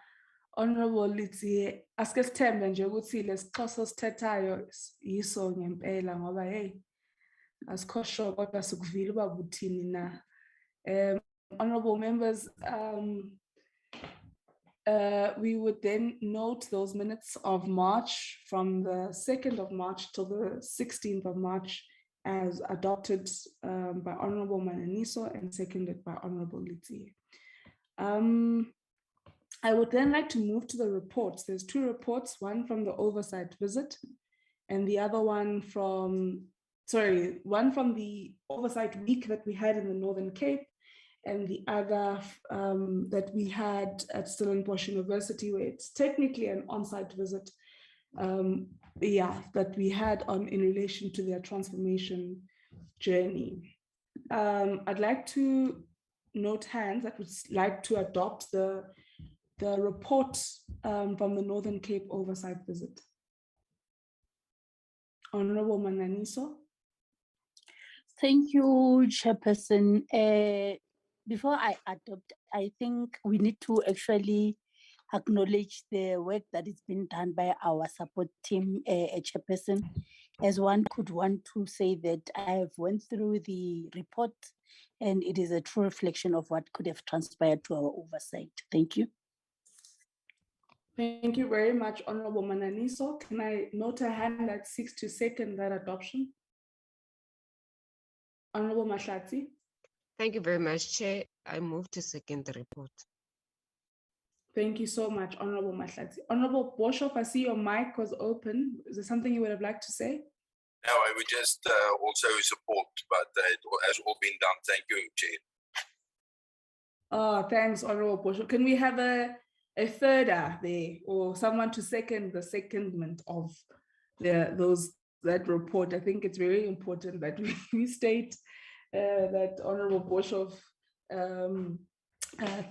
Honorable Letsie. Asike sithembe nje ukuthi lesixhosa sithethayo yiso ngempela, ngoba hey asikho sure kodwa sikuvile uba buthini na. Honorable members, we would then note those minutes of March from the 2nd of March till the 16th of March as adopted by Honorable Mananiso and seconded by Honorable Letsie. I would then like to move to the reports. There's two reports, one from the Oversight visit and the other one from sorry, one from the Oversight Week that we had in the Northern Cape, and the other that we had at Stellenbosch University, where it's technically an on-site visit, that we had in relation to their transformation journey. I'd like to note hands that would like to adopt the report from the Northern Cape Oversight visit. Honorable Mananiso. Thank you, Chairperson. Before I adopt, I think we need to actually acknowledge the work that is being done by our support team, Chairperson. As one could want to say that I have went through the report and it is a true reflection of what could have transpired to our oversight. Thank you. Thank you very much, Honorable Mananiso. Can I note a hand that seeks to second that adoption? Honorable Mahlatsi. Thank you very much, Chair. I move to second the report. Thank you so much, Honorable Mahlatsi. Honorable Boshoff, I see your mic was open. Is there something you would have liked to say? No, I would just also support, but it has all been done. Thank you, Chair. Oh, thanks, Honorable Boshoff. Can we have a thirder there, or someone to second the secondment of that report? I think it's very important that we state that Honorable Boshoff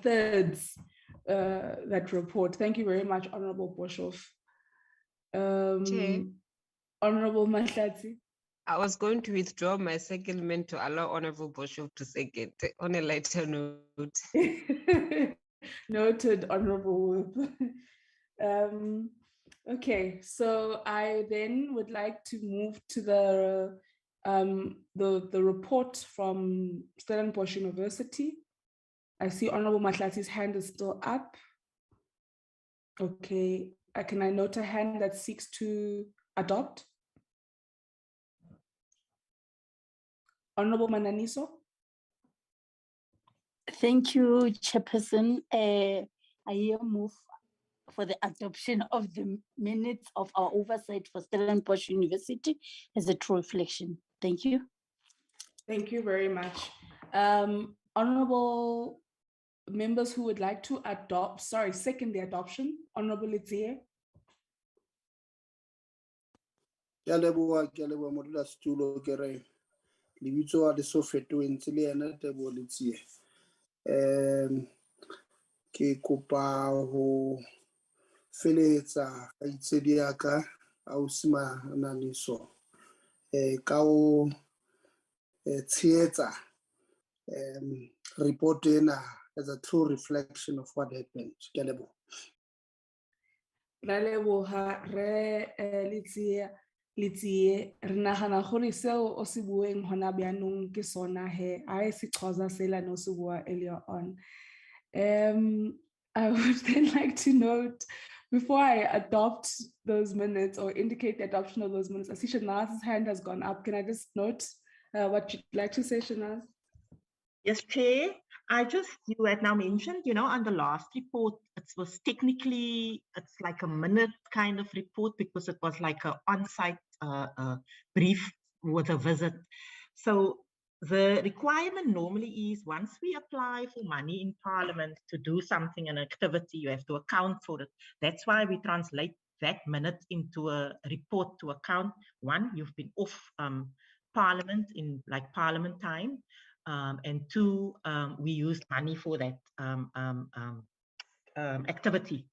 thirds that report. Thank you very much, Honorable Boshoff. Chair. Honorable Mahlatsi. I was going to withdraw my secondment to allow Honorable Boshoff to second on a lighter note. Noted, Honorable. Okay, so I then would like to move to the report from Stellenbosch University. I see Honorable Mahlatsi's hand is still up. Okay, can I note a hand that seeks to adopt? Honorable Mananiso. Thank you, Chairperson. I move for the adoption of the minutes of our oversight for Stellenbosch University as a true reflection. Thank you. Thank you very much. Honorable members who would like to second the adoption. Honorable Litie. Ke a leboha modulasetulo ke re lebitso a le so fetoheng ntse le ena Teboho Letsie. Ke kopa ho feletsa kaitsedi ya ka Ausi Mananiso ka ho tshehetsa report ena as a true reflection of what happened. Ke a leboha. Ra leboha re Litie re nagana gore seo o se bueng hona byanong ke sona he a se Xhosa sela no se bua earlier on. I would then like to note, before I adopt those minutes or indicate the adoption of those minutes, I see Shanaz's hand has gone up. Can I just note what you'd like to say, Shanaz? Yes, Chair. You had now mentioned, on the last report, it was technically, it's like a minute kind of report because it was like an on-site brief with a visit. So the requirement normally is once we apply for money in Parliament to do something, an activity, you have to account for it. That's why we translate that minute into a report to account. One, you've been off Parliament in like Parliament time. And two, we used money for that activity.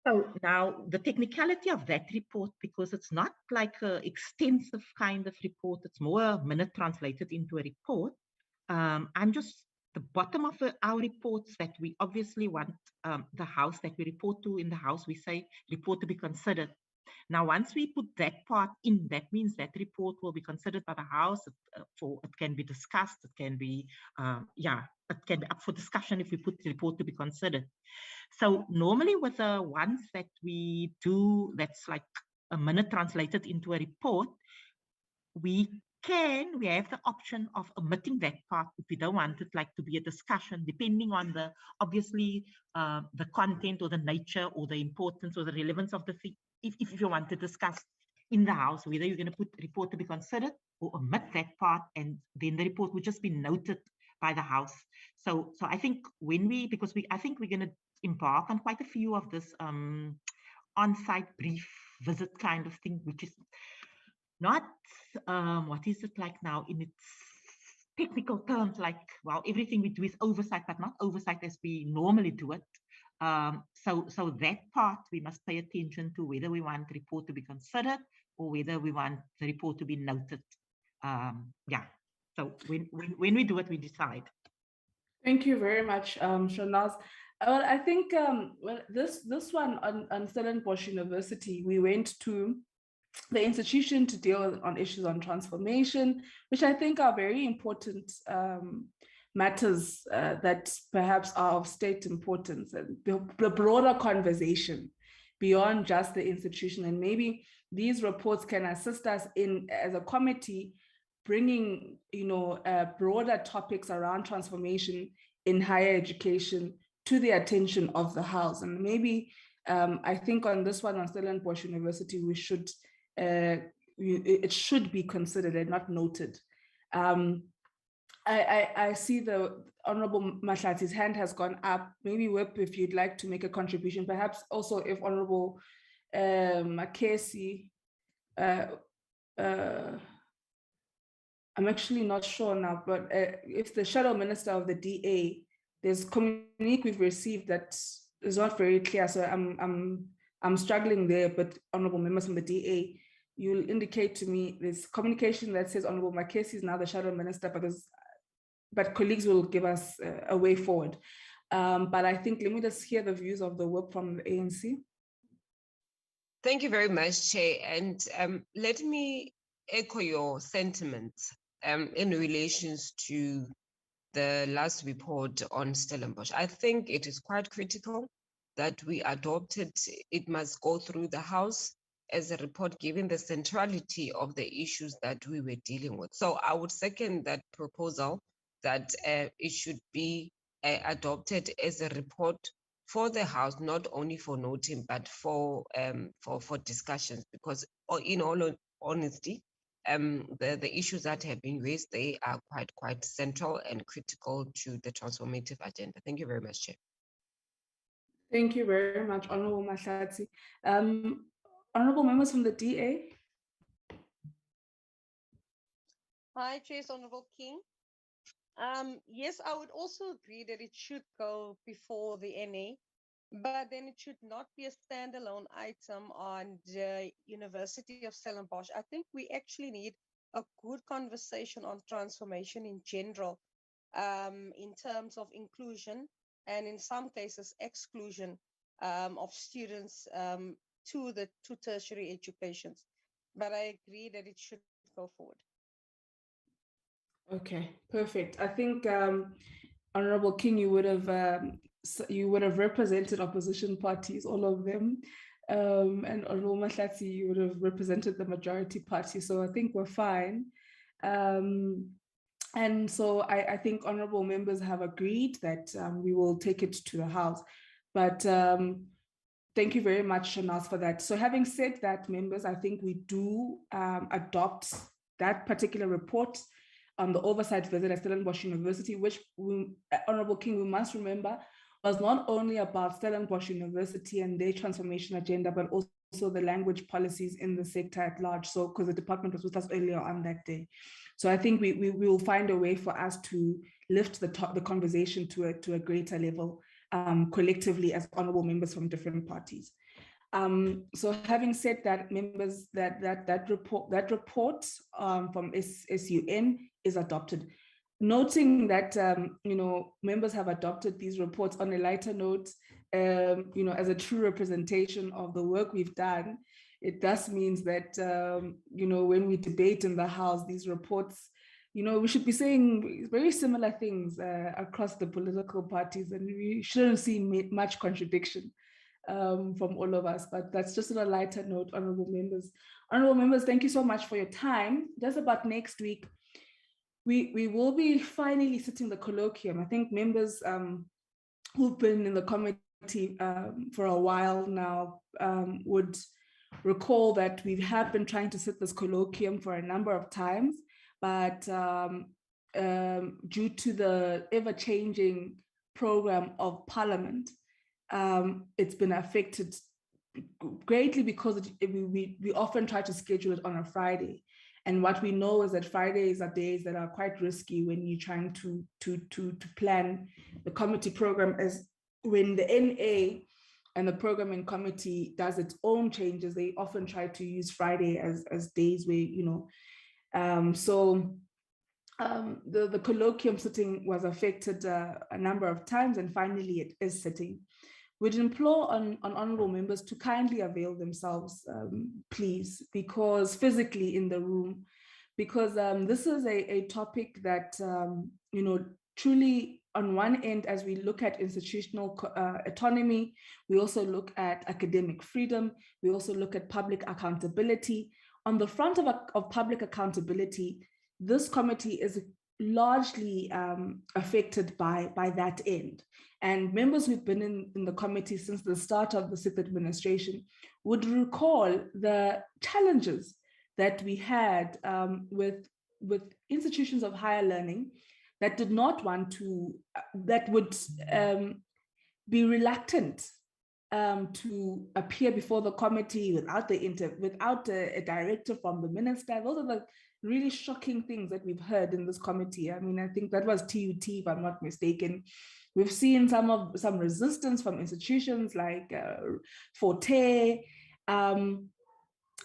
So now the technicality of that report, because it's not like an extensive kind of report, it's more a minute translated into a report. I'm just the bottom of our reports that we obviously want the House that we report to in the House, we say report to be considered. Now, once we put that part in, that means that report will be considered by the House. It can be discussed. It can be, it can be up for discussion if we put the report to be considered. So normally with the ones that we do, that's like a minute translated into a report, we have the option of omitting that part if we don't want it like to be a discussion, depending on the, obviously, the content or the nature or the importance or the relevance of the thing. If you want to discuss in the House, whether you're going to put report to be considered or omit that part, and then the report would just be noted by the House. So I think I think we're going to embark on quite a few of this on-site brief visit kind of thing, which is not, what is it like now in its technical terms, like, well, everything we do is oversight, but not oversight as we normally do it. So that part, we must pay attention to whether we want the report to be considered or whether we want the report to be noted. Yeah, so when we do it, we decide. Thank you very much, Shanaz. Well, I think this one on Stellenbosch University, we went to the institution to deal on issues on transformation, which I think are very important matters that perhaps are of state importance, and the broader conversation beyond just the institution. And maybe these reports can assist us in, as a committee, bringing, broader topics around transformation in higher education to the attention of the House. And maybe I think on this one on Stellenbosch University, we should it should be considered and not noted. I see the Honorable Mahlati's hand has gone up. Maybe Web, if you'd like to make a contribution, perhaps also if Honorable Makesi, I'm actually not sure now, but if the Shadow Minister of the DA, there's communique we've received that is not very clear, so I'm struggling there. But honorable members from the DA, you'll indicate to me there's communication that says Honorable Makesi is now the Shadow Minister, but colleagues will give us a way forward. But I think, let me just hear the views of the work from the ANC. Thank you very much, Chair. And let me echo your sentiments in relations to the last report on Stellenbosch. I think it is quite critical that we adopt it. It must go through the House as a report, given the centrality of the issues that we were dealing with. So I would second that proposal that it should be adopted as a report for the House, not only for noting, but for discussions, because in all honesty, the issues that have been raised, they are quite central and critical to the transformative agenda. Thank you very much, Chair. Thank you very much, Honorable Mahlati. Honorable members from the DA. Hi, Chair, Honorable King. Yes, I would also agree that it should go before the NA, but then it should not be a standalone item on the University of Stellenbosch. I think we actually need a good conversation on transformation in general, in terms of inclusion and in some cases exclusion of students to tertiary educations. But I agree that it should go forward. Okay, perfect. I think Honorable King, you would have represented opposition parties, all of them, and Honorable Mahlati, you would have represented the majority party. So I think we're fine. And so I think honorable members have agreed that we will take it to the House. But thank you very much, Shanaz, for that. So having said that, members, I think we do adopt that particular report on the oversight visit at Stellenbosch University, which, Honorable King, we must remember, was not only about Stellenbosch University and their transformation agenda, but also the language policies in the sector at large. So, because the department was with us earlier on that day. So I think we will find a way for us to lift the conversation to a greater level collectively as honorable members from different parties. So having said that, members, that report from SUN is adopted. Noting that members have adopted these reports on a lighter note, as a true representation of the work we've done, it thus means that when we debate in the House these reports, we should be saying very similar things across the political parties, and we shouldn't see much contradiction from all of us. But that's just on a lighter note, honorable members. Honorable members, thank you so much for your time. Just about next week, we will be finally sitting the colloquium. I think members who've been in the committee for a while now would recall that we have been trying to sit this colloquium for a number of times, but due to the ever-changing program of Parliament, it's been affected greatly because we often try to schedule it on a Friday. And what we know is that Fridays are days that are quite risky when you're trying to plan the committee program, as when the NA and the programming committee does its own changes, they often try to use Friday as days where, the colloquium sitting was affected a number of times, and finally it is sitting. We'd implore on honorable members to kindly avail themselves, please, because physically in the room, because this is a topic that, truly on one end, as we look at institutional autonomy, we also look at academic freedom, we also look at public accountability. On the front of public accountability, this committee is largely affected by that end. And members who've been in the committee since the start of the sixth administration would recall the challenges that we had with institutions of higher learning that did not want to, that would be reluctant to appear before the committee without a directive from the minister. Those are the really shocking things that we've heard in this committee. I mean, I think that was TUT, if I'm not mistaken. We've seen some resistance from institutions like Forte,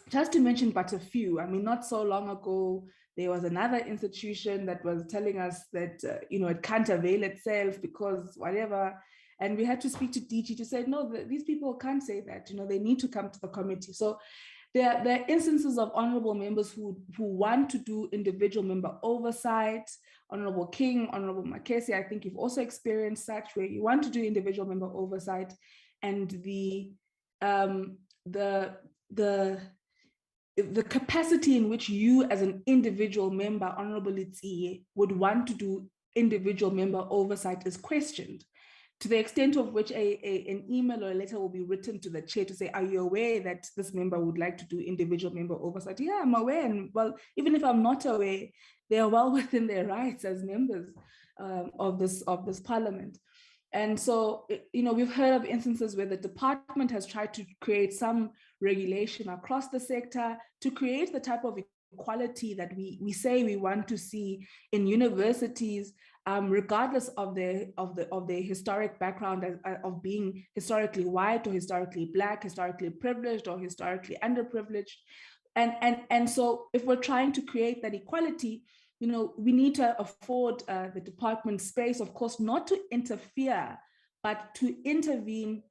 just to mention but a few. I mean, not so long ago, there was another institution that was telling us that, it can't avail itself because whatever. And we had to speak to DG to say, no, these people can't say that, they need to come to the committee. So there are instances of honorable members who want to do individual member oversight. Honorable King, Honorable Makesi, I think you've also experienced such, where you want to do individual member oversight, and the capacity in which you as an individual member, Honorable Litsie, would want to do individual member oversight is questioned, to the extent of which an email or a letter will be written to the chair to say, are you aware that this member would like to do individual member oversight? Yeah, I'm aware. And well, even if I'm not aware, they are well within their rights as members of this parliament. And so, we've heard of instances where the department has tried to create some regulation across the sector to create the type of equality that we say we want to see in universities, regardless of their historic background of being historically white or historically Black, historically privileged or historically underprivileged. And so if we're trying to create that equality, we need to afford the department space, of course, not to interfere, but to intervene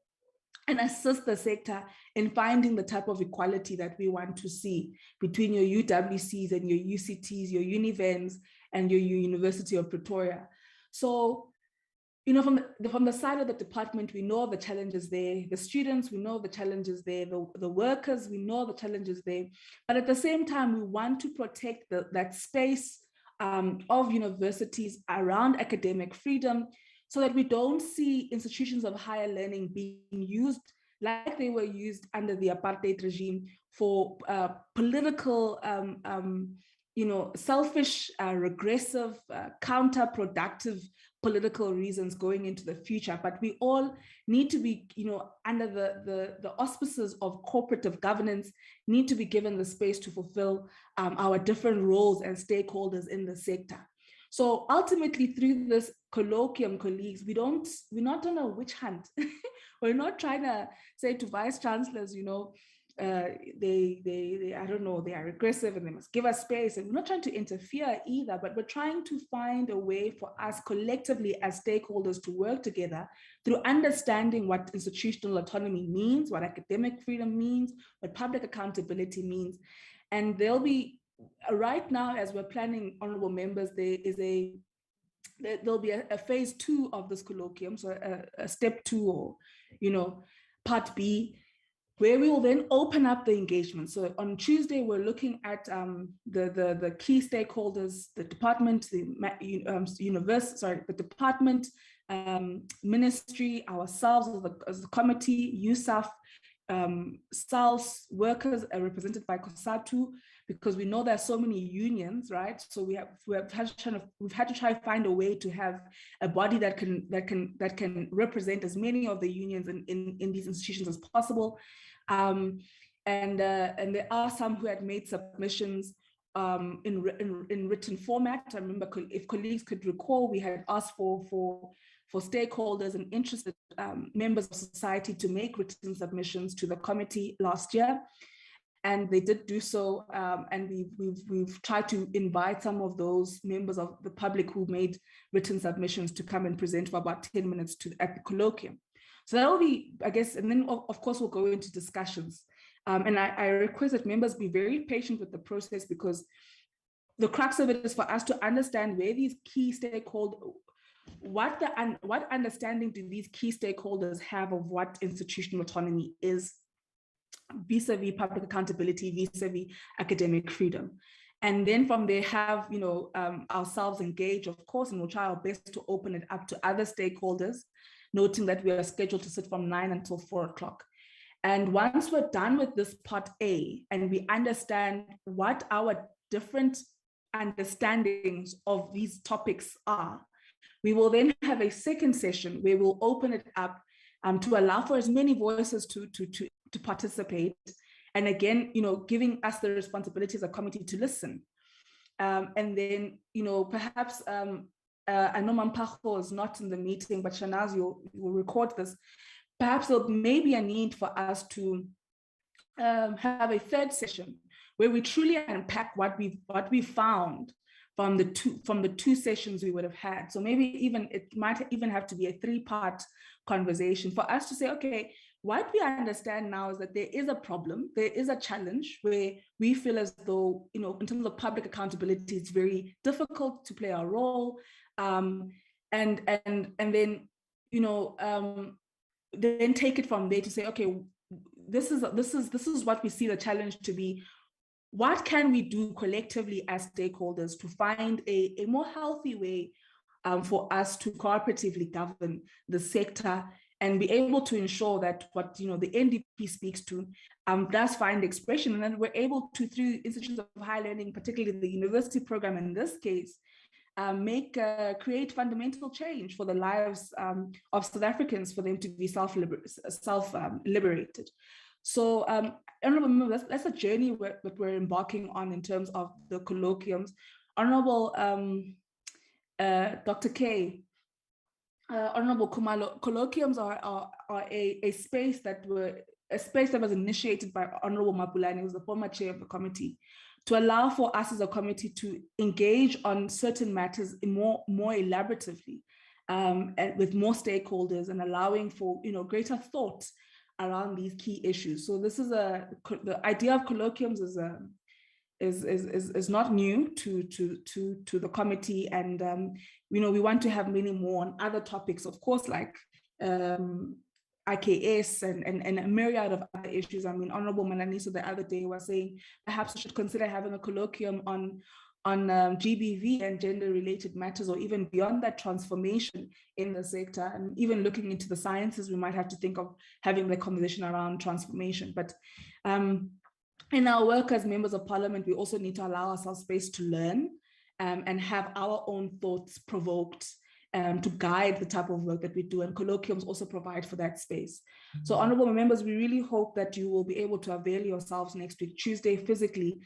and assist the sector in finding the type of equality that we want to see between your UWCs and your UCTs, your Univens, and your University of Pretoria. So, from the side of the department, we know the challenges there. The students, we know the challenges there. The workers, we know the challenges there. But at the same time, we want to protect that space of universities around academic freedom, so that we don't see institutions of higher learning being used like they were used under the apartheid regime for political, selfish, regressive, counterproductive political reasons going into the future. But we all need to be, under the auspices of cooperative governance, need to be given the space to fulfill our different roles and stakeholders in the sector. So ultimately, through this colloquium, colleagues, we're not on a witch hunt. We're not trying to say to vice chancellors, they I don't know, they are regressive and they must give us space. And we're not trying to interfere either, but we're trying to find a way for us collectively as stakeholders to work together through understanding what institutional autonomy means, what academic freedom means, what public accountability means. And there'll be, right now, as we're planning, honorable members, there'll be a phase 2 of this colloquium, so a step 2, or part B, where we will then open up the engagement. So on Tuesday, we're looking at the key stakeholders, the department, the department, ministry, ourselves as the committee, USAF, SALS workers are represented by COSATU, because we know there are so many unions, right? So we've had to try to find a way to have a body that can represent as many of the unions in these institutions as possible. And there are some who had made submissions in written format. I remember, if colleagues could recall, we had asked for stakeholders and interested members of society to make written submissions to the committee last year. And they did do so, and we've tried to invite some of those members of the public who made written submissions to come and present for about 10 minutes at the colloquium. So that will be, I guess, and then of course we'll go into discussions. And I request that members be very patient with the process, because the crux of it is for us to understand where these key stakeholders, what understanding do these key stakeholders have of what institutional autonomy is, vis-a-vis public accountability, vis-a-vis academic freedom. And then from there have, ourselves engage, of course, and we'll try our best to open it up to other stakeholders, noting that we are scheduled to sit from 9 until 4 o'clock. And once we're done with this part A, and we understand what our different understandings of these topics are, we will then have a second session where we'll open it up to allow for as many voices to participate. And again, giving us the responsibility as a committee to listen. And then, perhaps, I know Mampacho is not in the meeting, but Shanaz, you'll record this. Perhaps there may be a need for us to have a third session where we truly unpack what we found from the two sessions we would have had. So maybe it might even have to be a 3-part conversation for us to say, okay, what we understand now is that there is a problem, there is a challenge where we feel as though, in terms of public accountability, it's very difficult to play our role. And then, then take it from there to say, okay, this is what we see the challenge to be. What can we do collectively as stakeholders to find a more healthy way for us to cooperatively govern the sector and be able to ensure that what the NDP speaks to does find expression, and then we're able to, through institutions of higher learning, particularly the university program in this case, create fundamental change for the lives of South Africans, for them to be self-liberated. So, Honourable Members, that's a journey that we're embarking on in terms of the colloquiums. Honourable Dr. K, Honourable Kumalo, colloquiums are a space that was initiated by Honourable Mapulani, who was the former chair of the committee, to allow for us as a committee to engage on certain matters more elaboratively, and with more stakeholders, and allowing for greater thought around these key issues. So this is the idea of colloquiums is not new to the committee, and we want to have many more on other topics, of course, like IKS and a myriad of other issues. I mean, Honourable Mananiso the other day was saying perhaps we should consider having a colloquium on GBV and gender-related matters, or even beyond that, transformation in the sector, and even looking into the sciences, we might have to think of having the conversation around transformation. But in our work as members of parliament, we also need to allow ourselves space to learn and have our own thoughts provoked to guide the type of work that we do, and colloquiums also provide for that space. So honourable members, we really hope that you will be able to avail yourselves next week, Tuesday, physically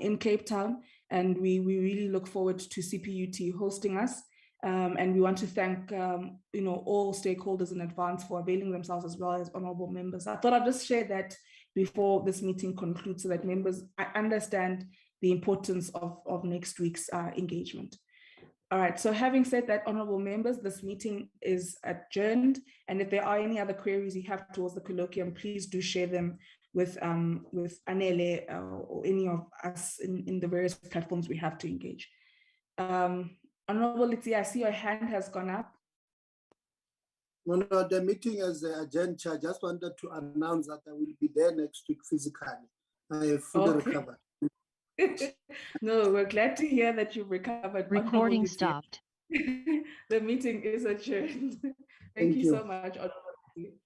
in Cape Town, and we really look forward to CPUT hosting us. And we want to thank all stakeholders in advance for availing themselves, as well as honourable members. I thought I'd just share that before this meeting concludes, so that members understand the importance of next week's engagement. All right, so having said that, honourable members, this meeting is adjourned. And if there are any other queries you have towards the colloquium, please do share them with Anele or any of us in the various platforms we have to engage. Honourable Litsi, I see your hand has gone up. No, the meeting is adjourned, Chair. I just wanted to announce that I will be there next week physically. I have fully recovered. No, we're glad to hear that you've recovered. Recording stopped. The meeting is adjourned. Thank you so much, Honourable Litsi.